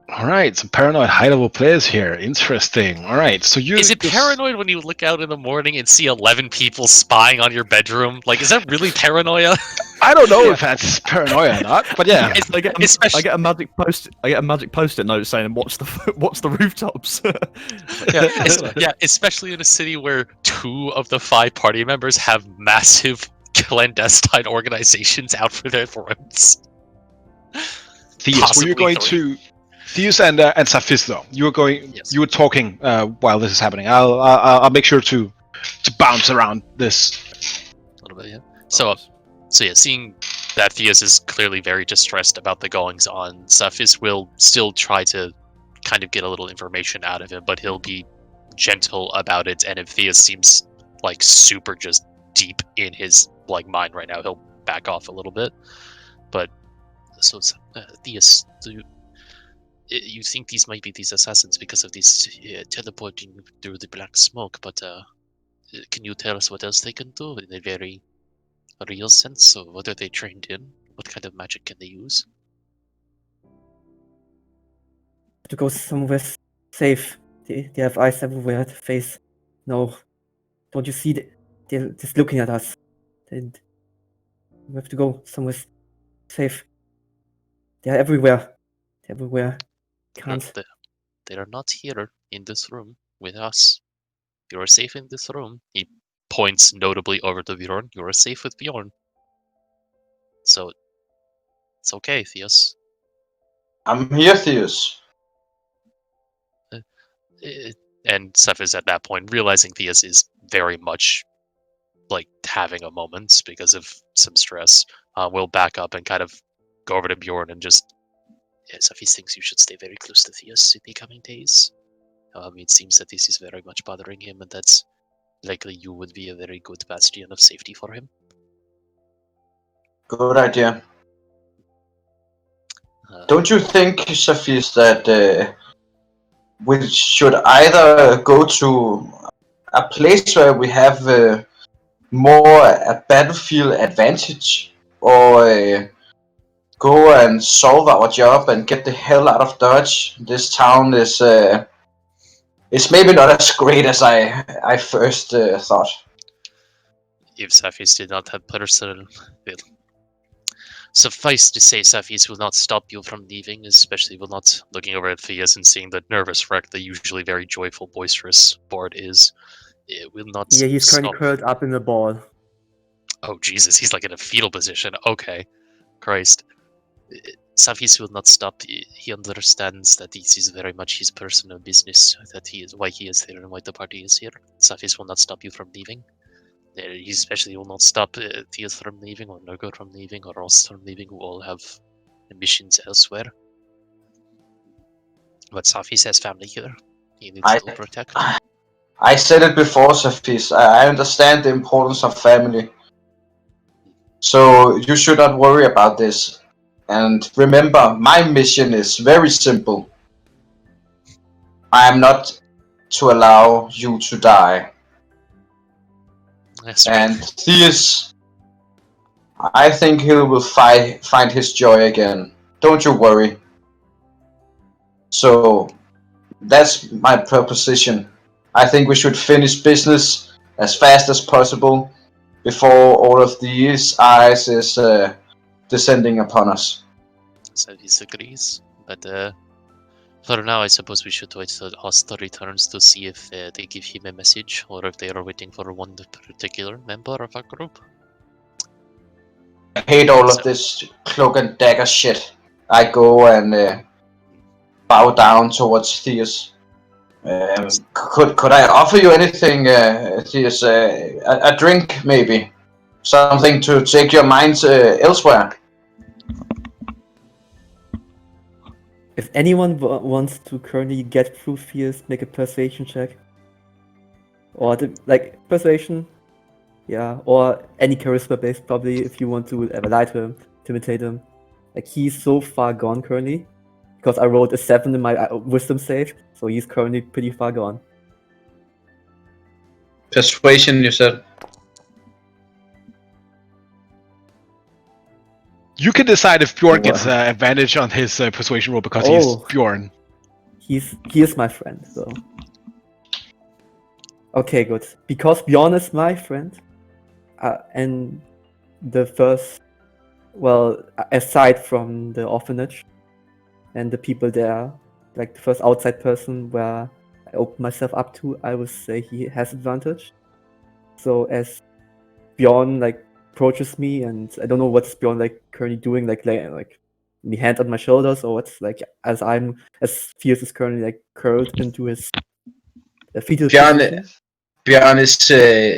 [SPEAKER 1] All right, some paranoid high-level players here. Interesting. All right, so
[SPEAKER 4] is it paranoid when you look out in the morning and see 11 people spying on your bedroom? Like, is that really paranoia?
[SPEAKER 1] I don't know if that's paranoia or not, but yeah.
[SPEAKER 3] I get a magic post-it note saying watch the rooftops.
[SPEAKER 4] yeah, especially in a city where 2 of the 5 party members have massive clandestine organizations out for their throats.
[SPEAKER 1] Theus, were you going to? Theus and Saphis, though, you were talking while this is happening. I'll make sure to bounce around this
[SPEAKER 4] a little bit, yeah. So yeah, seeing that Theus is clearly very distressed about the goings on. Cephis will still try to kind of get a little information out of him, but he'll be gentle about it. And if Theus seems like super just deep in his like mind right now, he'll back off a little bit. But so Theus, you think these might be these assassins because of this teleporting through the black smoke, but can you tell us what else they can do in a very real sense? Or what are they trained in? What kind of magic can they use?
[SPEAKER 5] To go somewhere safe. They have eyes everywhere to face. No. Don't you see? They're just looking at us. And we have to go somewhere safe. They're everywhere. They're everywhere. Can't.
[SPEAKER 4] They are not here in this room with us. You are safe in this room. He points notably over to Bjorn. You are safe with Bjorn. So, it's okay, Theus.
[SPEAKER 2] I'm here, Theus.
[SPEAKER 4] And Cephis at that point, realizing Theus is very much like having a moment because of some stress, will back up and kind of go over to Bjorn and just, Cephis thinks you should stay very close to Theus in the coming days. It seems that this is very much bothering him, and that's likely you would be a very good bastion of safety for him.
[SPEAKER 2] Good idea. Don't you think, Cephis, that we should either go to a place where we have more a battlefield advantage, or go and solve our job and get the hell out of Dodge? This town is maybe not as great as I first thought.
[SPEAKER 4] If Cephis did not have personal, well, suffice to say, Cephis will not stop you from leaving, especially will not looking over at Theus and seeing the nervous wreck the usually very joyful, boisterous Bard is. It will not
[SPEAKER 5] Yeah, he's currently
[SPEAKER 4] stop.
[SPEAKER 5] curled up in a ball.
[SPEAKER 4] Oh Jesus, he's like in a fetal position. Okay, Christ. Cephis will not stop. He understands that this is very much his personal business. That he is why he is here and why the party is here. Cephis will not stop you from leaving. He especially will not stop Theus from leaving, or Nurgle from leaving, or us from leaving, who all have missions elsewhere. But Cephis has family here. He needs to protect.
[SPEAKER 2] I said it before, Cephis. I understand the importance of family. So you should not worry about this. And remember, my mission is very simple. I am not to allow you to die.
[SPEAKER 4] Yes,
[SPEAKER 2] And Theus, I think he will find his joy again. Don't you worry. So that's my proposition. I think we should finish business as fast as possible before all of these eyes is descending upon us.
[SPEAKER 4] Cephis agrees, but for now, I suppose we should wait till Hosta returns to see if they give him a message, or if they are waiting for one particular member of our group.
[SPEAKER 2] I hate all of this cloak and dagger shit. I go and bow down towards Theus. Could I offer you anything, Theus? A drink, maybe? Something to take your minds elsewhere?
[SPEAKER 5] If anyone wants to currently get through Theus, make a persuasion check. Or persuasion, yeah, or any charisma based probably if you want to lie to him, intimidate him. Like he's so far gone currently, because I rolled a 7 in my wisdom save, so he's currently pretty far gone.
[SPEAKER 2] Persuasion, you said?
[SPEAKER 1] You can decide if Bjorn gets advantage on his persuasion roll because he's Bjorn.
[SPEAKER 5] He is my friend, so. Okay, good. Because Bjorn is my friend, and the first, aside from the orphanage and the people there, like the first outside person where I opened myself up to, I would say he has advantage. So as Bjorn approaches me, and I don't know what's Bjorn currently doing, like the hand on my shoulders, or what's as Fierce is currently curled into his fetal position.
[SPEAKER 2] Bjorn is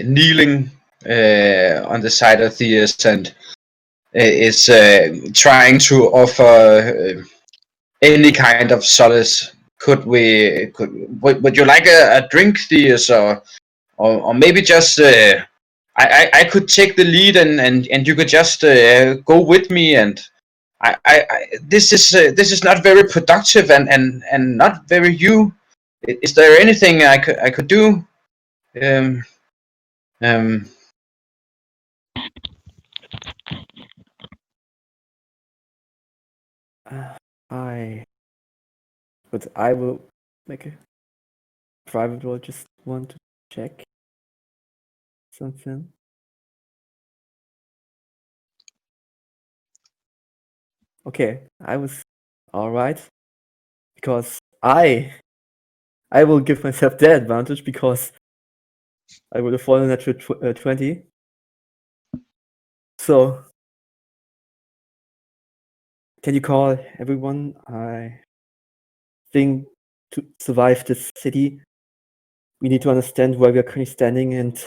[SPEAKER 2] kneeling on the side of Theus and is trying to offer any kind of solace. Would you like a drink, Theus, or maybe just I could take the lead and you could just go with me, and this is not very productive and not very you. Is there anything I could do?
[SPEAKER 5] But I will make a private roll. Just want to check something. Okay, I was all right because I will give myself the advantage because I would have fallen at 20. So, can you call everyone? I think to survive this city, we need to understand where we are currently standing, and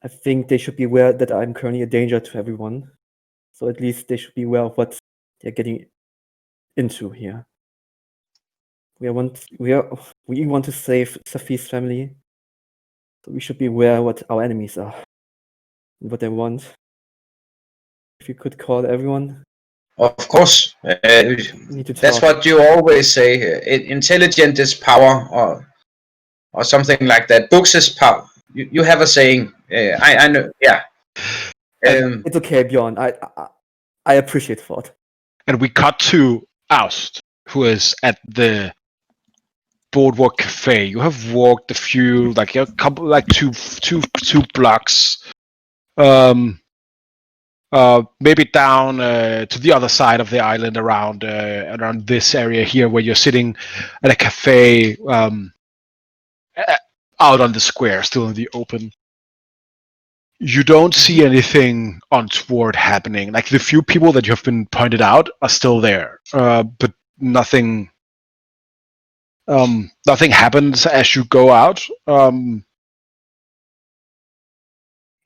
[SPEAKER 5] I think they should be aware that I'm currently a danger to everyone. So at least they should be aware of what they're getting into here. We want to save Safi's family, so we should be aware what our enemies are and what they want. If you could call everyone.
[SPEAKER 2] Of course,
[SPEAKER 5] Need to
[SPEAKER 2] that's
[SPEAKER 5] talk.
[SPEAKER 2] what you always say. Intelligent is power, or something like that. Books is power. You have a saying. I know. Yeah.
[SPEAKER 5] It's okay, Bjorn. I appreciate thought.
[SPEAKER 1] And we cut to Aust, who is at the Boardwalk Cafe. You have walked a few, like a couple, like two blocks, maybe down to the other side of the island, around this area here, where you're sitting at a cafe out on the square, still in the open. You don't see anything untoward happening. Like the few people that you have been pointed out are still there, but nothing happens as you go out.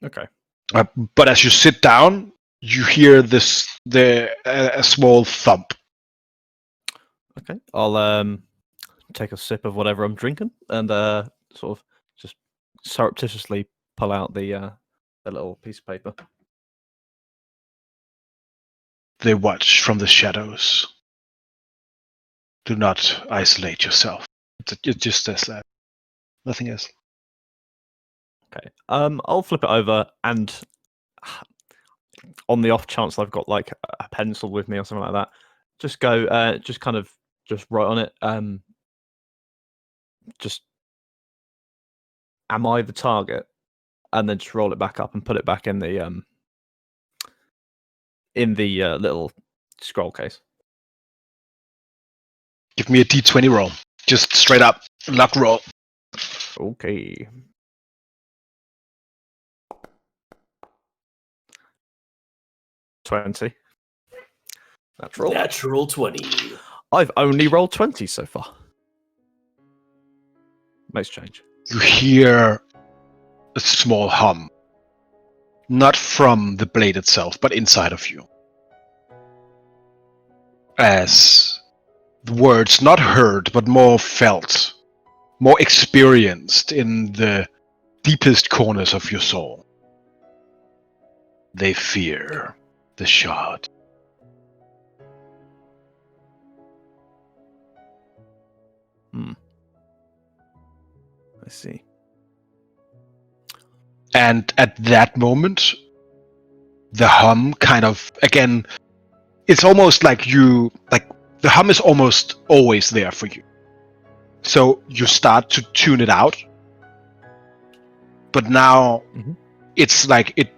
[SPEAKER 3] Okay.
[SPEAKER 1] But as you sit down, you hear a small thump.
[SPEAKER 3] Okay. I'll take a sip of whatever I'm drinking and sort of just surreptitiously pull out the little piece of paper.
[SPEAKER 1] They watch from the shadows. Do not isolate yourself. It just says that. Nothing else.
[SPEAKER 3] Okay. I'll flip it over, and on the off chance I've got like a pencil with me or something like that, just go, just kind of just write on it. Just am I the target? And then just roll it back up and put it back in the little scroll case.
[SPEAKER 1] Give me a d20 roll. Just straight up luck roll.
[SPEAKER 3] Okay. $20.
[SPEAKER 7] Natural 20.
[SPEAKER 3] I've only rolled 20 so far. Makes change.
[SPEAKER 1] You hear a small hum. Not from the blade itself, but inside of you. As the words not heard, but more felt, more experienced in the deepest corners of your soul. They fear the shard.
[SPEAKER 3] I see.
[SPEAKER 1] And at that moment, the hum kind of, again, it's almost like the hum is almost always there for you. So you start to tune it out. But now it's like it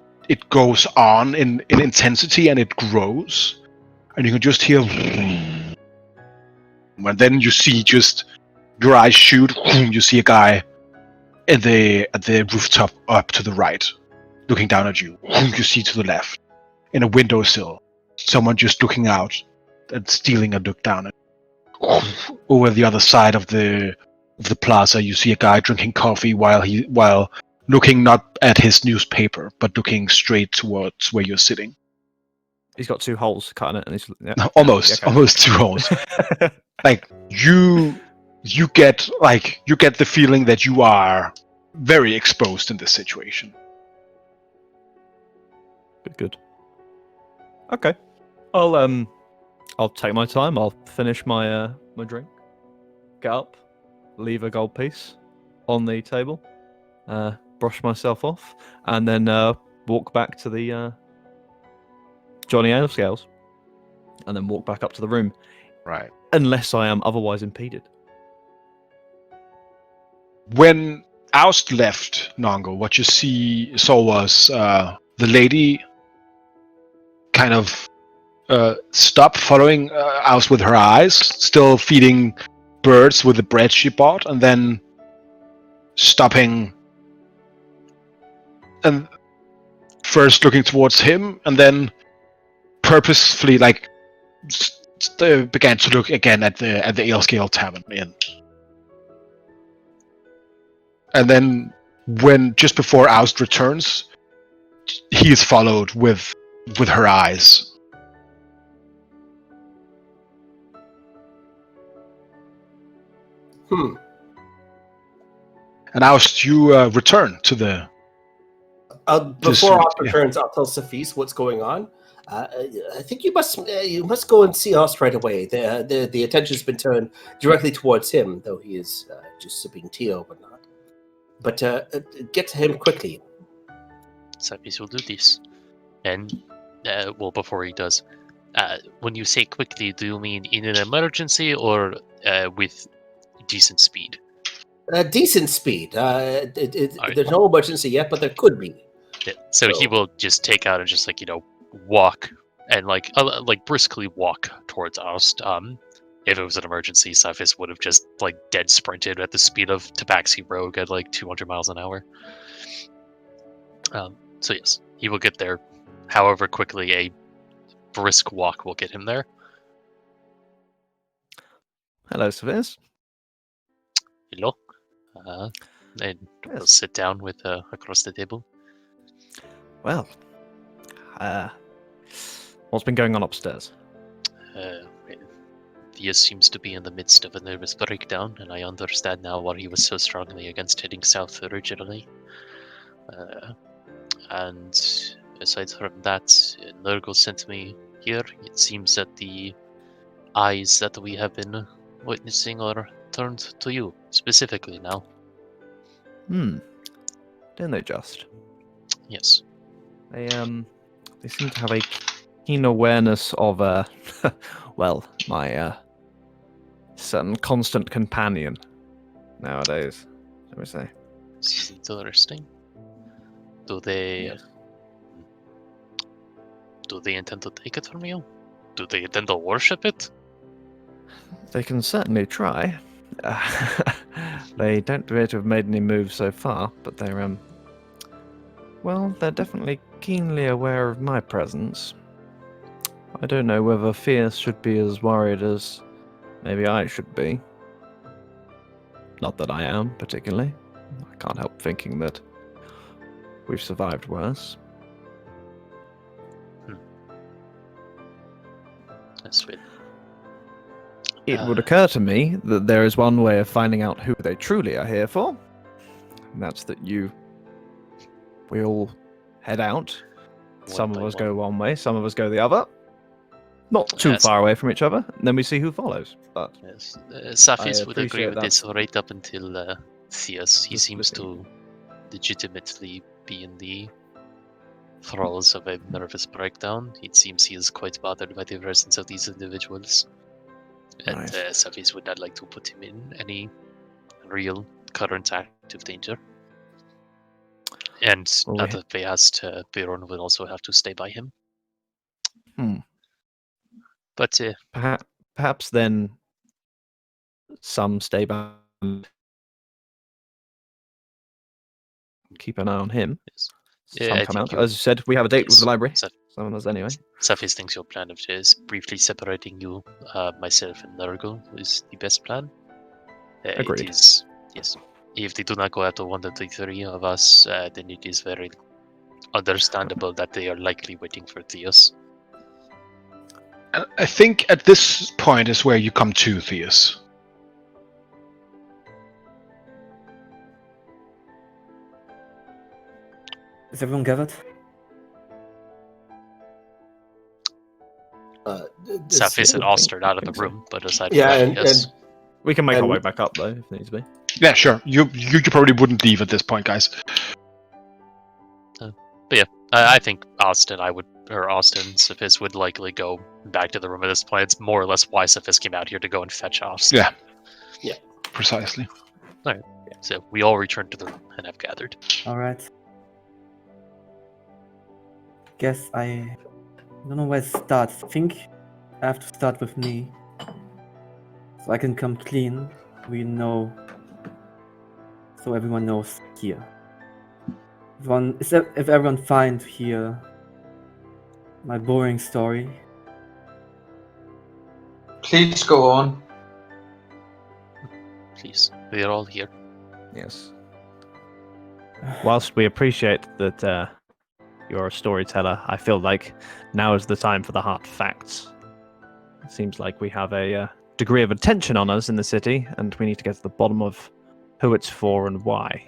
[SPEAKER 1] goes on in intensity and it grows. And you can just hear. And then you see just your eyes shoot. You see a guy at the rooftop up to the right, looking down at you. You see to the left, in a windowsill, someone just looking out and stealing a look down at. Over the other side of the plaza, you see a guy drinking coffee while looking not at his newspaper, but looking straight towards where you're sitting.
[SPEAKER 3] He's got 2 holes cut in it, and he's
[SPEAKER 1] almost 2 holes. Like you get the feeling that you are very exposed in this situation.
[SPEAKER 3] Good. Okay. I'll take my time. I'll finish my my drink. Get up, leave a gold piece on the table, brush myself off, and then walk back to the Johnny Ale scales, and then walk back up to the room.
[SPEAKER 1] Right.
[SPEAKER 3] Unless I am otherwise impeded.
[SPEAKER 1] When Oust left Nongo, what you saw was the lady kind of stop following Oust with her eyes, still feeding birds with the bread she bought, and then stopping and first looking towards him, and then purposefully began to look again at the Ale Scale Tavern Inn. And then when just before Oust returns, he is followed with her eyes. And Oust, you return to the.
[SPEAKER 6] Before Oust returns, I'll tell Safis what's going on. I think you must go and see Oust right away. The attention's been turned directly towards him, though he is just sipping tea or whatnot. But get to him quickly.
[SPEAKER 4] Safis will do this. And, before he does, when you say quickly, do you mean in an emergency or with decent speed?
[SPEAKER 6] Decent speed. There's no emergency yet, but there could be.
[SPEAKER 4] Yeah. So he will just take out and just walk and briskly walk towards Oust. If it was an emergency, Safis would have just dead sprinted at the speed of Tabaxi Rogue at 200 miles an hour. So yes, he will get there. However quickly a brisk walk will get him there.
[SPEAKER 3] Hello, Safis.
[SPEAKER 4] Hello. And we'll sit down with across the table.
[SPEAKER 3] Well, what's been going on upstairs?
[SPEAKER 4] Thea seems to be in the midst of a nervous breakdown, and I understand now why he was so strongly against heading south originally. And aside from that, Nurgle sent me here. It seems that the eyes that we have been witnessing are turned to you, specifically now.
[SPEAKER 3] Didn't they just?
[SPEAKER 4] Yes.
[SPEAKER 3] They seem to have a keen awareness of my certain constant companion nowadays, shall we say.
[SPEAKER 4] This is interesting. Do they intend to take it from you? Do they intend to worship it?
[SPEAKER 3] They can certainly try. They don't appear to have made any moves so far, but they're definitely keenly aware of my presence. I don't know whether Fierce should be as worried as maybe I should be. Not that I am, particularly. I can't help thinking that we've survived worse.
[SPEAKER 4] That's weird.
[SPEAKER 3] It would occur to me that there is one way of finding out who they truly are here for. And that's that we all head out. Some of us go one way, some of us go the other. Not too far away from each other, and then we see who follows. But
[SPEAKER 4] yes, Safis would agree with this right up until Theus. He seems to legitimately be in the thralls of a nervous breakdown. It seems he is quite bothered by the presence of these individuals. And Safis would not like to put him in any real current active danger. And now that Biron would also have to stay by him. But
[SPEAKER 3] perhaps then some stay by. Keep an eye on him.
[SPEAKER 4] Yes.
[SPEAKER 3] Some come out. As you said, we have a date with the library. Some of us anyway.
[SPEAKER 4] Safis thinks your plan of just briefly separating you, myself and Nurgle is the best plan.
[SPEAKER 3] Agreed.
[SPEAKER 4] It is, yes. If they do not go after one of the three of us, then it is very understandable that they are likely waiting for Theos.
[SPEAKER 1] I think at this point is where you come to, Theus.
[SPEAKER 5] Is everyone gathered?
[SPEAKER 4] Saphis and
[SPEAKER 3] I
[SPEAKER 4] all
[SPEAKER 3] think-
[SPEAKER 4] stirred out of the
[SPEAKER 3] think so.
[SPEAKER 4] room, but aside
[SPEAKER 6] Yeah,
[SPEAKER 4] from that, yes.
[SPEAKER 3] We can make our
[SPEAKER 6] And-
[SPEAKER 3] way back up though, if needs be.
[SPEAKER 1] Yeah, sure. You probably wouldn't leave at this point, guys.
[SPEAKER 4] I think Austin Saphis would likely go back to the room at this point. It's more or less why Saphis came out here to go and fetch Ost.
[SPEAKER 1] Yeah.
[SPEAKER 6] Yeah.
[SPEAKER 1] Precisely.
[SPEAKER 4] So we all return to the room and have gathered.
[SPEAKER 5] Alright. Guess I don't know where to start. I think I have to start with me. So I can come clean. We know. So everyone knows here. If everyone fine to hear my boring story.
[SPEAKER 2] Please go on.
[SPEAKER 4] Please, we are all here.
[SPEAKER 3] Yes. Whilst we appreciate that you're a storyteller, I feel like now is the time for the hard facts. It seems like we have a degree of attention on us in the city, and we need to get to the bottom of who it's for and why.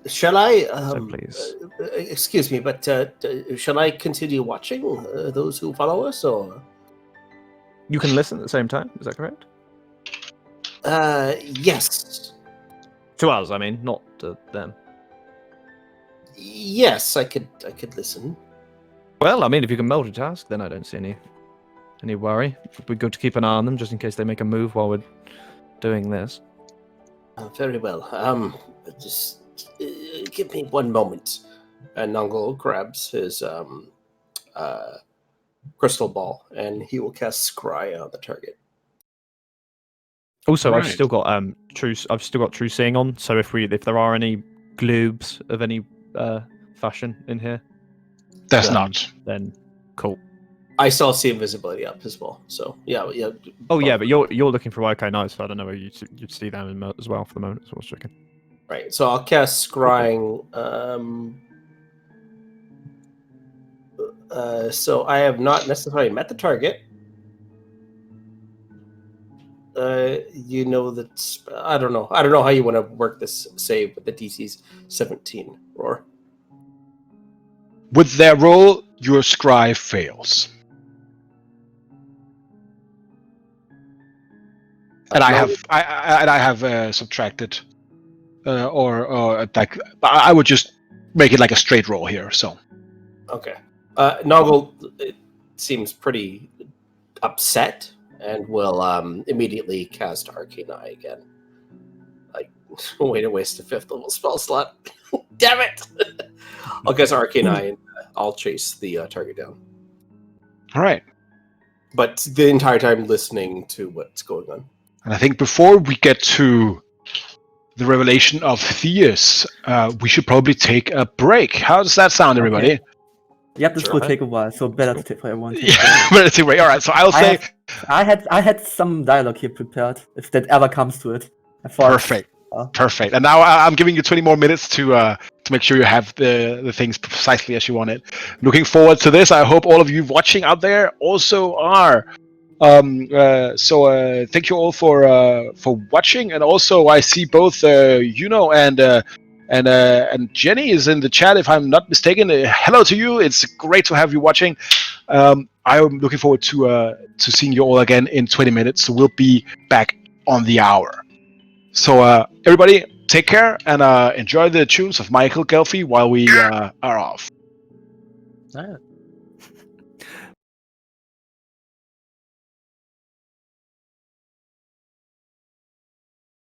[SPEAKER 6] Shall I?
[SPEAKER 3] So please.
[SPEAKER 6] Excuse me, but shall I continue watching those who follow us, or?
[SPEAKER 3] You can listen at the same time, is that correct?
[SPEAKER 6] Yes.
[SPEAKER 3] To us, I mean, not to them.
[SPEAKER 6] Yes, I could listen.
[SPEAKER 3] Well, I mean, if you can multitask, then I don't see any worry. It'd be good to keep an eye on them, just in case they make a move while we're doing this.
[SPEAKER 6] Very well. Just give me one moment. And Nongle grabs his crystal ball, and he will cast Scry on the target.
[SPEAKER 3] Also, I've
[SPEAKER 1] Right.
[SPEAKER 3] still got true seeing on. So if there are any gloobs of any fashion in here,
[SPEAKER 1] There's
[SPEAKER 3] Um,
[SPEAKER 1] not.
[SPEAKER 3] then cool.
[SPEAKER 6] I still see invisibility up as well. So yeah.
[SPEAKER 3] Oh yeah, but you're looking for okay, nice. So I don't know where you'd see them as well for the moment. So I was checking.
[SPEAKER 6] Right. So I'll cast Scrying. So I have not necessarily met the target. You know that I don't know how you want to work this save, but the DC's 17. Roar.
[SPEAKER 1] With their roll, your scry fails. And I have subtracted, or like I would just make it like a straight roll here. So
[SPEAKER 6] Okay. Noggle it seems pretty upset and will immediately cast Arcane Eye again. Like, way to waste a 5th level spell slot. Damn it! I'll cast Arcane Eye and I'll chase the target down.
[SPEAKER 1] all right.
[SPEAKER 6] But the entire time listening to what's going on.
[SPEAKER 1] And I think before we get to the revelation of Theus, we should probably take a break. How does that sound, everybody?
[SPEAKER 5] Okay. Yep, this
[SPEAKER 6] Sure.
[SPEAKER 5] will take a while, so better to take for everyone. To
[SPEAKER 1] Yeah, but it's a break. All right. So I'll say
[SPEAKER 5] I had some dialogue here prepared, if that ever comes to it. I thought,
[SPEAKER 1] perfect. Perfect. And now I'm giving you 20 more minutes to make sure you have the things precisely as you want it. Looking forward to this. I hope all of you watching out there also are. So thank you all for watching, and also I see both Juno and Jenny is in the chat, if I'm not mistaken. Hello to you. It's great to have you watching. I'm looking forward to seeing you all again in 20 minutes. So we'll be back on the hour. So everybody, take care and enjoy the tunes of Michael Gelfi while we are off.
[SPEAKER 4] All right.